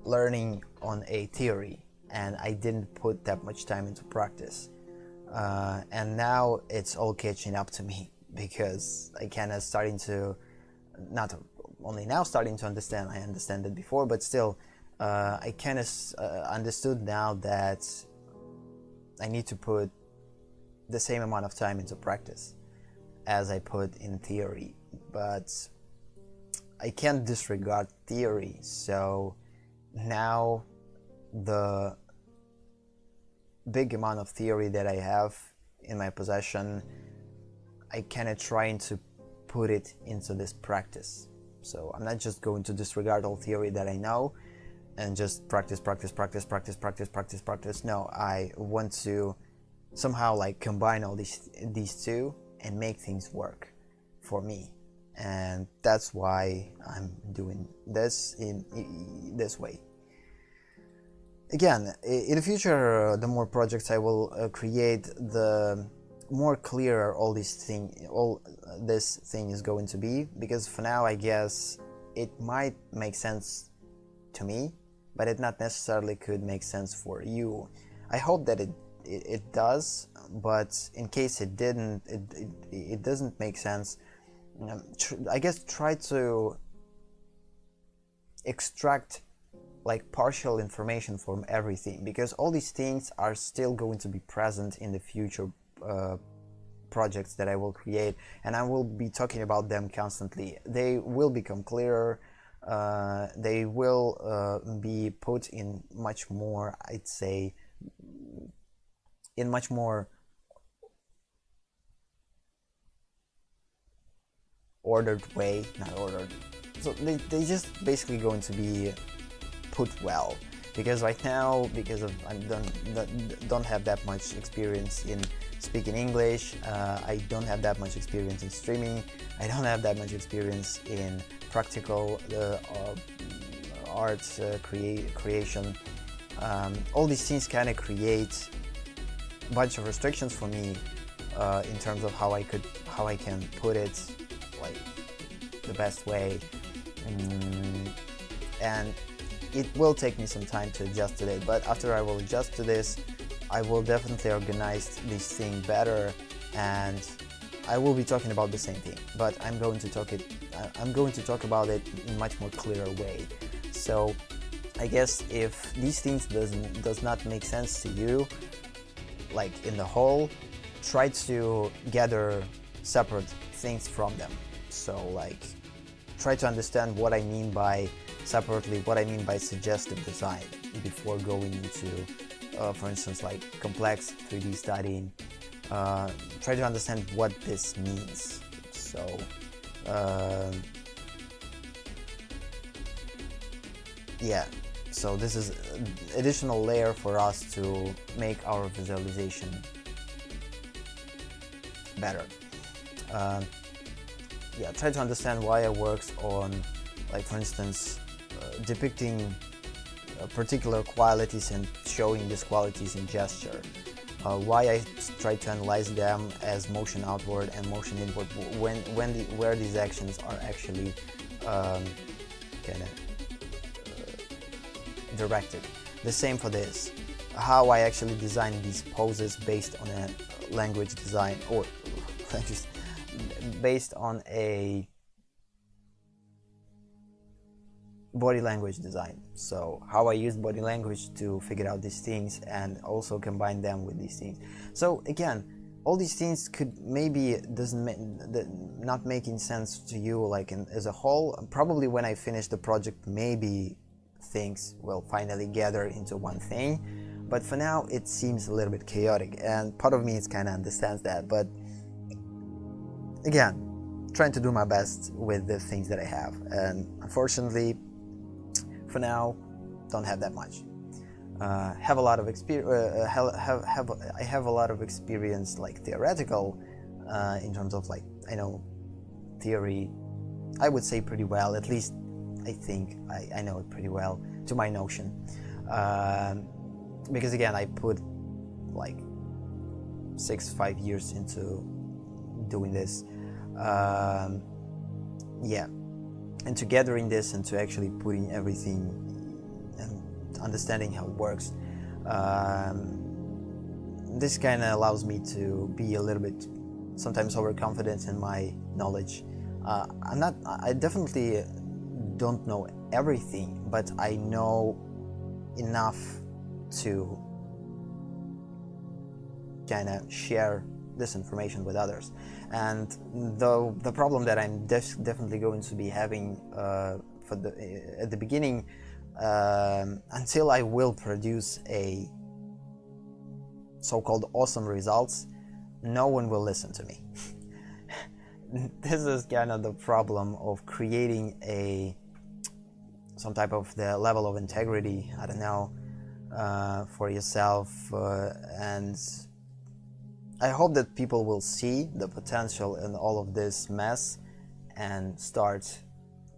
Speaker 1: learning on a theory, and I didn't put that much time into practice. And now it's all catching up to me, because I kind of starting to, not only now starting to understand, I understand it before, but still I kind of understood now that I need to put the same amount of time into practice as I put in theory, but I can't disregard theory. So now the big amount of theory that I have in my possession, I kind of trying to put it into this practice. So I'm not just going to disregard all theory that I know and just practice. No, I want to somehow like combine all these two and make things work for me. And that's why I'm doing this in this way. Again, in the future, the more projects I will create, the more clearer all this thing is going to be. Because for now, I guess it might make sense to me, but it not necessarily could make sense for you. I hope that it does, but in case it didn't, it doesn't make sense. I guess try to extract like partial information from everything, because all these things are still going to be present in the future projects that I will create, and I will be talking about them constantly. They will become clearer, they will be put in much more, I'd say, in much more ordered way, not ordered. So they just basically going to be put well, because right now, because of I don't have that much experience in speaking English, I don't have that much experience in streaming, I don't have that much experience in practical art creation. All these things kind of create a bunch of restrictions for me in terms of how I can put it like the best way, and it will take me some time to adjust to it. But after I will adjust to this, I will definitely organize this thing better, and I will be talking about the same thing, but I'm going to talk about it in a much more clearer way. So I guess if these things does not make sense to you, like in the whole, try to gather separate things from them. So like try to understand what I mean by separately, what I mean by suggestive design before going into for instance, like complex 3D studying. Try to understand what this means. So yeah, so this is an additional layer for us to make our visualization better. Yeah, try to understand why it works on, like for instance, depicting particular qualities and showing these qualities in gesture. Why I try to analyze them as motion outward and motion inward where these actions are actually kind of directed. The same for this. How I actually design these poses based on a language design, or based on a body language design. So how I use body language to figure out these things and also combine them with these things. So again, all these things could maybe not making sense to you like as a whole. Probably when I finish the project, maybe things will finally gather into one thing, but for now it seems a little bit chaotic, and part of me is kind of understands that. But again, trying to do my best with the things that I have, and unfortunately for now don't have that much. Have a lot of experience. I have a lot of experience, like theoretical, in terms of like I know theory. I would say pretty well. At least I think I know it pretty well to my notion. Because again, I put like 5 years into doing this. Yeah, and to gathering this and to actually putting everything and understanding how it works, this kind of allows me to be a little bit sometimes overconfident in my knowledge. I definitely don't know everything, but I know enough to kind of share this information with others. And the problem that I'm definitely going to be having at the beginning, until I will produce a so-called awesome results, no one will listen to me. This is kind of the problem of creating some type of the level of integrity, I don't know, for yourself, and I hope that people will see the potential in all of this mess and start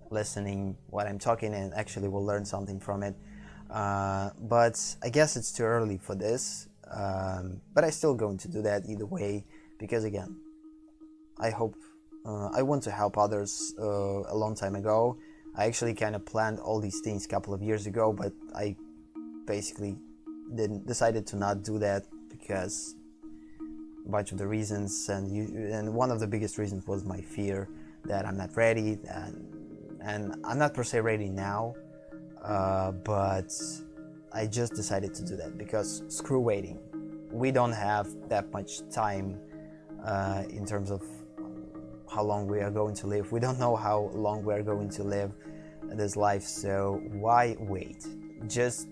Speaker 1: listening what I'm talking and actually will learn something from it. But I guess it's too early for this, but I'm still going to do that either way, because again, I want to help others. A long time ago, I actually kind of planned all these things a couple of years ago, but I basically decided to not do that because a bunch of the reasons, and one of the biggest reasons was my fear that I'm not ready, and I'm not per se ready now, but I just decided to do that because screw waiting. We don't have that much time in terms of how long we are going to live. We don't know how long we are going to live this life, so why wait? Just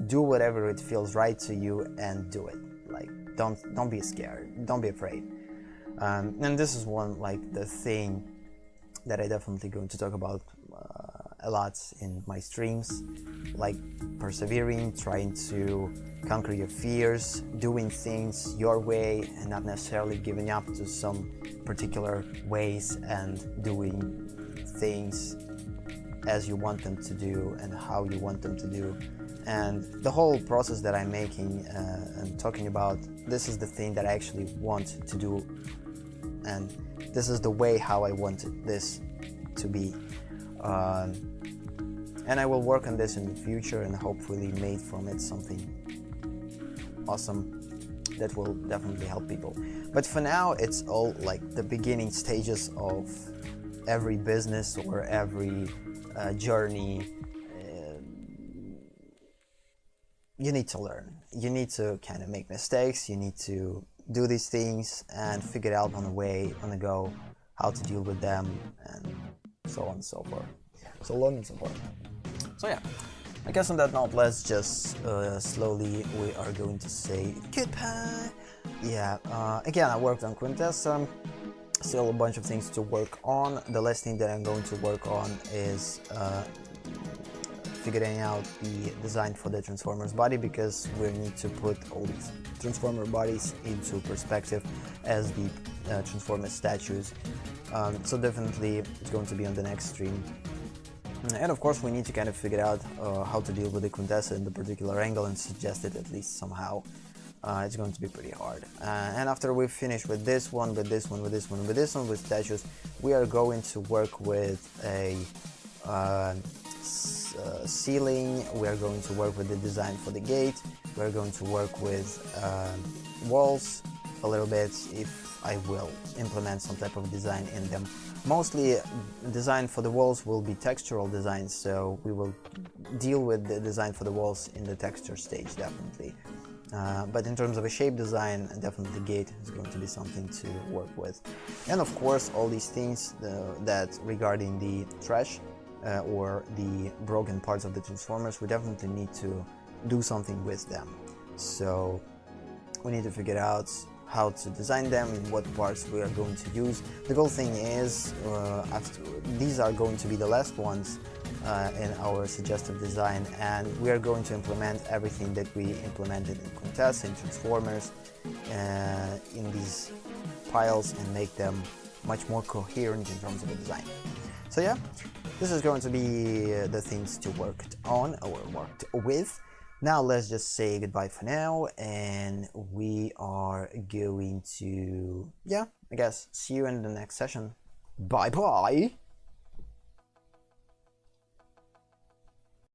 Speaker 1: do whatever it feels right to you and do it. Like, don't be scared, don't be afraid. And this is the thing that I definitely going to talk about a lot in my streams, like persevering, trying to conquer your fears, doing things your way and not necessarily giving up to some particular ways, and doing things as you want them to do and how you want them to do. And the whole process that I'm making and talking about, this is the thing that I actually want to do, and this is the way how I want this to be. And I will work on this in the future and hopefully make from it something awesome that will definitely help people. But for now, it's all like the beginning stages of every business or every journey. You need to learn. You need to kind of make mistakes. You need to do these things and figure out on the go, how to deal with them, and so on and so forth. So long and so forth. So yeah, I guess on that note, let's just slowly we are going to say goodbye. Yeah, again, I worked on Quintessa. Still a bunch of things to work on. The last thing that I'm going to work on is figuring out the design for the Transformers body, because we need to put all these Transformer bodies into perspective as the Transformers statues. So definitely it's going to be on the next stream. And of course we need to kind of figure out how to deal with the Quintessa in the particular angle and suggest it at least somehow. It's going to be pretty hard. And after we finish with this one, with this one, with this one, with this one, with statues, we are going to work with a ceiling. We are going to work with the design for the gate. We are going to work with walls a little bit, if I will implement some type of design in them. Mostly design for the walls will be textural design, so we will deal with the design for the walls in the texture stage, definitely. But in terms of a shape design, definitely the gate is going to be something to work with. And of course all these things that regarding the trash or the broken parts of the Transformers, we definitely need to do something with them. So we need to figure out how to design them, in what parts we are going to use. The goal thing is, these are going to be the last ones in our suggestive design, and we are going to implement everything that we implemented in Quintessa, in Transformers, in these piles, and make them much more coherent in terms of the design. So yeah, this is going to be the things to work on or worked with. Now let's just say goodbye for now, and we are going to, yeah, I guess see you in the next session. Bye bye.